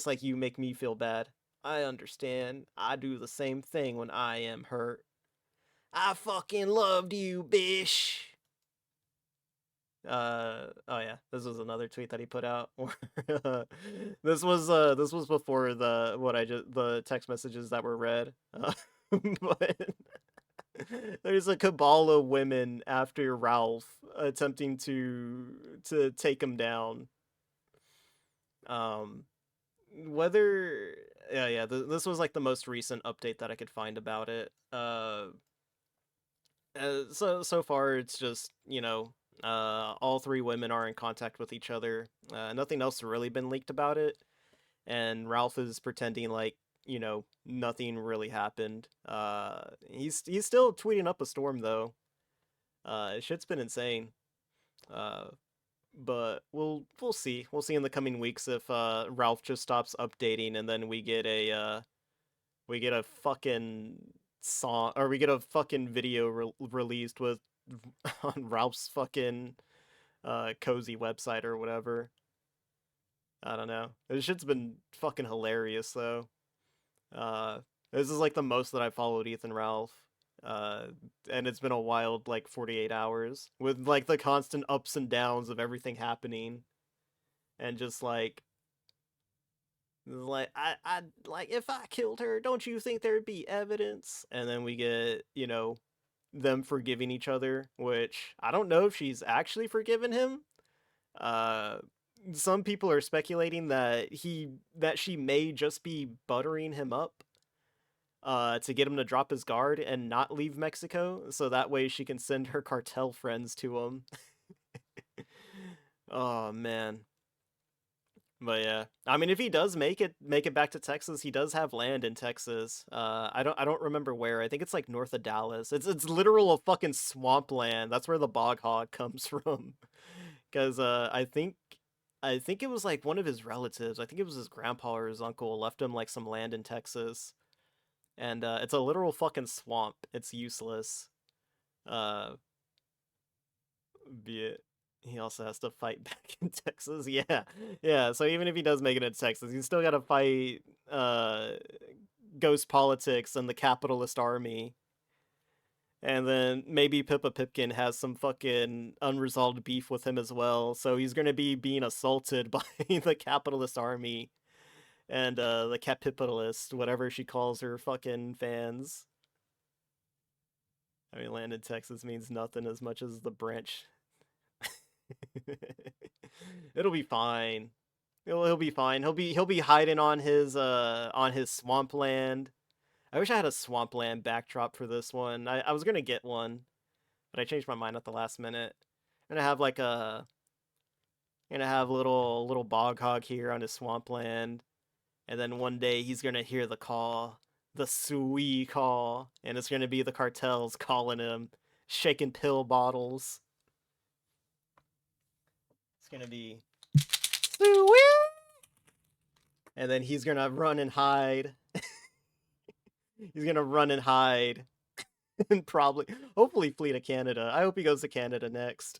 like you make me feel bad. I understand. I do the same thing when I am hurt. I fucking loved you, bish. Oh yeah, this was another tweet that he put out. This was before the text messages that were read. But there's a cabal of women after Ralph attempting to take him down. This was like the most recent update that I could find about it. So far it's just, you know, All three women are in contact with each other. Nothing else has really been leaked about it, and Ralph is pretending like, you know, nothing really happened. He's still tweeting up a storm though. Shit's been insane. Uh, but we'll see. We'll see in the coming weeks if Ralph just stops updating, and then we get a fucking song, or we get a fucking video released with on Ralph's fucking cozy website or whatever. I don't know. This shit's been fucking hilarious though. Uh, this is like the most that I followed Ethan Ralph. And it's been a wild like 48 hours with like the constant ups and downs of everything happening, and just like I like, if I killed her, don't you think there'd be evidence? And then we get, you know, them forgiving each other, which I don't know if she's actually forgiven him. Uh, some people are speculating that she may just be buttering him up to get him to drop his guard and not leave Mexico, so that way she can send her cartel friends to him. Oh man. But yeah, I mean, if he does make it back to Texas, he does have land in Texas. I don't remember where. I think it's like north of Dallas. It's literal a fucking swampland. That's where the bog hog comes from. Because I think it was like one of his relatives. I think it was his grandpa or his uncle left him like some land in Texas, and it's a literal fucking swamp. It's useless. Uh, be it. He also has to fight back in Texas. Yeah. Yeah, so even if he does make it in Texas, he's still got to fight ghost politics and the capitalist army. And then maybe Pippa Pipkin has some fucking unresolved beef with him as well. So he's going to be being assaulted by the capitalist army and the capitalist, whatever she calls her fucking fans. I mean, land in Texas means nothing as much as the branch. It'll be fine. He'll be fine. He'll be hiding on his swampland. I wish I had a swampland backdrop for this one. I was gonna get one, but I changed my mind at the last minute. I'm gonna have like little bog hog here on his swampland, and then one day he's gonna hear the call, the sweet call, and it's gonna be the cartels calling him, shaking pill bottles. It's gonna be sweet, and then he's gonna run and hide. He's gonna run and hide, and hopefully flee to Canada. I hope he goes to Canada next.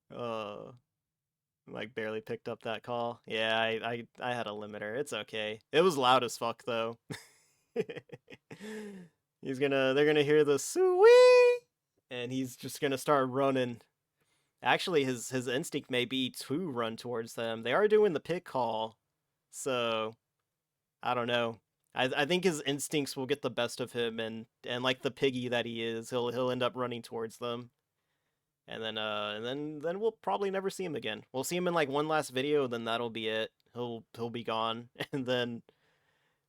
Like barely picked up that call. Yeah, I had a limiter. It's okay. It was loud as fuck though. They're gonna hear the sweet, and he's just gonna start running. Actually, his instinct may be to run towards them. They are doing the pig call, so I don't know. I think his instincts will get the best of him, and like the piggy that he is, he'll end up running towards them. And then we'll probably never see him again. We'll see him in like one last video, then that'll be it. He'll be gone, and then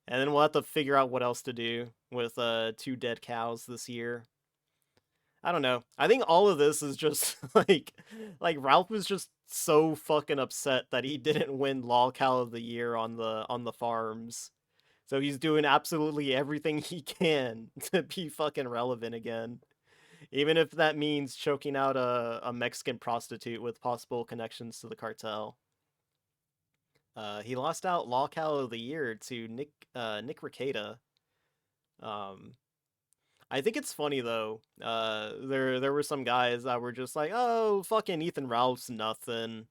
we'll have to figure out what else to do with 2 dead cows this year. I don't know. I think all of this is just like Ralph was just so fucking upset that he didn't win Lol Cow of the Year on the farms. So he's doing absolutely everything he can to be fucking relevant again. Even if that means choking out a Mexican prostitute with possible connections to the cartel. He lost out Lol Cow of the Year to Nick Rekieta. I think it's funny though. There were some guys that were just like, "Oh, fucking Ethan Ralph's nothing."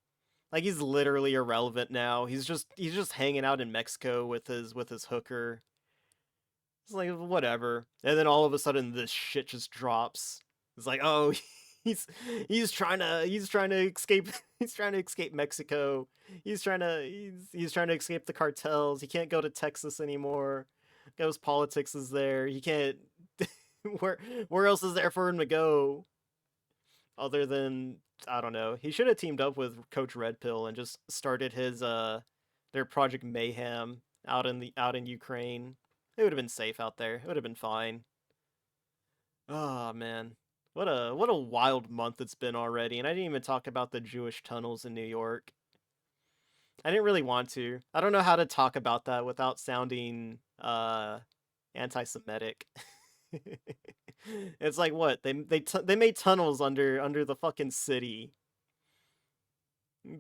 Like he's literally irrelevant now. He's just hanging out in Mexico with his hooker. It's like whatever. And then all of a sudden this shit just drops. It's like, "Oh, he's trying to escape he's trying to escape Mexico. He's trying to escape the cartels. He can't go to Texas anymore. Ghost politics is there. He can't where else is there for him to go? Other than, I don't know. He should have teamed up with Coach Red Pill and just started his their Project Mayhem out in Ukraine. It would have been safe out there. It would have been fine. Oh man. What a wild month it's been already, and I didn't even talk about the Jewish tunnels in New York. I didn't really want to. I don't know how to talk about that without sounding anti-Semitic. It's like what? They made tunnels under the fucking city.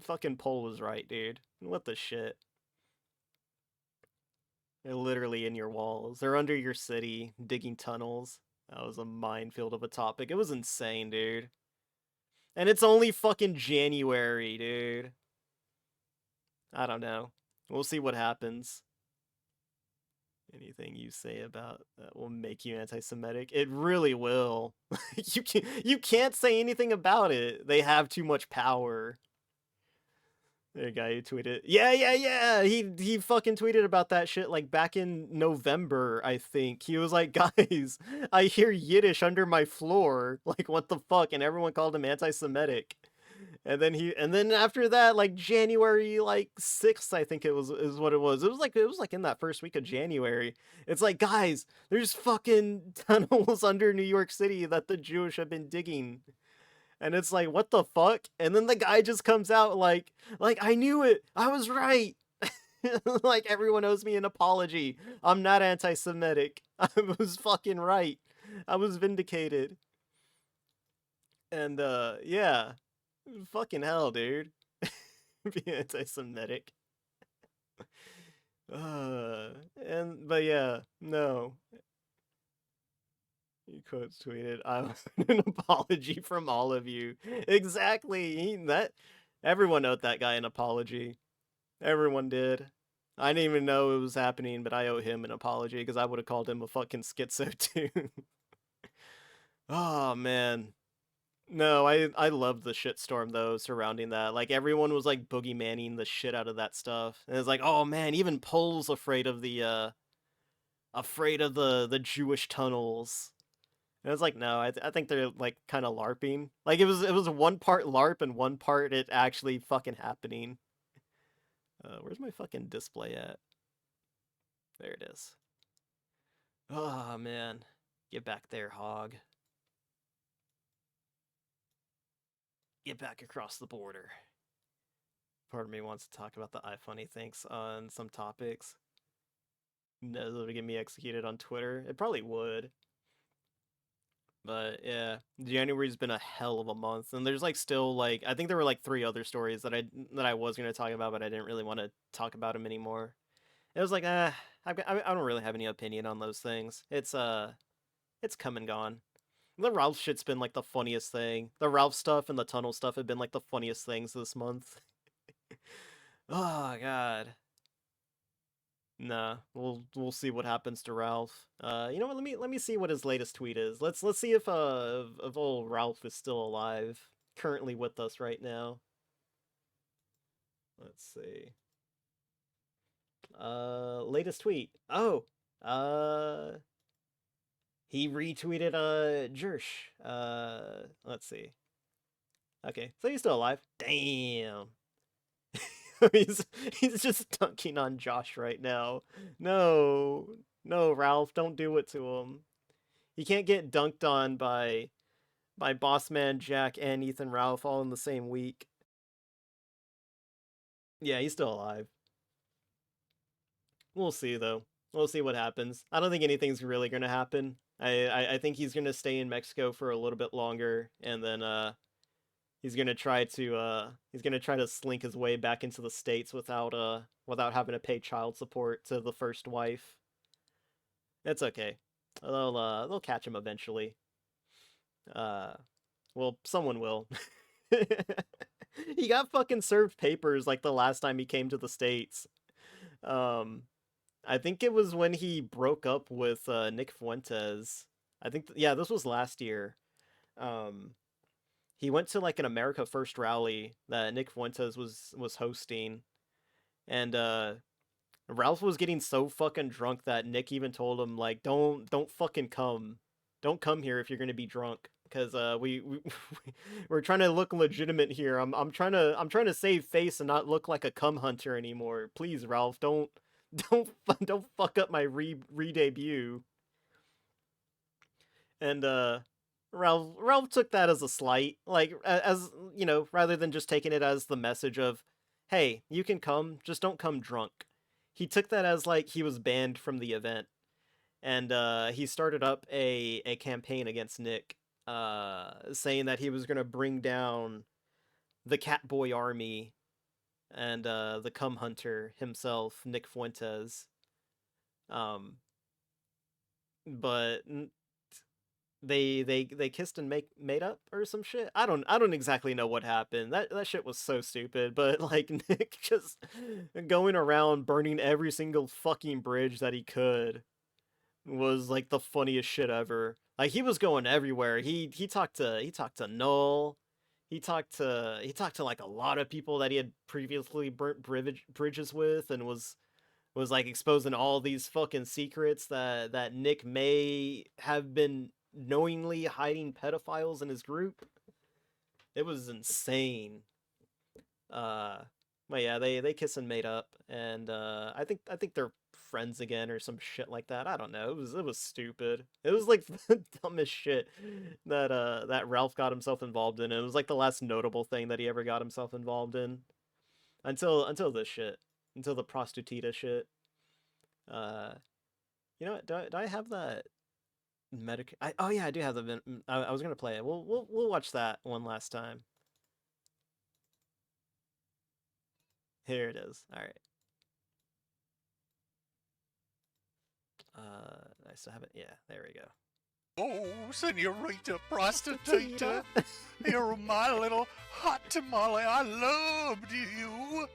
Fucking Pole was right, dude. What the shit? They're literally in your walls. They're under your city, digging tunnels. That was a minefield of a topic. It was insane, dude. And it's only fucking January, dude. I don't know. We'll see what happens. Anything you say about that will make you anti-Semitic. It really will. You can't say anything about it. They have too much power. There, guy who tweeted. Yeah. He fucking tweeted about that shit like back in November, I think. He was like, guys, I hear Yiddish under my floor. Like, what the fuck? And everyone called him anti-Semitic. And then after that, like January like 6th, I think is what it was. It was like in that first week of January. It's like, guys, there's fucking tunnels under New York City that the Jewish have been digging. And it's like, what the fuck? And then the guy just comes out like I knew it. I was right. Like everyone owes me an apology. I'm not anti-Semitic. I was fucking right. I was vindicated. And yeah. Fucking hell, dude. Be anti-Semitic. But yeah, no. He quotes tweeted, "I want an apology from all of you." Exactly. Everyone owed that guy an apology. Everyone did. I didn't even know it was happening, but I owe him an apology because I would have called him a fucking schizo too. Oh man. No, I loved the shitstorm though surrounding that. Like everyone was like boogeymanning the shit out of that stuff. And it's like, oh man, even Pole's afraid of the Jewish tunnels. And it's like, no, I think they're like kind of LARPing. Like it was one part LARP and one part it actually fucking happening. Where's my fucking display at? There it is. Oh man, get back there, hog. Get back across the border. Part of me wants to talk about the iFunny thinks on some topics. No, it'll get me executed on Twitter. It probably would. But yeah, January's been a hell of a month, and there's like still like I think there were like 3 other stories that I was gonna talk about, but I didn't really want to talk about them anymore. It was like I don't really have any opinion on those things. It's come and gone. The Ralph shit's been like the funniest thing. The Ralph stuff and the tunnel stuff have been like the funniest things this month. Oh god. Nah, we'll see what happens to Ralph. You know what? Let me see what his latest tweet is. Let's see if old Ralph is still alive, currently with us right now. Let's see. Latest tweet. Oh, he retweeted Jersh. Let's see. Okay, so he's still alive. Damn. he's just dunking on Josh right now. No, Ralph, don't do it to him. He can't get dunked on by Bossman, Jack, and Ethan Ralph all in the same week. Yeah, he's still alive. We'll see though. We'll see what happens. I don't think anything's really gonna happen. I think he's gonna stay in Mexico for a little bit longer, and then he's gonna try to slink his way back into the States without having to pay child support to the first wife. It's okay. They'll catch him eventually. Well, someone will. He got fucking served papers like the last time he came to the States. I think it was when he broke up with Nick Fuentes. I think yeah, this was last year. He went to like an America First rally that Nick Fuentes was hosting, and Ralph was getting so fucking drunk that Nick even told him like, don't fucking come, don't come here if you're gonna be drunk, because we're trying to look legitimate here. I'm trying to save face and not look like a cum hunter anymore. Please, Ralph, don't fuck up my re-debut. And Ralph took that as a slight, like as you know, rather than just taking it as the message of, "Hey, you can come, just don't come drunk." He took that as like he was banned from the event, and he started up a campaign against Nick, saying that he was gonna bring down the Catboy Army and the Cum Hunter himself, Nick Fuentes. Um, but they kissed and made up or some shit. I don't exactly know what happened. That shit was so stupid. But like Nick just going around burning every single fucking bridge that he could was like the funniest shit ever. Like he was going everywhere. He talked to Null. He talked to like a lot of people that he had previously burnt bridges with, and was like exposing all these fucking secrets that Nick may have been knowingly hiding pedophiles in his group. It was insane. Uh but yeah, they kiss and made up, and I think they're friends again or some shit like that. I don't know. It was stupid. It was like the dumbest shit that Ralph got himself involved in. It was like the last notable thing that he ever got himself involved in until this shit, until the prostituta shit. Uh, you know what? Do I have that medic? Oh yeah, I do have the. I was gonna play it. We'll watch that one last time. Here it is. All right. I still have it. Yeah, there we go. Oh, senorita prostituta, you're my little hot tamale. I loved you.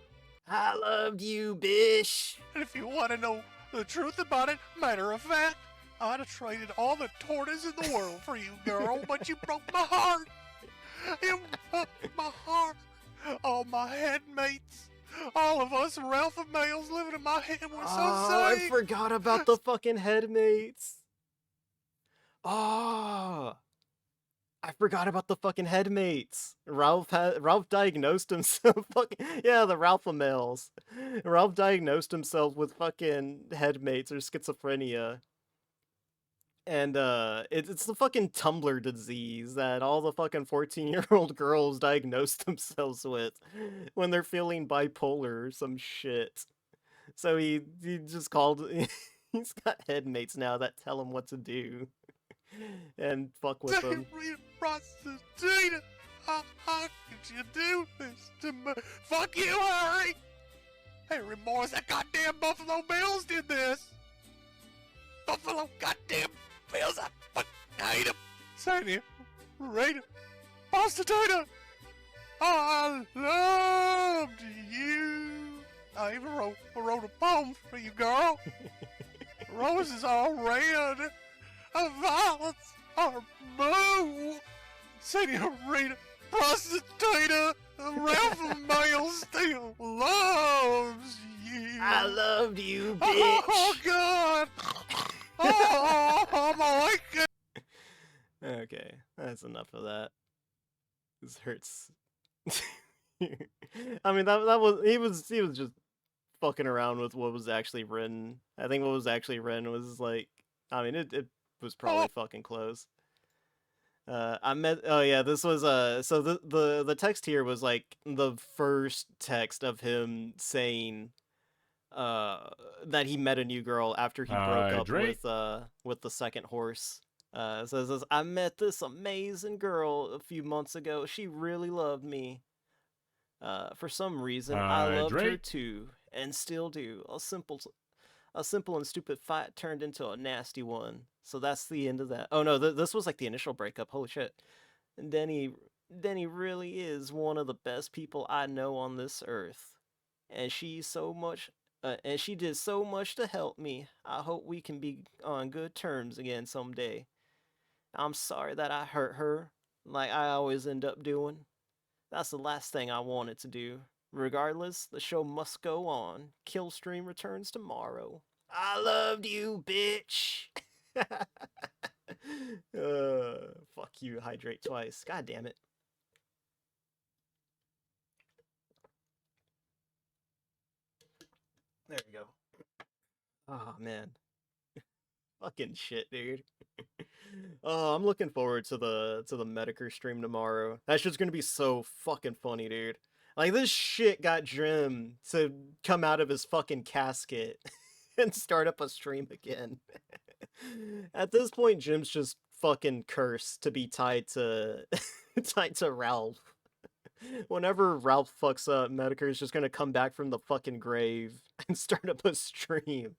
I loved you, bish. And if you want to know the truth about it, matter of fact, I'd have traded all the tortas in the world for you, girl, but you broke my heart. You broke my heart. All my headmates, all of us Ralph and males living in my head were so I sick. forgot about the fucking headmates. Oh, I forgot about the fucking headmates. Ralph diagnosed himself. Fucking yeah, the Ralpha males. Ralph diagnosed himself with fucking headmates or schizophrenia. And it's the fucking Tumblr disease that all the fucking 14-year-old girls diagnose themselves with when they're feeling bipolar or some shit. So he just called. He's got headmates now that tell him what to do and fuck with them. Senorita prostituta, how could you do this to me? Fuck you, Harry! Harry Morris, that goddamn Buffalo Bills did this! Buffalo goddamn Bills, I fucking hate them! Senorita prostituta, I loved you! I even wrote a poem for you, girl! Roses are red, violets are blue. Senorita prostituta, Ralph Mail still loves you. I loved you, bitch. Oh God! Oh my God! Okay, that's enough of that. This hurts. I mean, that was he was just fucking around with what was actually written. I think what was actually written was like, I mean, it was probably fucking close. Oh yeah, this was so the text here was like the first text of him saying that he met a new girl after he broke up Hydrate. with the second horse. So it says, I met this amazing girl a few months ago. She really loved me. For some reason, I loved her Hydrate. too, and still do. A simple and stupid fight turned into a nasty one. So that's the end of that. Oh no, this was like the initial breakup. Holy shit. And Denny really is one of the best people I know on this earth. And she did so much to help me. I hope we can be on good terms again someday. I'm sorry that I hurt her, like I always end up doing. That's the last thing I wanted to do. Regardless, the show must go on. Killstream returns tomorrow. I loved you, bitch. Fuck you, hydrate twice. God damn it. There we go. Oh man. Fucking shit, dude. Oh, I'm looking forward to the Medicare stream tomorrow. That shit's gonna be so fucking funny, dude. Like this shit got Jim to come out of his fucking casket and start up a stream again. At this point, Jim's just fucking cursed to be tied to tied to Ralph. Whenever Ralph fucks up, Medicare is just gonna come back from the fucking grave and start up a stream.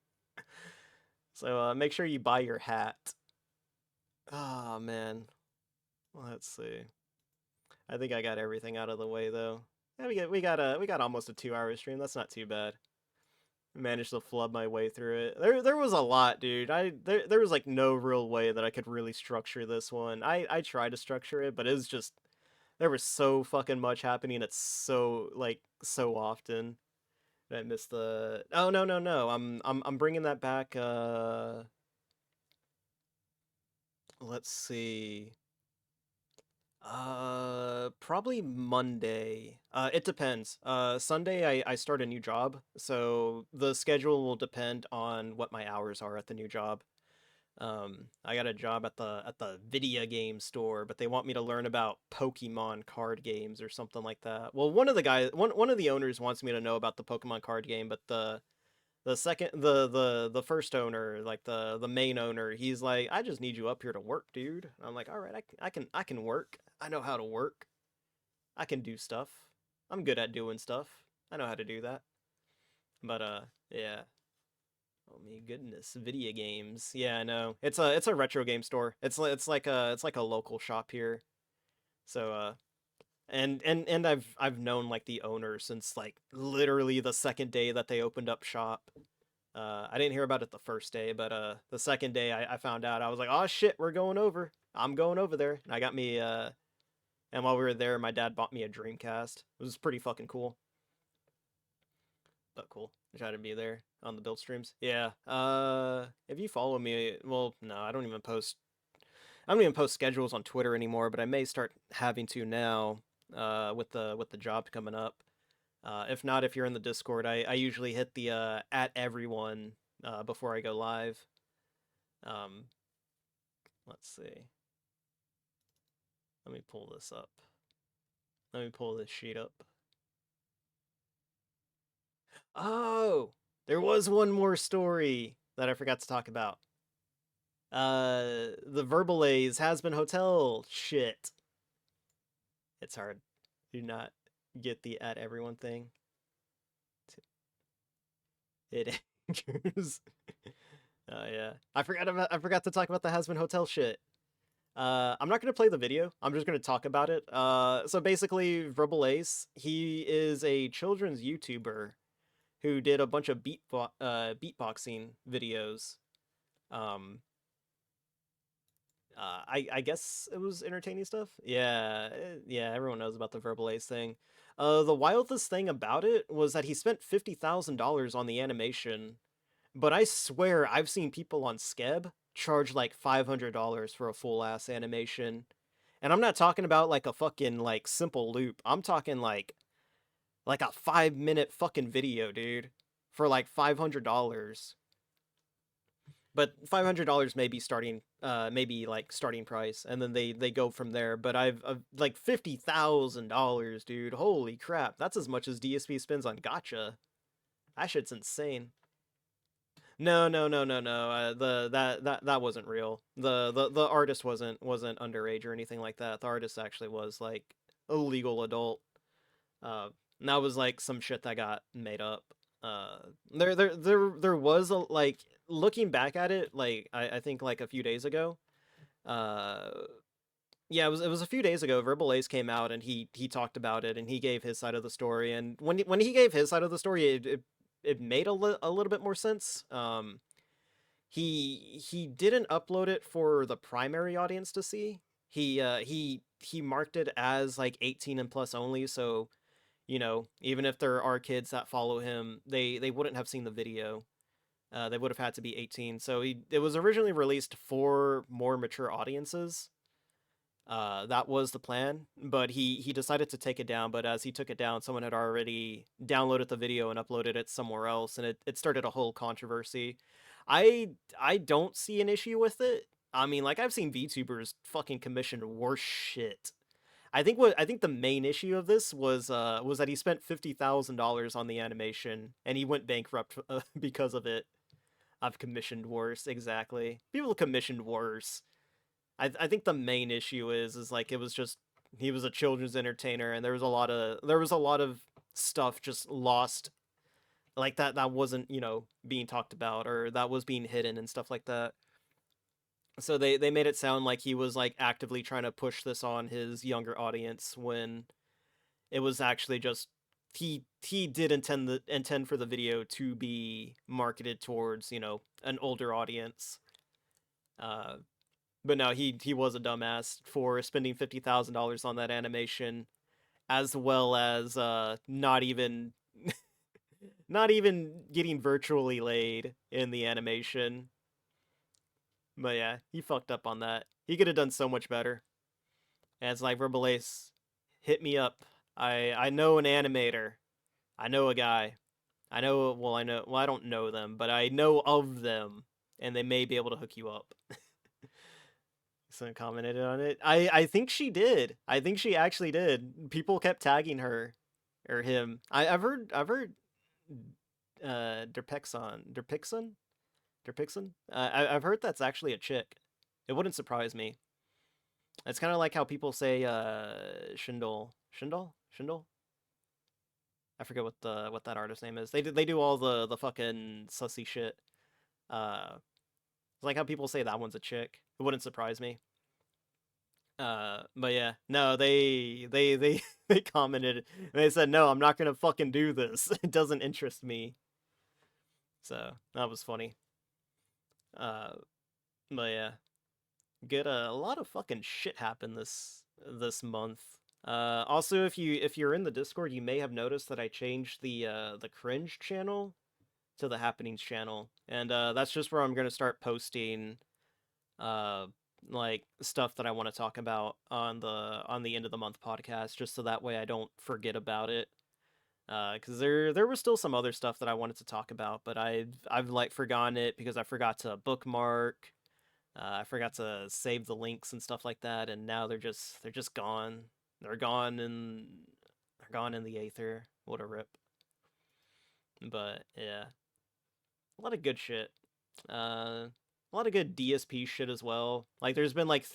So make sure you buy your hat. Ah, man. Let's see. I think I got everything out of the way though. Yeah, we got almost a 2-hour stream. That's not too bad. Managed to flub my way through it. There was a lot, dude. There was like no real way that I could really structure this one. I tried to structure it, but it was just there was so fucking much happening. It's so like so often. I missed the. Oh no. I'm bringing that back. Let's see. Probably Monday. It depends. Sunday I start a new job, so the schedule will depend on what my hours are at the new job. I got a job at the video game store, but they want me to learn about Pokemon card games or something like that. Well, one of the owners wants me to know about the Pokemon card game, but the first owner, like the main owner, he's like, I just need you up here to work, dude. I'm like, all right, I can work. I know how to work. I can do stuff. I'm good at doing stuff. I know how to do that. But yeah. Oh my goodness, video games. Yeah, I know. It's a retro game store. It's like a local shop here. So and I've known like the owner since like literally the second day that they opened up shop. I didn't hear about it the first day, but the second day I found out. I was like, oh shit, we're going over. I'm going over there. And I got me and while we were there, my dad bought me a Dreamcast. It was pretty fucking cool. But cool. I try to be there on the build streams. Yeah. If you follow me, well, no, I don't even post schedules on Twitter anymore, but I may start having to now with the job coming up. If not, if you're in the Discord, I usually hit the at everyone before I go live. Let's see. Let me pull this up. Let me pull this sheet up. Oh, there was one more story that I forgot to talk about. The Verbalays Has-Been Hotel shit. It's hard. Do not get the at everyone thing. It anchors. Oh yeah. I forgot to talk about the Has-Been Hotel shit. I'm not gonna play the video. I'm just gonna talk about it. So basically, Verbal Ace, he is a children's YouTuber who did a bunch of beatboxing videos. I guess it was entertaining stuff. Yeah, yeah, everyone knows about the Verbal Ace thing. The wildest thing about it was that he spent $50,000 on the animation, but I swear I've seen people on Skeb charge like $500 for a full ass animation. And I'm not talking about like a fucking like simple loop. I'm talking like a 5-minute fucking video, dude, for like $500. But $500 may be starting, maybe like starting price, and then they go from there. But I've like $50,000, dude. Holy crap, that's as much as DSP spends on Gacha. That shit's insane. No. That wasn't real. The artist wasn't underage or anything like that. The artist actually was like a legal adult. And that was like some shit that got made up. There was a like looking back at it, like I think like a few days ago. Yeah, it was a few days ago. Verbal Ace came out and he talked about it and he gave his side of the story. And when he gave his side of the story, it made a little bit more sense. He didn't upload it for the primary audience to see. He marked it as like 18 and plus only, so you know, even if there are kids that follow him, they wouldn't have seen the video. They would have had to be 18. So it was originally released for more mature audiences. That was the plan, but he decided to take it down. But as he took it down, someone had already downloaded the video and uploaded it somewhere else, and it started a whole controversy. I don't see an issue with it. I mean, like, I've seen VTubers fucking commission worse shit. I think the main issue of this was that he spent $50,000 on the animation and he went bankrupt because of it. I've commissioned worse, exactly. People commissioned worse. I think the main issue is like it was just he was a children's entertainer and there was a lot of stuff just lost, like that wasn't, you know, being talked about, or that was being hidden and stuff like that. So they made it sound like he was like actively trying to push this on his younger audience when it was actually just he did intend for the video to be marketed towards, you know, an older audience. But no, he was a dumbass for spending $50,000 on that animation, as well as not even not even getting virtually laid in the animation. But yeah, he fucked up on that. He could have done so much better. And it's like, Verbalace, hit me up. I know an animator. I know a guy. I don't know them, but I know of them, and they may be able to hook you up. Someone commented on it. I think she did. I think she actually did. People kept tagging her or him. I've heard Derpixon. I've heard that's actually a chick. It wouldn't surprise me. It's kind of like how people say Schindel. I forget what that artist name is. They do all the fucking sussy shit. It's like how people say that one's a chick. It wouldn't surprise me. But yeah, no, they they commented and they said, no, I'm not gonna fucking do this. It doesn't interest me. So that was funny. But yeah, get a lot of fucking shit happened this month. Also, if you're in the Discord, you may have noticed that I changed the cringe channel to the happenings channel, and that's just where I'm gonna start posting like stuff that I want to talk about on the end of the month podcast, just so that way I don't forget about it. Because there was still some other stuff that I wanted to talk about, but I've like forgotten it because I forgot to bookmark. I forgot to save the links and stuff like that, and now they're just gone. They're gone in the aether. What a rip. But yeah, a lot of good shit. A lot of good DSP shit as well. Like there's been like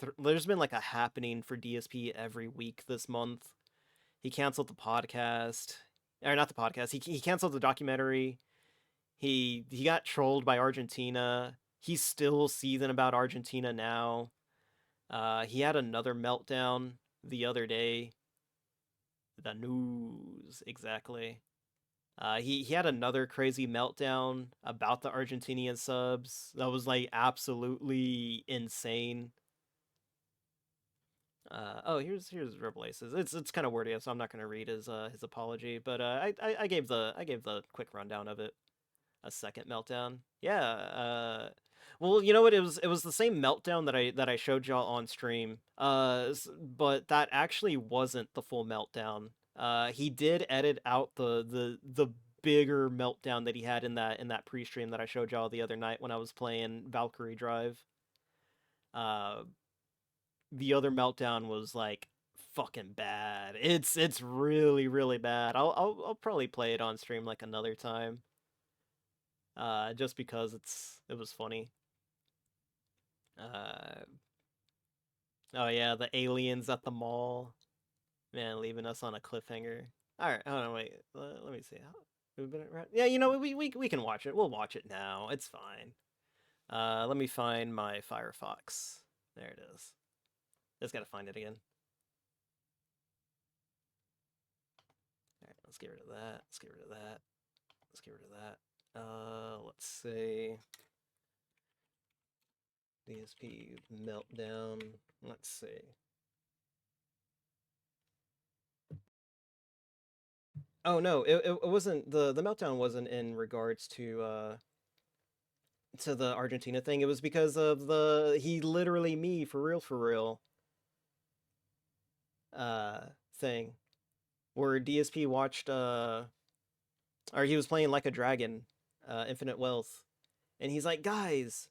a happening for DSP every week this month. He canceled the podcast, or not the podcast. He canceled the documentary. He got trolled by Argentina. He's still seething about Argentina now. He had another meltdown the other day. The news, exactly. He had another crazy meltdown about the Argentinian subs. That was like absolutely insane. Oh, here's Reblace's. It's kind of wordy, so I'm not gonna read his apology. But I gave the quick rundown of it. A second meltdown. Yeah. Well, you know what? It was the same meltdown that I showed y'all on stream. But that actually wasn't the full meltdown. He did edit out the bigger meltdown that he had in that pre-stream that I showed y'all the other night when I was playing Valkyrie Drive. The other meltdown was like fucking bad. It's really really bad. I'll probably play it on stream like another time. Just because it was funny. Oh yeah, the aliens at the mall. Man, leaving us on a cliffhanger. Alright, hold on, wait. Let me see. We've been at, yeah, you know, we can watch it. We'll watch it now. It's fine. Let me find my Firefox. There it is. Just gotta find it again. Alright, let's get rid of that. Let's get rid of that. Let's get rid of that. Let's see. DSP meltdown. Let's see. Oh no, it wasn't the meltdown wasn't in regards to the Argentina thing. It was because of the he literally me for real thing where DSP watched or he was playing Like a Dragon, Infinite Wealth, and he's like, guys,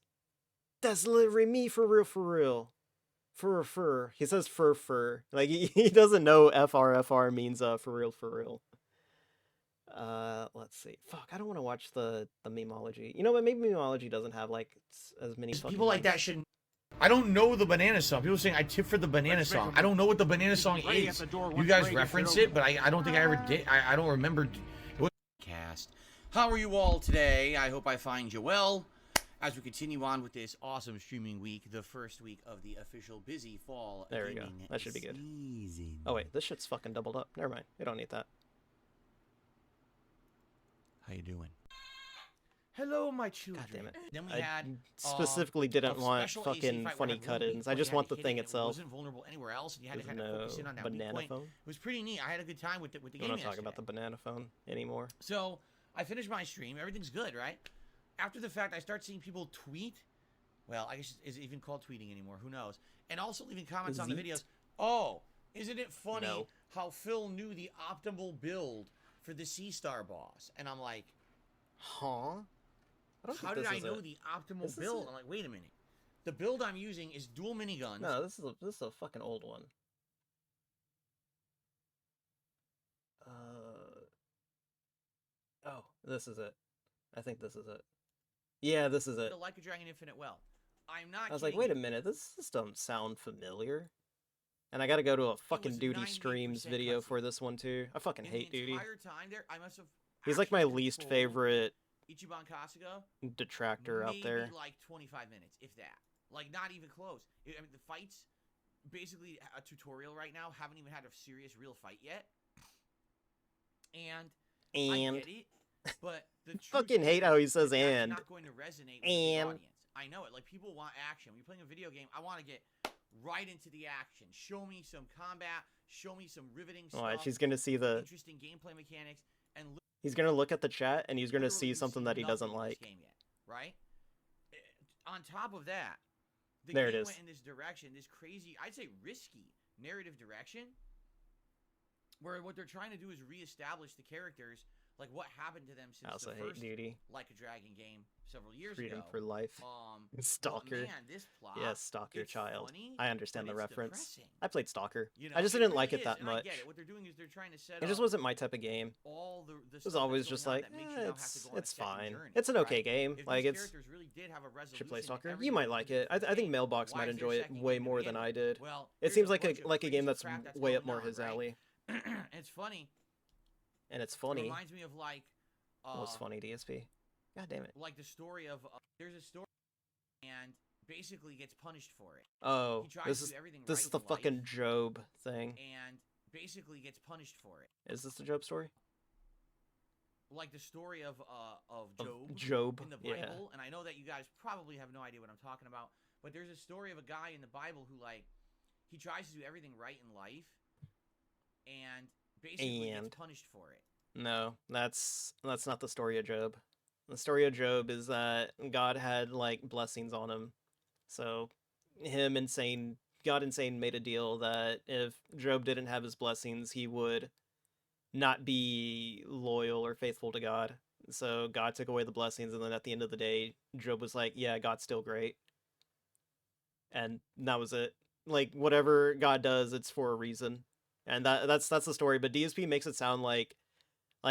That's literally me for real, for real. Fur. He says fur. Like, he doesn't know FR means for real, for real. Let's see. Fuck, I don't want to watch the memology. You know what? Maybe memology doesn't have, like, as many fucking People like links. that shouldn't. I don't know the banana song. People saying I tip for the banana song. I don't know what the banana song is. You guys reference it, but I don't think I ever did. I don't remember. Cast. How are you all today? I hope I find you well. As we continue on with this awesome streaming week, the first week of the official busy fall. There we go. That should be good. Oh wait, this shit's fucking doubled up. Never mind. We don't need that. How you doing? Hello, my children. God damn it. Then we I had specifically didn't a want special AC fucking fight funny where I had one cut-ins. big I just point, want you the had to thing hit it, itself. It wasn't vulnerable anywhere else, and you had There's to kind of no focus in on that weak banana point. phone. It was pretty neat. I had a good time with the We game don't talk yesterday. about the banana phone anymore. So I finished my stream. Everything's good, right? After the fact, I start seeing people tweet. Well, I guess is it even called tweeting anymore? Who knows? And also leaving comments on the videos. Oh, isn't it funny how Phil knew the optimal build for the C-Star boss? And I'm like, huh? How did I know the optimal build? I'm like, wait a minute. The build I'm using is dual miniguns. No, this is a fucking old one. Oh, this is it. I think this is it. Yeah, this is it. The Like a Dragon Infinite well. I'm not I was like, wait a minute, this doesn't sound familiar. And I gotta go to a fucking Duty Streams video for this one too. I fucking hate Duty. He's like my least favorite Ichiban Kasuga detractor out there. Maybe like 25 minutes, if that. Like, not even close. I mean, the fights, basically a tutorial right now. Haven't even had a serious real fight yet. And I get it, but the fucking hate how he says and. Not going to resonate with the audience. I know it. Like, people want action. When you're playing a video game, I want to get right into the action. Show me some combat. Show me some riveting stuff. Alright, she's gonna see the interesting gameplay mechanics. And he's gonna look at the chat and he's gonna see something that he doesn't like. Right? On top of that, the there game it is. went in this direction, this crazy, I'd say risky narrative direction, where what they're trying to do is reestablish the characters, like what happened to them since I also the hate first Duty. Like a Dragon game several years Freedom ago. for life. Stalker. Man, this plot, yes, Stalker Child. Funny, I understand the reference. depressing. I played Stalker. You know, I just it didn't really like it is, that and much. I get it. What they're doing is they're trying to set It just up wasn't my type of game. all the it was always just like, it's fine. It's an okay game. If like, these it's characters really did have a resolution should play to Stalker. You everything might like it. I think Mailbox why might is there a enjoy it second way game to more begin than with? I did. Well, it here's seems a like bunch a of like a game crazy that's crap that's way up going more on, his right? alley. It's funny. And it's It funny. reminds me of like What's funny, DSP? God damn it. Like the story of there's a story and basically gets punished for it. Oh, He tries this to is do everything this right is the in life fucking Job thing. and basically gets punished for it. Is this the Job story? Like the story of Job, Job, in the yeah. Bible, and I know that you guys probably have no idea what I'm talking about, but there's a story of a guy in the Bible who like he tries to do everything right in life and basically gets punished for it. No, that's not the story of Job. The story of Job is that God had like blessings on him. So God Insane made a deal that if Job didn't have his blessings, he would not be loyal or faithful to God. So God took away the blessings, and then at the end of the day, Job was like, yeah, God's still great. And that was it. Like, whatever God does, it's for a reason. And that's the story, but DSP makes it sound like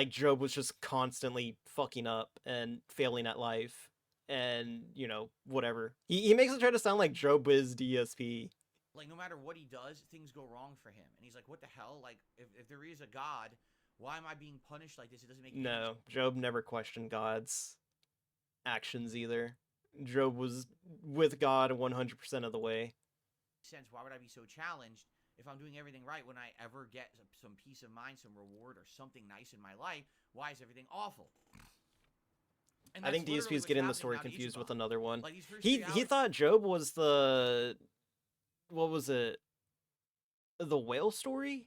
Job was just constantly fucking up and failing at life and, you know, whatever. He makes it try to sound like Job is DSP. Like, no matter what he does, things go wrong for him. And he's like, what the hell? Like, if there is a God, why am I being punished like this? It doesn't make any sense. No, Job never questioned God's actions either. Job was with God 100% of the way. Why would I be so challenged if I'm doing everything right when I ever get some peace of mind, some reward, or something nice in my life? Why is everything awful? And I think DSP is getting the story confused with another one. Like he thought Job was the... What was it? The whale story?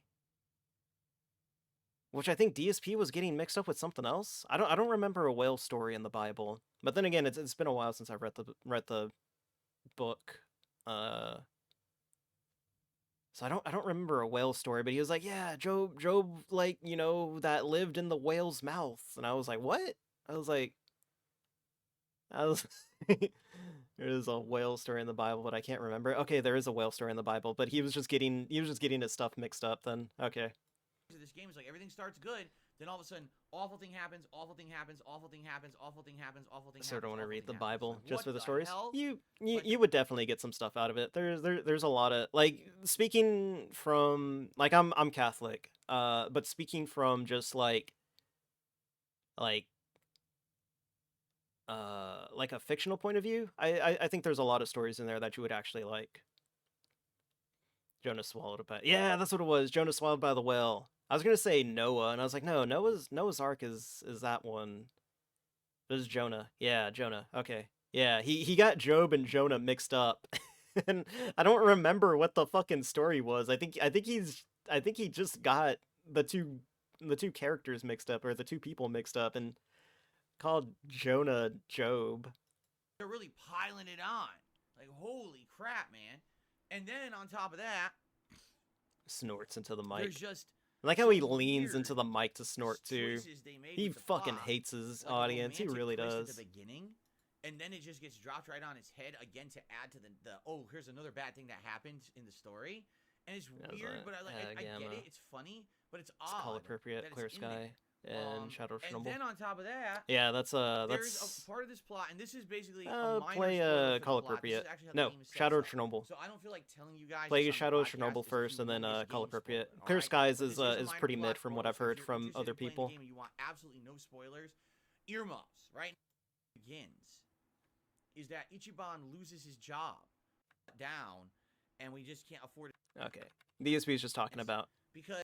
Which I think DSP was getting mixed up with something else. I don't remember a whale story in the Bible. But then again, it's been a while since I've read the book. So I don't remember a whale story, but he was like, yeah, Job, like, you know, that lived in the whale's mouth. And I was like, what? I was like, I was there is a whale story in the Bible, but I can't remember. Okay, there is a whale story in the Bible, but he was just getting his stuff mixed up then. Okay. This game is like everything starts good, then all of a sudden awful thing happens, awful thing happens, awful thing happens, awful thing happens, awful thing happens. So don't want to read the Bible like, just for the what stories. hell? You would definitely get some stuff out of it. There's a lot of like speaking from like I'm Catholic, but speaking from just like a fictional point of view, I think there's a lot of stories in there that you would actually like. Jonah swallowed a bat. Yeah, that's what it was. Jonah swallowed by the whale. I was gonna say Noah, and I was like, no, Noah's Ark is that one. This is Jonah. Yeah, Jonah. Okay. Yeah, he got Job and Jonah mixed up. And I don't remember what the fucking story was. I think he just got the two characters mixed up, or the two people mixed up, and called Jonah Job. They're really piling it on. Like, holy crap, man. And then on top of that, snorts into the mic. There's just I like how he leans into the mic to snort too. He fucking hates his audience. He really does. At the beginning, and then it just gets dropped right on his head again to add to the oh, here's another bad thing that happened in the story. And it's weird, but I get it. It's funny, but it's odd. It's call appropriate, Clear Sky, and Shadow Chernobyl. And then on top of that, yeah, that's there's a part of this plot, and this is basically a minor play spoiler for call the plot. appropriate. This is No, Shadow up. Chernobyl. So I don't feel like telling you guys. Play this on Shadow the podcast, Chernobyl if first, you and then know this call game appropriate. spoiler, Clear alright? Skies But is this a minor pretty plot mid from what spoiler, I've so heard if from you're other interested in people. playing the game and you want absolutely no spoilers, earmuffs, right? Begins is that Ichiban loses his job down, and we just can't afford it. Okay, DSP is just talking about. Because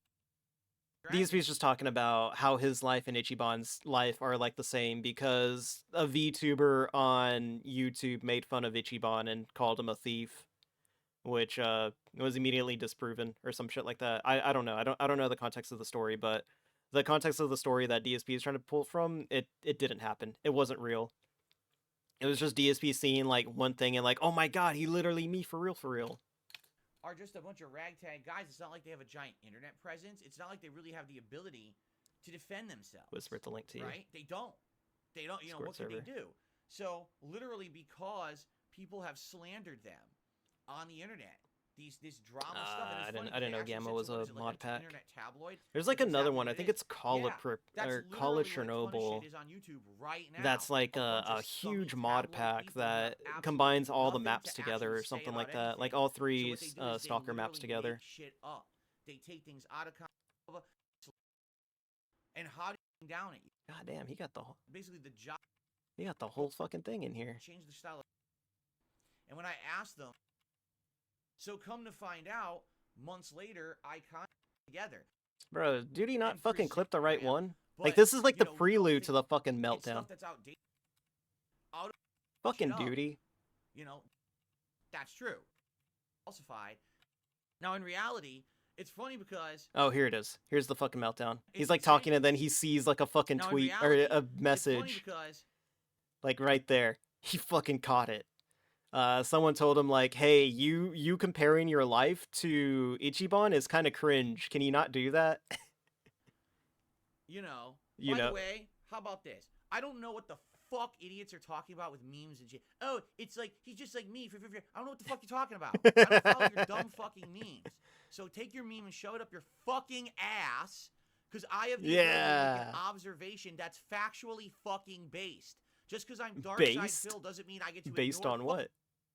DSP is just talking about how his life and Ichiban's life are like the same because a VTuber on YouTube made fun of Ichiban and called him a thief, which was immediately disproven or some shit like that. I don't know. I don't know the context of the story, but the context of the story that DSP is trying to pull from, it didn't happen. It wasn't real. It was just DSP seeing like one thing and like, oh my god, he literally me for real, for real. Are just a bunch of ragtag guys. It's not like they have a giant internet presence. It's not like they really have the ability to defend themselves. Whisper the link to you. Right? They don't. They don't. You know, what can they do? So, literally, because people have slandered them on the internet, this drama stuff. And it's I didn't know Gamma was a mod pack. Internet tabloid. There's like another one. I think it's Call of Chernobyl. Is on YouTube right now. That's like a huge mod pack that combines all the maps together or something like that. Like all three Stalker maps together. Shit up. They take things out of context. And how do you down it? God damn, he got the basically the job. He got the whole fucking thing in here. Change the style. And when I asked them, so come to find out, months later, I contacted together. Bro, did he not fucking clip the right one? Like, this is like the prelude to the fucking meltdown. That's outdated. Fucking duty. You know, that's true. Falsified. Now, in reality, it's funny because... Oh, here it is. Here's the fucking meltdown. He's like talking and then he sees like a fucking tweet or a message. Like right there. He fucking caught it. Someone told him like, hey, you comparing your life to Ichiban is kind of cringe. Can you not do that? By the way, how about this? I don't know what the fuck idiots are talking about with memes and shit. Oh, it's like, he's just like me. I don't know what the fuck you're talking about. I don't follow your dumb fucking memes. So take your meme and shove it up your fucking ass, because I have the ability to make an observation that's factually fucking based. Just because I'm dark side Phil doesn't mean I get to based on what?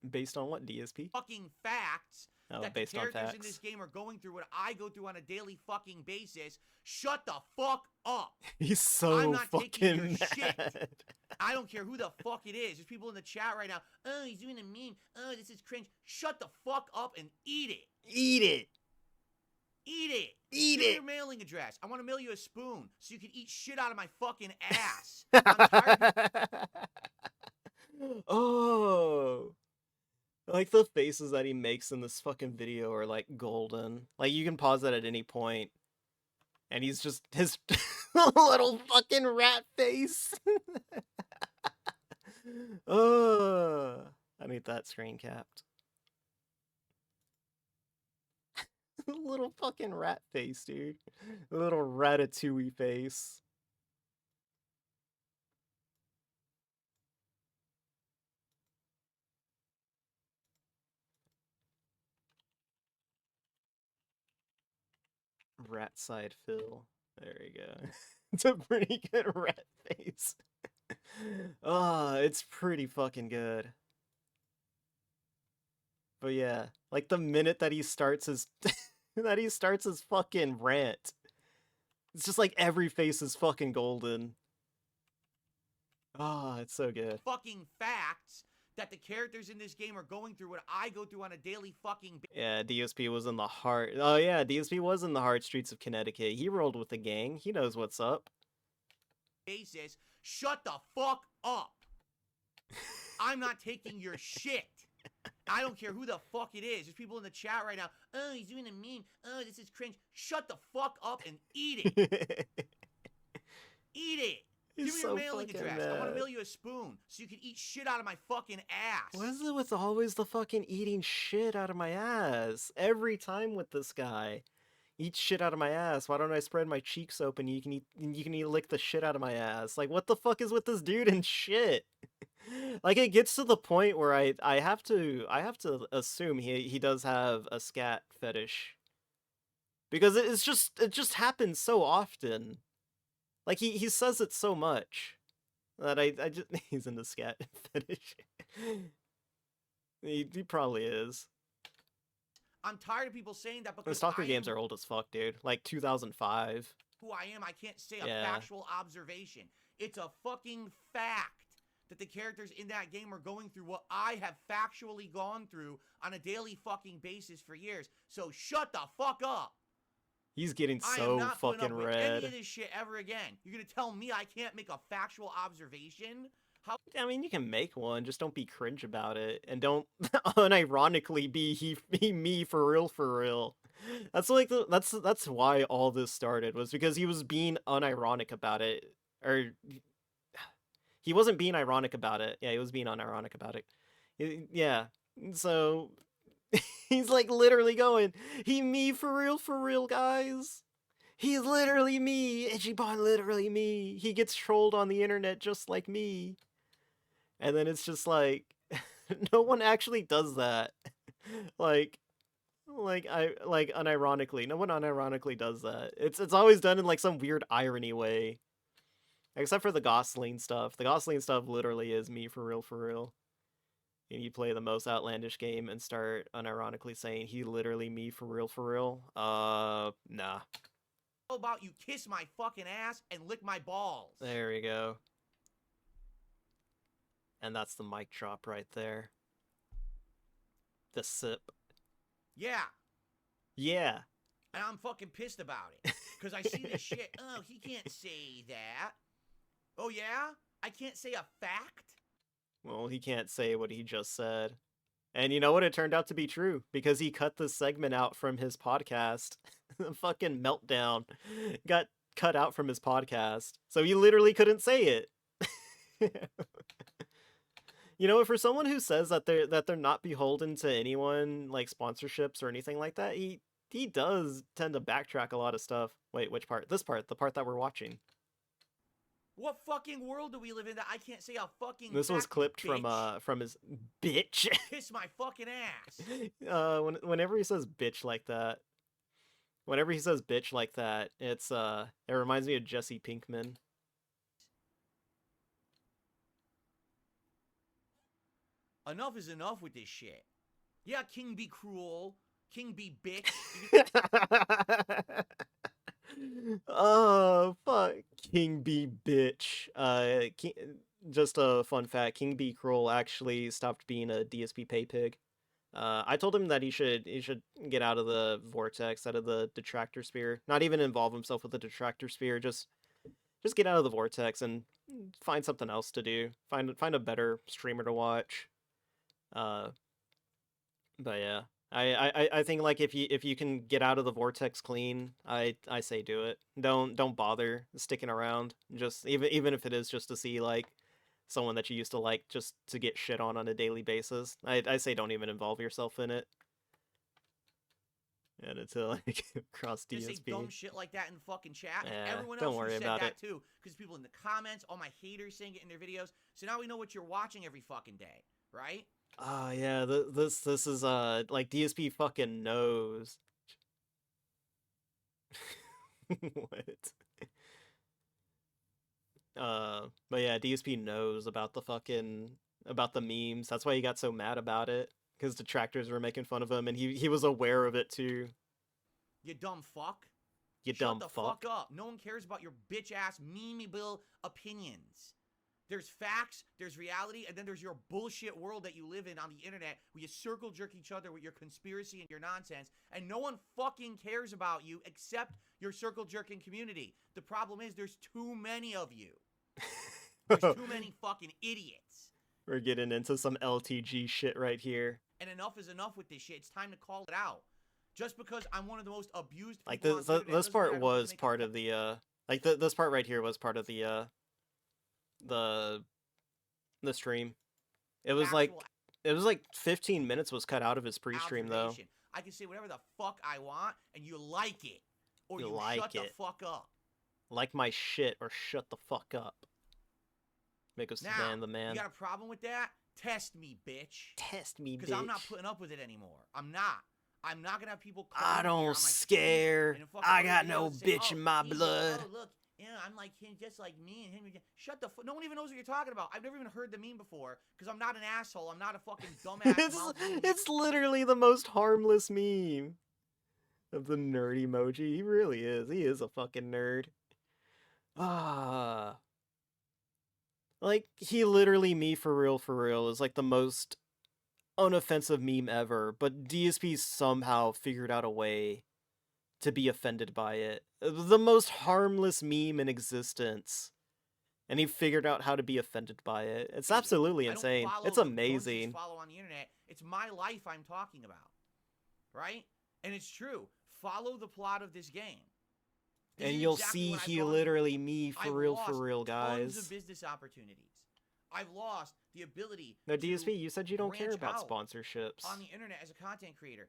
Based on what, DSP? Fucking facts that the characters in this facts. game are going through what I go through on a daily fucking basis. Shut the fuck up. He's so I'm not fucking taking your mad. shit. I don't care who the fuck it is. There's people in the chat right now. Oh, he's doing a meme. Oh, this is cringe. Shut the fuck up and eat it. Eat it. Eat it. Eat Give me it. your mailing address. I want to mail you a spoon so you can eat shit out of my fucking ass. I'm tired. Oh. Like the faces that he makes in this fucking video are like golden. Like you can pause that at any point. And he's just his little fucking rat face. I need that screen capped. Little fucking rat face, dude. Little ratatouille face. rat side Phil. There you go. It's a pretty good rat face. Oh, it's pretty fucking good. But yeah, like the minute that he starts his fucking rant, it's just like every face is fucking golden. Ah, it's so good. Fucking facts that the characters in this game are going through what I go through on a daily fucking Yeah, DSP was in the heart. Oh yeah, DSP was in the hard streets of Connecticut. He rolled with the gang. He knows what's up. basis. Shut the fuck up. I'm not taking your shit. I don't care who the fuck it is. There's people in the chat right now. Oh, he's doing a meme. Oh, this is cringe. Shut the fuck up and eat it. Eat it. He's Give me so your mailing fucking address. I want to mad. mail you a spoon so you can eat shit out of my fucking ass. What is it with always the fucking eating shit out of my ass? Every time with this guy. Eat shit out of my ass. Why don't I spread my cheeks open? You can lick the shit out of my ass. Like, what the fuck is with this dude and shit? Like, it gets to the point where I have to assume he does have a scat fetish. Because it just happens so often. Like, he says it so much that I just he's into scat fetish. He probably is. I'm tired of people saying that The because soccer I games am are old as fuck, dude. Like 2005. who I am. I can't say a Yeah. factual observation. It's a fucking fact that the characters in that game are going through what I have factually gone through on a daily fucking basis for years. So shut the fuck up. He's getting I am so not putting fucking up with any of red. this shit ever again. You're gonna tell me I can't make a factual observation? How? I mean, you can make one, just don't be cringe about it, and don't unironically be me for real, for real. That's like that's why all this started, was because he was being unironic about it, or he wasn't being ironic about it. Yeah, he was being unironic about it. Yeah, so he's like literally going, he me for real, guys. He's literally me, Ichiban literally me. He gets trolled on the internet just like me. And then it's just like, no one actually does that. like unironically, no one unironically does that. It's always done in like some weird irony way. Except for the Gosling stuff. The Gosling stuff literally is me for real. And you play the most outlandish game and start unironically saying he literally me for real. Nah. How about you kiss my fucking ass and lick my balls? There we go. And that's the mic drop right there. The sip. Yeah. Yeah. And I'm fucking pissed about it. Because I see this shit. Oh, he can't say that. Oh, yeah? I can't say a fact? Well, he can't say what he just said. And you know what? It turned out to be true. Because he cut this segment out from his podcast. The fucking meltdown got cut out from his podcast. So he literally couldn't say it. You know, for someone who says that they're not beholden to anyone, like sponsorships or anything like that, he does tend to backtrack a lot of stuff. Wait, which part? This part, the part that we're watching. What fucking world do we live in that I can't say a fucking This was fact, clipped bitch? from his bitch. Kiss my fucking ass. Whenever he says bitch like that, it's it reminds me of Jesse Pinkman. Enough is enough with this shit. Yeah, King be cruel. King be bitch. Oh, fuck. King B bitch. Just a fun fact, King B Cruel actually stopped being a DSP pay pig. I told him that he should get out of the vortex, out of the detractor sphere. Not even involve himself with the detractor sphere, just get out of the vortex and find something else to do. Find a better streamer to watch. But yeah. I think like if you can get out of the vortex clean, I say do it. Don't bother sticking around. Just even if it is just to see like someone that you used to like just to get shit on a daily basis. I say don't even involve yourself in it. And until like cross Just say DSP. dumb shit like that in fucking chat. Yeah, And everyone don't else who worry said about that it. too. Because people in the comments, all my haters saying it in their videos. So now we know what you're watching every fucking day, right? Oh yeah, this is like DSP fucking knows. What? But yeah, DSP knows about the memes. That's why he got so mad about it, because detractors were making fun of him, and he was aware of it too. You dumb fuck. You Shut dumb the fuck. up. No one cares about your bitch ass meme-able opinions. There's facts, there's reality, and then there's your bullshit world that you live in on the internet where you circle jerk each other with your conspiracy and your nonsense, and no one fucking cares about you except your circle jerking community. The problem is there's too many of you. There's too many fucking idiots. We're getting into some LTG shit right here. And enough is enough with this shit. It's time to call it out. Just because I'm one of the most abused people Like on the internet this doesn't part mean I don't was make a part of the this part right here was part of the stream. It was like 15 minutes was cut out of his pre-stream though. observation. I can say whatever the fuck I want, and you like it, or You you like shut the it. fuck up. Like my shit or shut the fuck up. Make us Now, stand the man. you got a problem with that? Test me, bitch. Test me, Because bitch. I'm not putting up with it anymore. I'm not. I'm not gonna have people. Call I me here don't on my scare. and fucking I other got no videos saying, bitch "Oh, in my he's- blood." Oh, look, I'm like him, just like me and him. Shut the fuck. No one even knows what you're talking about. I've never even heard the meme before because I'm not an asshole. I'm not a fucking dumbass. It's literally the most harmless meme of the nerd emoji. He really is. He is a fucking nerd. Ah. Like, he literally, me for real, is like the most unoffensive meme ever, but DSP somehow figured out a way to be offended by it. The most harmless meme in existence. And he figured out how to be offended by it. It's absolutely insane. It's amazing. Follow on the internet. It's my life I'm talking about, right? And it's true. Follow the plot of this game. This And is you'll exactly see what I've he gone literally through. me I've for real, lost Tons guys. of business opportunities. I've lost the ability. No, to DSP, you said you don't care branch about out sponsorships. on the internet as a content creator.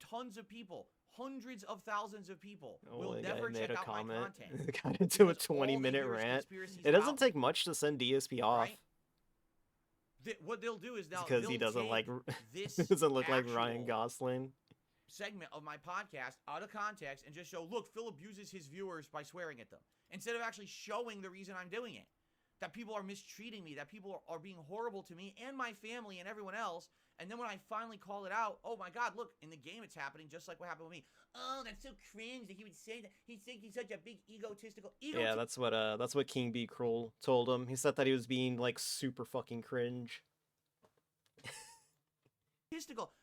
Tons of people, hundreds of thousands of people will the never guy check made a out my comment. content. Got into a because all they 20-minute hear is rant. conspiracies It doesn't about take much to send DSP off. Right? What they'll do is now Because he they'll doesn't take like this doesn't look like Ryan actual Gosling. segment of my podcast out of context and just show, look, Phil abuses his viewers by swearing at them, instead of actually showing the reason I'm doing it. That people are mistreating me, that people are being horrible to me and my family and everyone else. And then when I finally call it out, oh my God, look, in the game it's happening just like what happened with me. Oh, that's so cringe that he would say that. He's thinking he's such a big egotistical. Yeah, that's what King B. Kroll told him. He said that he was being like super fucking cringe.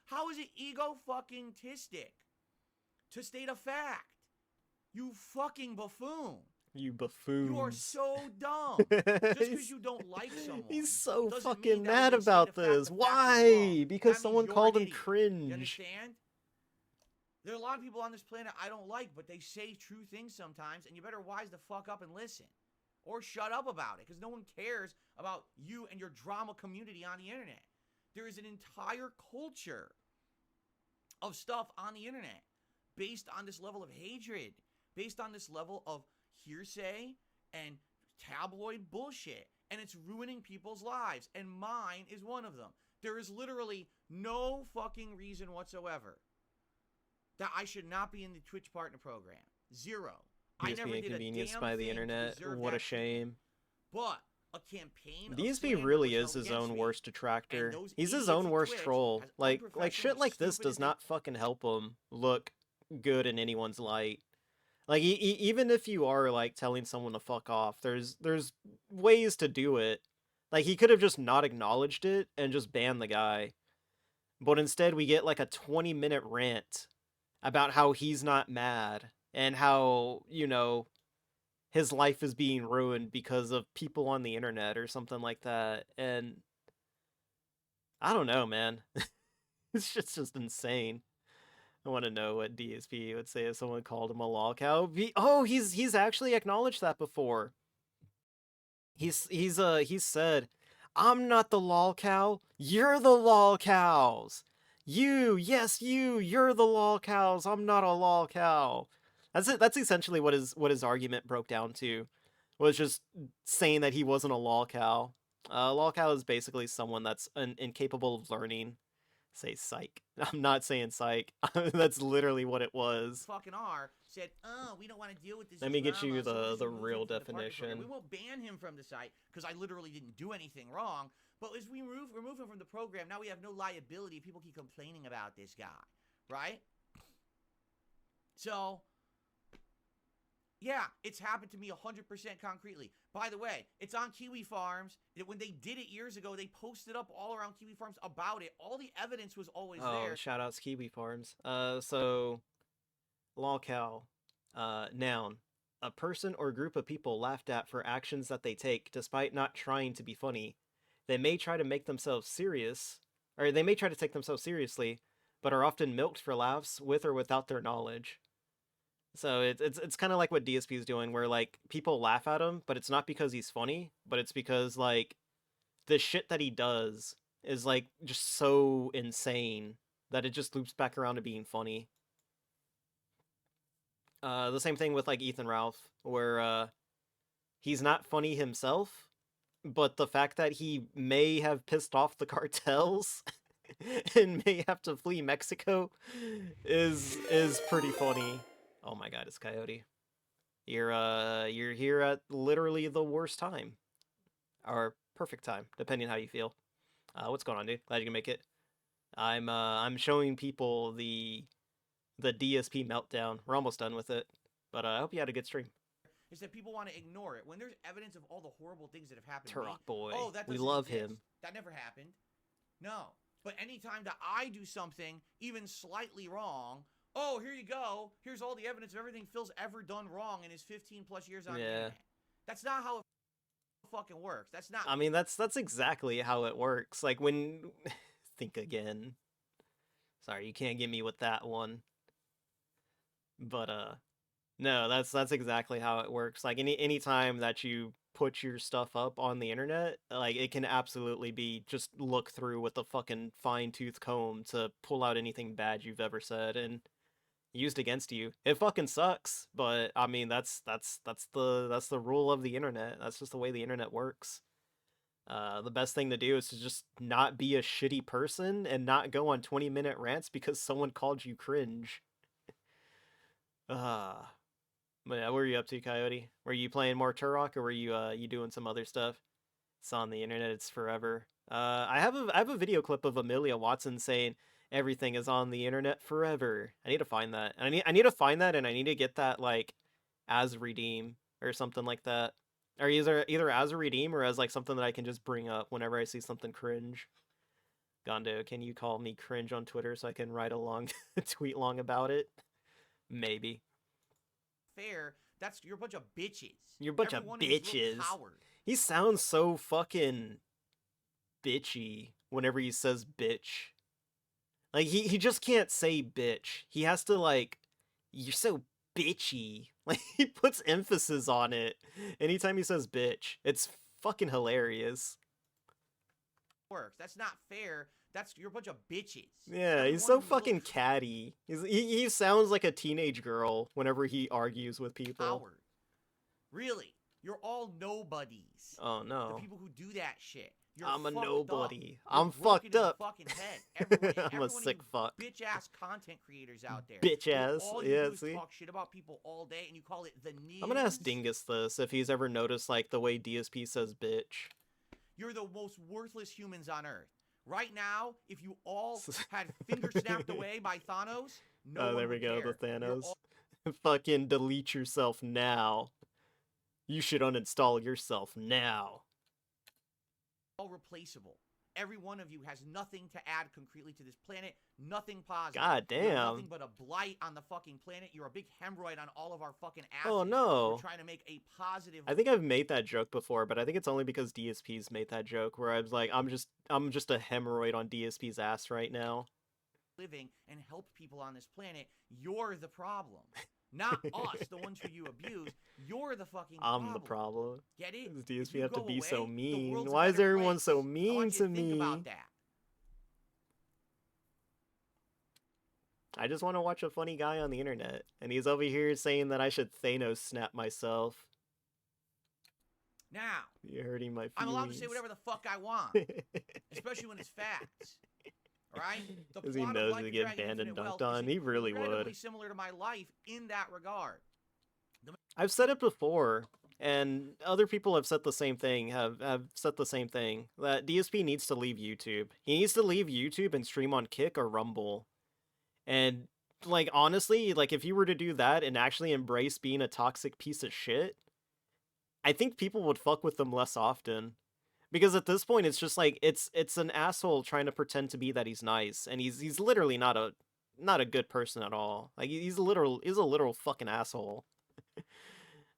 How is it ego fucking tistic? To state a fact. You fucking buffoon. You buffoons. You are so dumb. Just because you don't like someone. He's so doesn't fucking mean that mad when they state about a fact, the this. fact is Why? wrong. Because That someone means you're called an him idiot. cringe. You understand? There are a lot of people on this planet I don't like, but they say true things sometimes, and you better wise the fuck up and listen. Or shut up about it, because no one cares about you and your drama community on the internet. There is an entire culture of stuff on the internet based on this level of hatred, based on this level of hearsay and tabloid bullshit, and it's ruining people's lives, and mine is one of them. There is literally no fucking reason whatsoever that I should not be in the Twitch partner program. Zero. I never did a inconvenienced damn by the thing to internet. deserve What a that shame. But a campaign of DSP slander really was is held his own against me, worst detractor. and those He's his idiots own at worst Twitch, troll. as Like unprofessional, shit like this stupid does as they- not fucking help him look good in anyone's light. Like even if you are like telling someone to fuck off, there's ways to do it. Like he could have just not acknowledged it and just banned the guy. But instead we get like a 20-minute rant about how he's not mad and how, you know, his life is being ruined because of people on the internet or something like that. And I don't know, man. It's just insane. I want to know what DSP would say if someone called him a lol cow. He's actually acknowledged that before. He's said, "I'm not the lol cow. You're the lol cows. Yes, you're the lol cows. I'm not a lol cow." That's it. That's essentially what his argument broke down to, was just saying that he wasn't a lol cow. A lol cow is basically someone that's incapable of learning. Say psych. I'm not saying psych. That's literally what it was. Fucking are said, oh, we don't want to deal with this. Let me get you drama, so we'll just the remove real him from the partner program. definition. We won't ban him from the site because I literally didn't do anything wrong. But as we remove him from the program, now we have no liability. People keep complaining about this guy, right? So, yeah, it's happened to me 100% concretely. By the way, it's on Kiwi Farms. When they did it years ago, they posted up all around Kiwi Farms about it. All the evidence was always there. Shout outs Kiwi Farms. So, lolcow, noun. A person or group of people laughed at for actions that they take, despite not trying to be funny. They may try to make themselves serious, or they may try to take themselves seriously, but are often milked for laughs with or without their knowledge. So it's kind of like what DSP is doing, where like people laugh at him, but it's not because he's funny, but it's because like the shit that he does is like just so insane that it just loops back around to being funny. The same thing with like Ethan Ralph, where he's not funny himself, but the fact that he may have pissed off the cartels and may have to flee Mexico is pretty funny. Oh my god, it's Coyote. You're here at literally the worst time. Or perfect time, depending on how you feel. What's going on, dude? Glad you can make it. I'm showing people the DSP meltdown. We're almost done with it. But I hope you had a good stream. Is that people want to ignore it when there's evidence of all the horrible things that have happened. Turok boy. Oh, that we doesn't love exist. him. That never happened. No. But anytime that I do something even slightly wrong, oh, here you go. Here's all the evidence of everything Phil's ever done wrong in his 15 plus years on the internet. That's not how it fucking works. That's not. I mean, that's exactly how it works. Like when think again. Sorry, you can't get me with that one. But no, that's exactly how it works. Like any time that you put your stuff up on the internet, like it can absolutely be just look through with a fucking fine-tooth comb to pull out anything bad you've ever said and used against you. It fucking sucks, but I mean that's the rule of the internet. That's just the way the internet works. The best thing to do is to just not be a shitty person and not go on 20-minute rants because someone called you cringe. But yeah, what were you up to, Coyote? Were you playing more Turok, or were you doing some other stuff? It's on the internet. It's forever. I have a video clip of Amelia Watson saying everything is on the internet forever. I need to find that. I need to find that, and I need to get that like as redeem or something like that, or either as a redeem or as like something that I can just bring up whenever I see something cringe. Gondo, can you call me cringe on Twitter so I can write a long tweet long about it? Maybe. Fair. You're a bunch of bitches. You're a bunch of bitches. He sounds so fucking bitchy whenever he says bitch. Like he just can't say bitch. He has to like, you're so bitchy. Like he puts emphasis on it anytime he says bitch. It's fucking hilarious. Works. That's not fair. You're a bunch of bitches. Yeah, he's so fucking catty. He sounds like a teenage girl whenever he argues with people. Howard. Really? You're all nobodies. Oh no. The people who do that shit. I'm a nobody. I'm fucked up. Fucking head. I'm a sick fuck. Bitch ass content creators out there. Bitch ass. All you yeah, do is see. talk shit about people all day, and you call it the news. I'm gonna ask Dingus this if he's ever noticed like the way DSP says bitch. You're the most worthless humans on earth. Right now, if you all had fingers snapped away by Thanos, no one there we would go, care. the Thanos. Fucking delete yourself now. You should uninstall yourself now. All replaceable. Every one of you has nothing to add concretely to this planet. Nothing positive. God damn. You're nothing but a blight on the fucking planet. You're a big hemorrhoid on all of our fucking asses. Oh no. We're trying to make a positive. I think I've made that joke before, but I think it's only because DSP's made that joke where I was like, I'm just a hemorrhoid on DSP's ass right now. Living and help people on this planet. You're the problem. Not us, the ones who you abuse. You're the fucking problem. I'm the problem. Get it? Does If DSP you have to go be away, so the mean? world's a Why is better everyone place. so I mean want you to to think me? about that. I just want to watch a funny guy on the internet, and he's over here saying that I should Thanos snap myself. Now, You're hurting my feelings. I'm allowed to say whatever the fuck I want, especially when it's facts. right? The Because he plot of knows Life he'd of get Dragon banned and Infinite Wealth dunked on. is He really incredibly would. similar to my life in that regard. I've said it before, and other people have said the same thing, have said the same thing, that DSP needs to leave YouTube. He needs to leave YouTube and stream on Kick or Rumble. And, like, honestly, like, if you were to do that and actually embrace being a toxic piece of shit, I think people would fuck with them less often. Because at this point, it's just like, it's an asshole trying to pretend to be that he's nice, and he's literally not a good person at all. Like, he's a literal fucking asshole.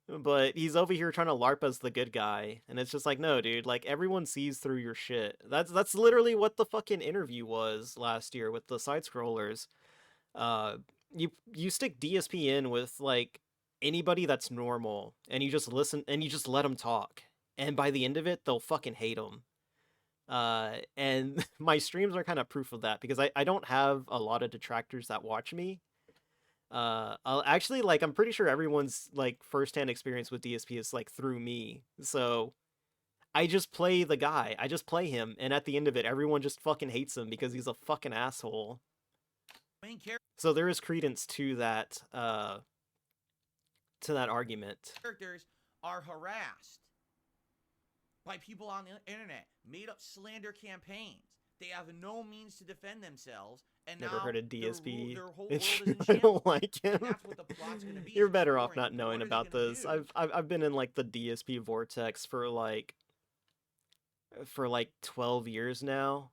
But he's over here trying to LARP as the good guy, and it's just like, no, dude, like, everyone sees through your shit. That's literally what the fucking interview was last year with the side-scrollers. You stick DSP in with, like, anybody that's normal, and you just listen, and you just let them talk. And by the end of it, they'll fucking hate them. And my streams are kind of proof of that, because I don't have a lot of detractors that watch me. I'll actually, like, I'm pretty sure everyone's, like, first-hand experience with DSP is, like, through me. So I just play the guy. I just play him, and at the end of it, everyone just fucking hates him because he's a fucking asshole. Main So there is credence to that argument. characters are harassed by people on the internet, made up slander campaigns. They have no means to defend themselves, and Never now heard of DSP. their whole world is in I shambles. don't like him. And that's what the plot's gonna be. You're It's better off exploring not knowing what is it about gonna this. do. I've been in, like, the DSP vortex for like 12 years now.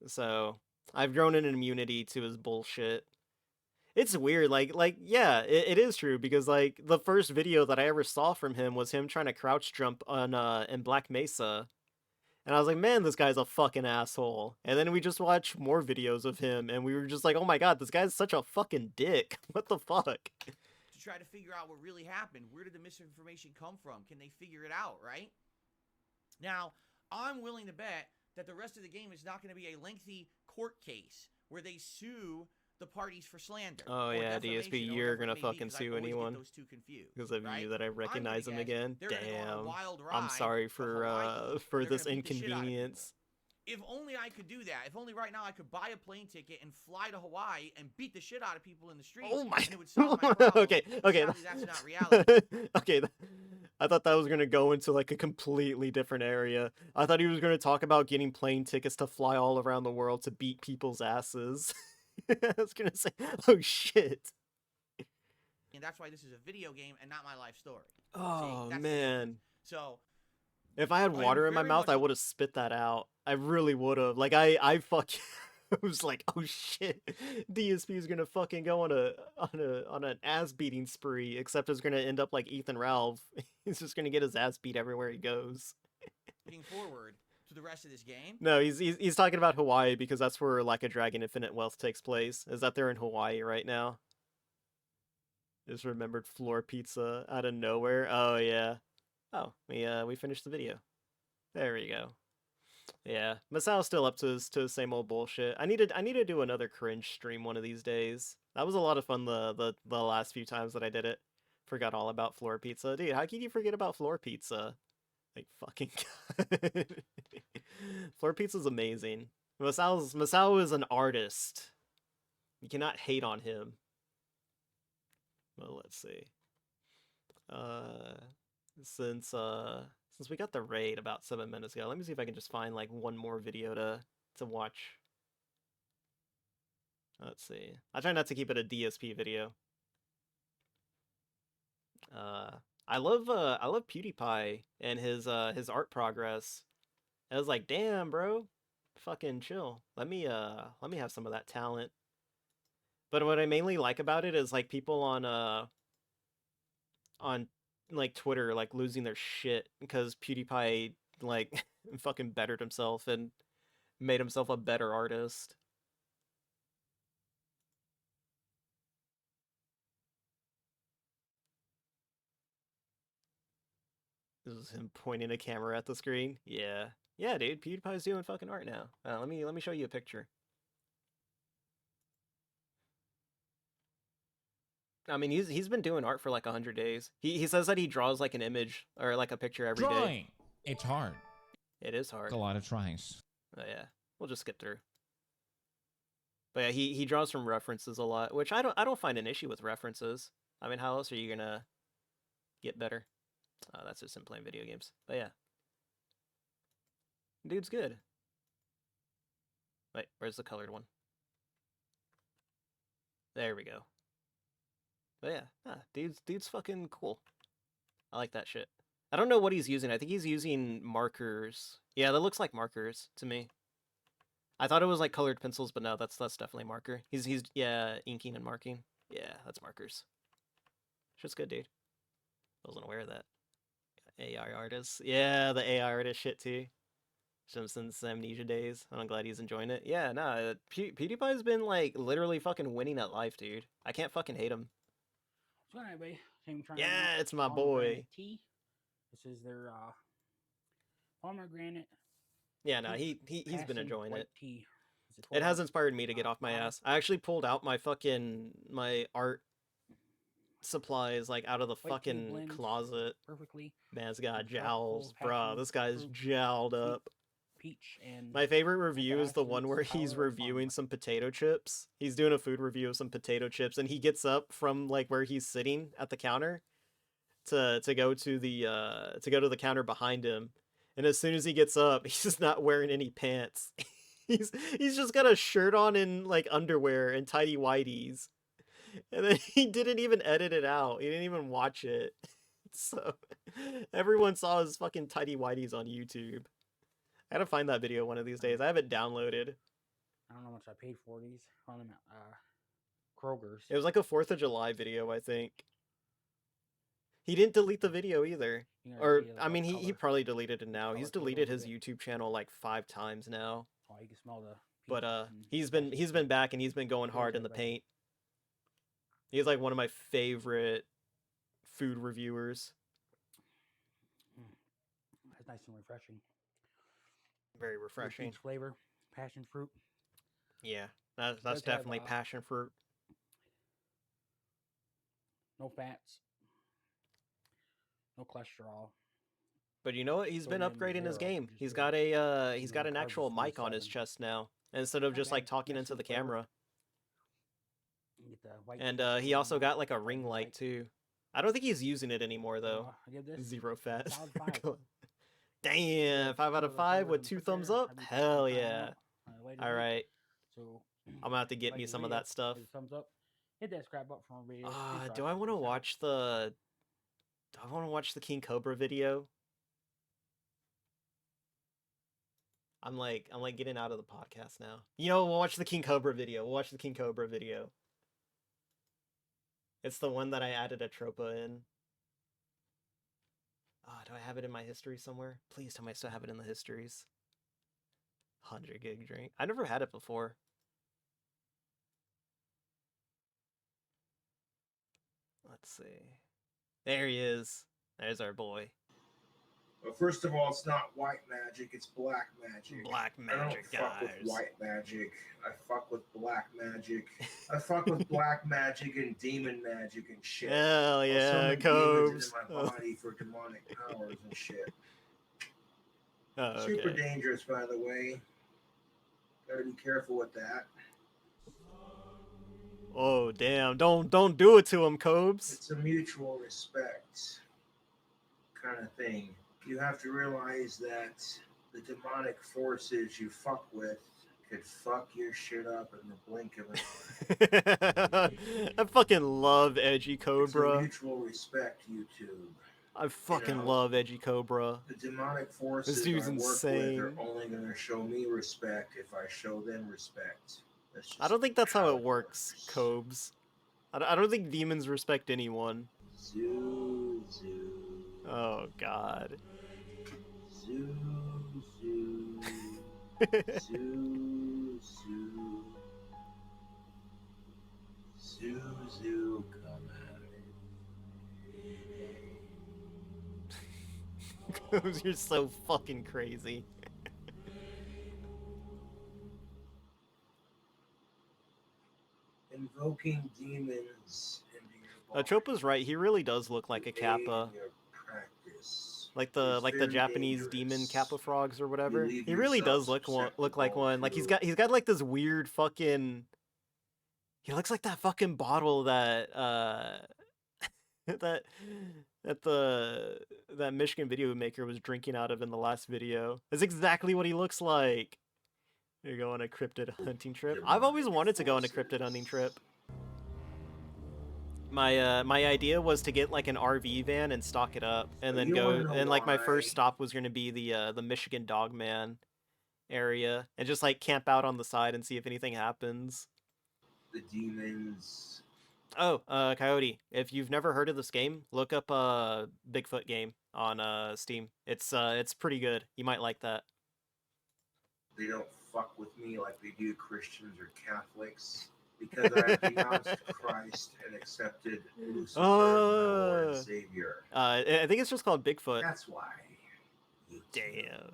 So I've grown an immunity to his bullshit. It's weird, like yeah, it is true, because, like, the first video that I ever saw from him was him trying to crouch jump on in Black Mesa. And I was like, man, this guy's a fucking asshole. And then we just watched more videos of him, and we were just like, oh my god, this guy's such a fucking dick. What the fuck? To try to figure out what really happened. Where did the misinformation come from? Can they figure it out, right? Now, I'm willing to bet that the rest of the game is not going to be a lengthy court case where they sue the parties for slander. Oh or yeah, defamation, DSP, or you're whatever gonna it may be, fucking 'cause I sue always get anyone those two confused, because of right? you that I recognize him guess again. they're gonna go on a Damn, wild I'm ride sorry to for Hawaii. for They're this gonna beat the shit out of people. inconvenience. If only I could do that. If only right now I could buy a plane ticket and fly to Hawaii and beat the shit out of people in the streets. Oh my! And it would solve my problem. Okay. Sadly, that's not reality. Okay, I thought that was gonna go into, like, a completely different area. I thought he was gonna talk about getting plane tickets to fly all around the world to beat people's asses. I was gonna say, oh shit. And that's why this is a video game and not my life story. Oh that's the man. So If I had I'm water in my very mouth, much- I would have spit that out. I really would have. Like, I fucking I was like, oh shit, DSP is gonna fucking go on an ass beating spree. Except it's gonna end up like Ethan Ralph. He's just gonna get his ass beat everywhere he goes. looking forward to the rest of this game. No, he's talking about Hawaii, because that's where Like a Dragon Infinite Wealth takes place. Is that they're in Hawaii right now? Just remembered floor pizza out of nowhere. Oh yeah. Oh, we finished the video. There we go. Yeah, Masao's still up to his same old bullshit. I need to do another cringe stream one of these days. That was a lot of fun the last few times that I did it. Forgot all about floor pizza. Dude, how can you forget about floor pizza? Like, fucking god. Floor pizza's amazing. Masao is an artist. You cannot hate on him. Well, let's see. Since we got the raid about 7 minutes ago, let me see if I can just find, like, one more video to watch. Let's see. I try not to keep it a DSP video. I love PewDiePie and his art progress. I was like, damn, bro, fucking chill. Let me have some of that talent. But what I mainly like about it is, like, people on like Twitter, like, losing their shit because PewDiePie, like, fucking bettered himself and made himself a better artist. This is him pointing a camera at the screen. Yeah, yeah, dude. PewDiePie's doing fucking art now. Let me show you a picture. I mean, he's been doing art for like 100 days. He says that he draws like an image or like a picture every day. Drawing. It's hard. It is hard. A lot of tries. Oh yeah, we'll just skip through. But yeah, he draws from references a lot, which I don't find an issue with references. I mean, how else are you gonna get better? That's just him playing video games. But yeah, dude's good. Wait, where's the colored one? There we go. But yeah, dude's fucking cool. I like that shit. I don't know what he's using. I think he's using markers. Yeah, that looks like markers to me. I thought it was like colored pencils, but no, that's definitely marker. He's yeah, inking and marking. Yeah, that's markers. Shit's good, dude. Wasn't aware of that. AI artist. Yeah, the AI artist shit too. Since Amnesia days. I'm glad he's enjoying it. Yeah, nah, PewDiePie's been like literally fucking winning at life, dude. I can't fucking hate him. What's going on, everybody? Same trying Yeah, out it's my pomegranate boy. Tea. This is their pomegranate. Yeah, no, he's been passion enjoying white it. Tea. It has inspired me to get off my ass. I actually pulled out my art supplies like out of the White tea fucking blends closet. perfectly. Man's got with jowls, tropical bruh. passion This guy's fruit, jowled up. peach, and My favorite review is the one antioxidants, where power he's of reviewing farmland. some potato chips. He's doing a food review of some potato chips, and he gets up from like where he's sitting at the counter to go to the counter behind him. And as soon as he gets up, he's just not wearing any pants. he's just got a shirt on and like underwear and tidy whities. And then he didn't even edit it out. He didn't even watch it. So everyone saw his fucking tidy whities on YouTube. I gotta find that video one of these days. I have it downloaded. I don't know how much I paid for these. Found them at Kroger's. It was like a 4th of July video, I think. He didn't delete the video either. Or, I mean, he probably deleted it now. He's deleted his YouTube channel like 5 times now. Oh, you can smell the. But he's been back and he's been going hard in the paint. He's like one of my favorite food reviewers. It's nice and refreshing. Very refreshing. Peach flavor, passion fruit. Yeah, that's Does definitely have, passion fruit. No fats. No cholesterol. But you know what? He's been Sodium upgrading his 0, game. which is He's good. got a he's got No an carbs actual is mic on his 27. chest now, instead of just Okay, like talking nice into and the flavor. camera. Get the white And tea he also on got like a white ring and light white. too. I don't think he's using it anymore though. I give this 0 fat. solid 5. Damn, 5 out of 5 with 2 thumbs up. Hell yeah! All right, So I'm gonna have to get like me the some of video, that stuff. give it a thumbs up. Hit that subscribe button for more videos. Do I want to watch the? Do I want to watch the King Cobra video? I'm like getting out of the podcast now. You know, we'll watch the King Cobra video. We'll watch the King Cobra video. It's the one that I added a tropa in. Do I have it in my history somewhere? Please tell me I still have it in the histories. 100 gig drink. I never had it before. Let's see. There he is. There's our boy. Well, first of all, it's not white magic, it's black magic. Black I magic, don't fuck guys. with white magic. I fuck with black magic. I fuck with black magic and demon magic and shit. Hell I'll yeah, summon Cobes. demons into my body for demonic powers and shit. Oh, Super okay. dangerous, by the way. Gotta be careful with that. Oh damn! Don't do it to him, Cobes. It's a mutual respect kind of thing. You have to realize that the demonic forces you fuck with could fuck your shit up in the blink of an eye. I fucking love Edgy It's a Cobra. mutual respect, YouTube. I fucking know, love Edgy Cobra. The demonic forces This dude's I work insane. with are only going to show me respect if I show them respect. That's just I don't think that's how it works, Cobes. I don't think demons respect anyone. Zoo, zoo. Oh god. Zoo, zoo. Zoo, zoo. Zoo, zoo, come at it. Cobes, you're so fucking crazy. Invoking demons into your body. Tropa's right. He really does look like a Kappa. In your practice. Like It's the very Japanese demon dangerous. Kappa frogs or whatever. You leave He really does yourself look like susceptible one. Like he's got like this weird fucking He looks like that fucking bottle that that that Michigan video maker was drinking out of in the last video. That's exactly what he looks like. You're going on a cryptid hunting trip. I've always wanted to go on a cryptid hunting trip. My idea was to get like an RV van and stock it up, and then go. And like my first stop was going to be the Michigan Dogman area, and just like camp out on the side and see if anything happens. The demons. Oh, Coyote, if you've never heard of this game, look up Bigfoot game on Steam. It's pretty good. You might like that. They don't fuck with me like they do Christians or Catholics because I denounced Christ and accepted Lucifer as my Lord and Savior. I think it's just called Bigfoot. That's why. Damn.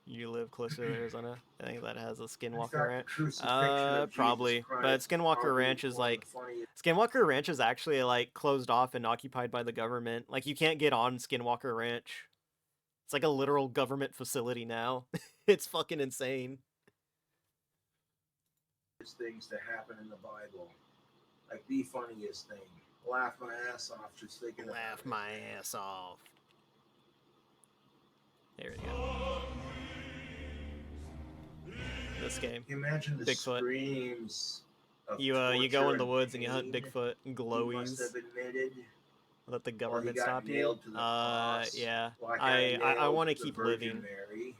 You live closer to Arizona? I think that has a Skinwalker fact, Ranch. crucifixion of Probably. Jesus Christ But Skinwalker probably Ranch is one of like... the funniest- Skinwalker Ranch is actually like closed off and occupied by the government. Like you can't get on Skinwalker Ranch. It's like a literal government facility now. It's fucking insane. Things to happen in the Bible. Like the funniest thing. Laugh my ass off just thinking about Laugh it. my ass off. There we go. This game. Imagine the Bigfoot. screams of You go in torture the woods and you hunt pain Bigfoot and he glowies. must have admitted Let the while he government got stop you. nailed to the cross, Yeah. like I nailed want to the keep Virgin living.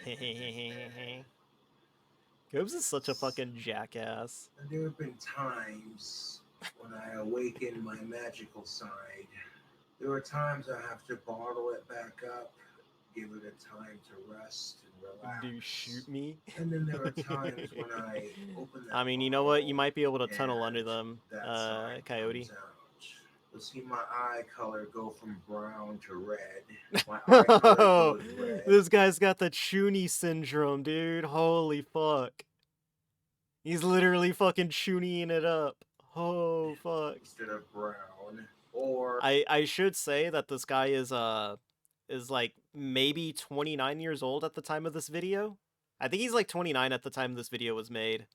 Mary. Goobs is such a fucking jackass. And there have been times when I awaken my magical side. There are times I have to bottle it back up, give it a time to rest and relax. Do you shoot me? And then there are times when I open that I mean, you know what? You bottle might be able to tunnel and under them, that side Coyote. comes out. You'll see my eye color go from brown to red. My eye color goes red. This guy's got the Chuny syndrome, dude. Holy fuck. He's literally fucking Chunying it up. Oh fuck. Instead of brown. Or I should say that this guy is like maybe 29 years old at the time of this video. I think he's like 29 at the time this video was made.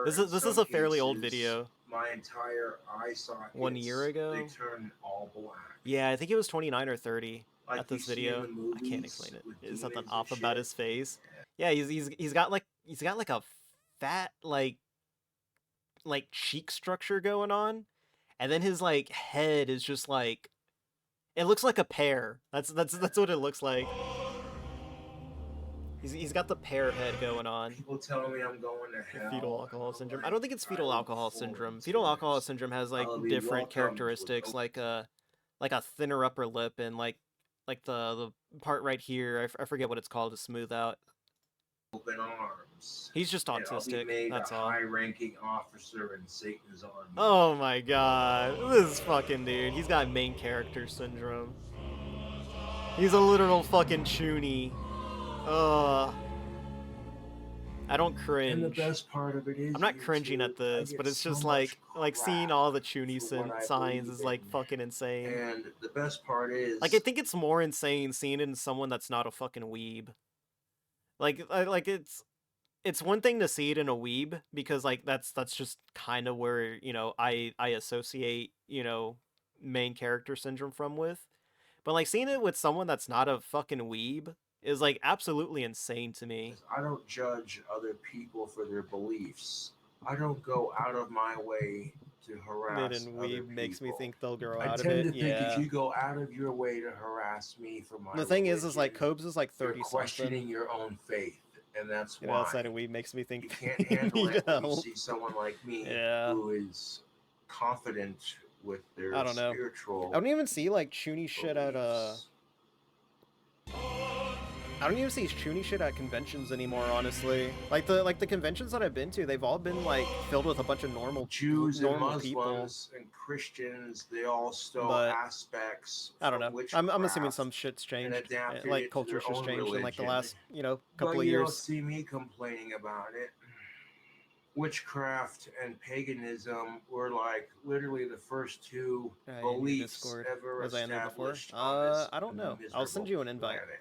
This is in a some fairly old cases, video. My entire eye sockets, 1 year ago? they turn all black. Yeah, I think it was 29 or 30 Like at this you see in video. the I can't movies explain it. with There's something demons off and about shit. his face. Yeah, he's got like a fat like cheek structure going on, and then his like head is just like it looks like a pear. That's what it looks like. He's got the pear head going on. People tell me I'm going to hell. Fetal alcohol and syndrome. I'm I don't think it's fetal like, alcohol full syndrome. of Fetal tears. alcohol syndrome has like I'll be different welcomed characteristics, with like a thinner upper lip and like the part right here. I forget what it's called to smooth out. open arms. He's just And I'll be autistic. made That's a all. high-ranking officer in Satan's army. Oh my god, this fucking dude. He's got main character syndrome. He's a literal fucking Chuny. Ugh. I don't cringe. And the best part of it is I'm not YouTube, cringing at I this, get but it's so just much like seeing crap all the Chuny for what I signs believe is like in. fucking insane. And the best part is, Like I think it's more insane seeing it in someone that's not a fucking weeb. Like it's one thing to see it in a weeb because like that's just kind of where, you know, I associate, you know, main character syndrome from with. But like seeing it with someone that's not a fucking weeb is like absolutely insane to me. I don't judge other people for their beliefs. I don't go out of my way to harass Mid and other weeb makes me people. think they'll grow I out of tend it. to think Yeah. if you go out of your way to harass me for my The thing is like religion, Cobes is like you're 30 questioning something. your own faith, and that's You know, why outside of weeb makes me you think can't handle need it when you help. see someone like me Yeah. who is confident with their I don't know. spiritual I don't even see like Chuny shit at beliefs. I don't even see Chuny shit at conventions anymore, honestly. Like the conventions that I've been to, they've all been like filled with a bunch of Jews and normal Muslims people. and Christians, they all stole But aspects I don't from know. I'm assuming witchcraft some shit's and changed. adapted Like it to culture's their just own changed in like the religion. last, you know, couple But of you don't years. see me complaining about it. Witchcraft and paganism were like literally the first two In your beliefs Discord. ever Was I in there before? established on this I don't know. I'll send you an invite. planet.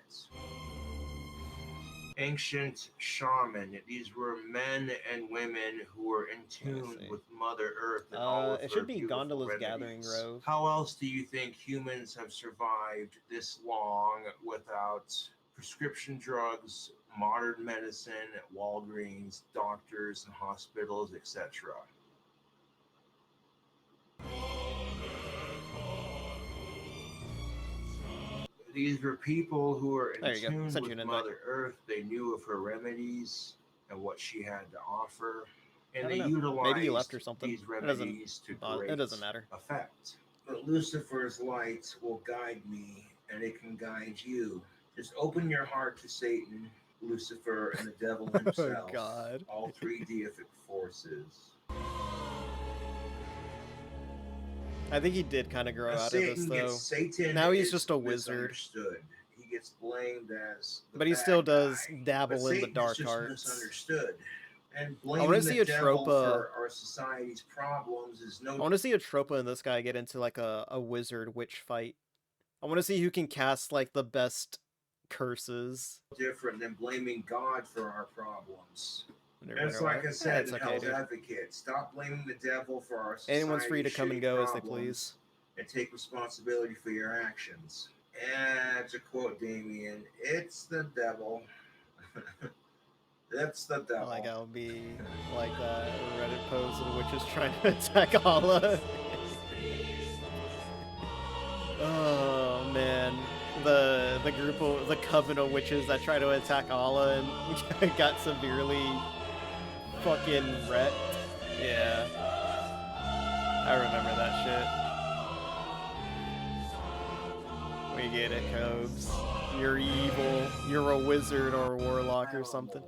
Ancient shaman. These were men and women who were in tune with Mother Earth and all of It her should be beautiful Gondola's remedies. Gathering Grove. How else do you think humans have survived this long without prescription drugs, modern medicine, Walgreens, doctors and hospitals, etc.? These were people who were in tune with Mother Earth. They knew of her remedies and what she had to offer, and they utilized Maybe you left or something. these remedies to great it doesn't matter. effect. But Lucifer's light will guide me, and it can guide you. Just open your heart to Satan, Lucifer, and the devil himself. Oh, God. All three deific forces. I think he did kind of grow out of this, though. Satan now he's just a wizard. He gets blamed as the but he bad still guy. does dabble But in the Satan dark is just arts. Misunderstood. And I want blaming to see the a devil Tropa. for our society's problems is no. I want to see a Tropa and this guy get into like a wizard witch fight. I want to see who can cast like the best curses. Different than blaming God for our problems. That's like I said in Hell's Advocate. Stop blaming the devil for our society's Anyone's free to come and go as they please. And take responsibility for your actions. And to quote Damien, it's the devil. It's the devil. Like I'll be like that Reddit post of the witches trying to attack Allah. Oh man, the group of the coven of witches that try to attack Allah and got severely fucking wrecked. Yeah, I remember that shit. We get it, Cobes. You're evil. You're a wizard or a warlock or something.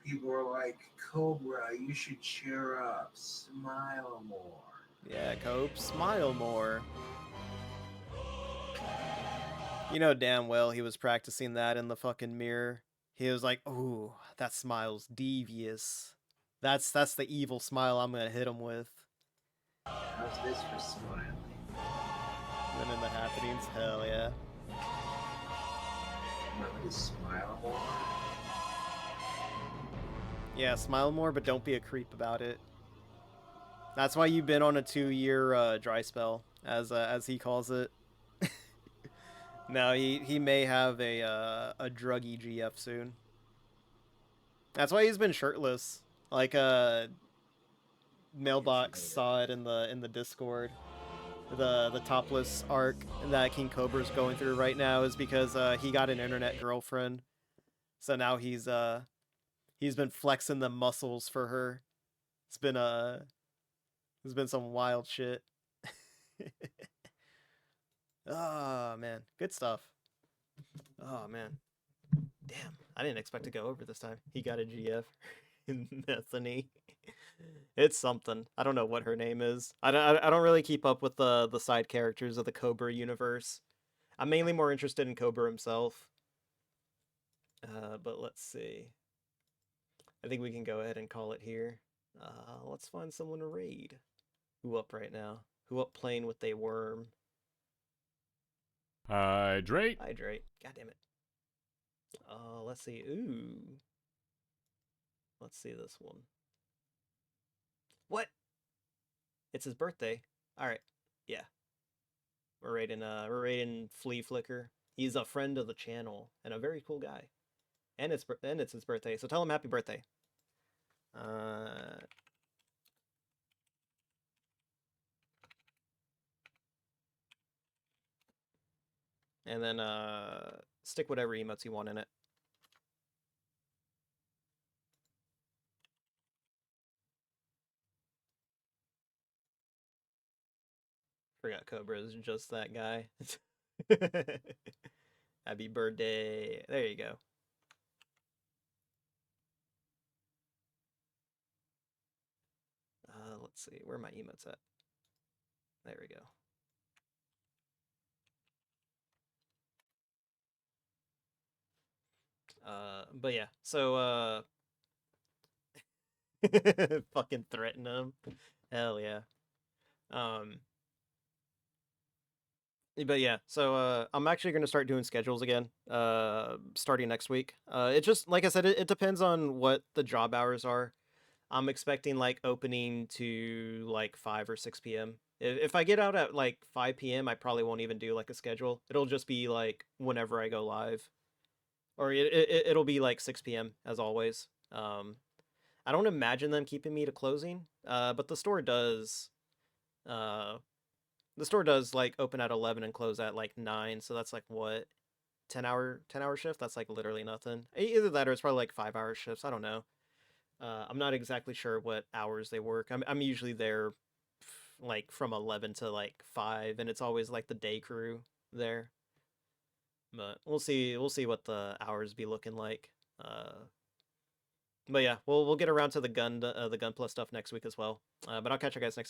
People are like, Cobra, you should cheer up. Smile more. Yeah, Cope, smile more. You know damn well he was practicing that in the fucking mirror. He was like, ooh, that smile's devious. That's the evil smile I'm gonna hit him with. How's this for smiling? And then in the happenings, hell yeah. Remember to smile more? Yeah, smile more, but don't be a creep about it. That's why you've been on a 2-year dry spell, as he calls it. No, he may have a druggy GF soon. That's why he's been shirtless. Like Mailbox saw it in the Discord. The topless arc that King Cobra's going through right now is because he got an internet girlfriend. So now he's been flexing the muscles for her. It's been some wild shit. Oh man, good stuff. Oh man, damn, I didn't expect to go over this time. He got a GF in Bethany. It's something. I don't know what her name is. I don't really keep up with the side characters of the Cobra universe. I'm mainly more interested in Cobra himself. But let's see. I think we can go ahead and call it here. Let's find someone to raid. Who up right now? Who up playing with a worm? Hydrate. Hydrate. God damn it. Let's see. Ooh. Let's see this one. What? It's his birthday. All right. Yeah. We're raiding Flea Flicker. He's a friend of the channel and a very cool guy. And it's his birthday. So tell him happy birthday. And then stick whatever emotes you want in it. Forgot Cobra is just that guy. Happy birthday. There you go. Let's see. Where are my emotes at? There we go. But yeah, so fucking threaten him. Hell yeah. But yeah, so I'm actually gonna start doing schedules again, starting next week. It just like I said, it depends on what the job hours are. I'm expecting like opening to like 5 or 6 p.m. If I get out at like 5 p.m., I probably won't even do like a schedule. It'll just be like whenever I go live, or it'll be like 6 p.m. as always. I don't imagine them keeping me to closing, but the store does. The store does like open at 11 and close at like 9, so that's like what 10-hour shift. That's like literally nothing. Either that or it's probably like 5-hour shifts. I don't know. I'm not exactly sure what hours they work. I'm usually there like from 11 to like 5, and it's always like the day crew there. But we'll see what the hours be looking like. But yeah, we'll get around to the gun plus stuff next week as well. But I'll catch you guys next time.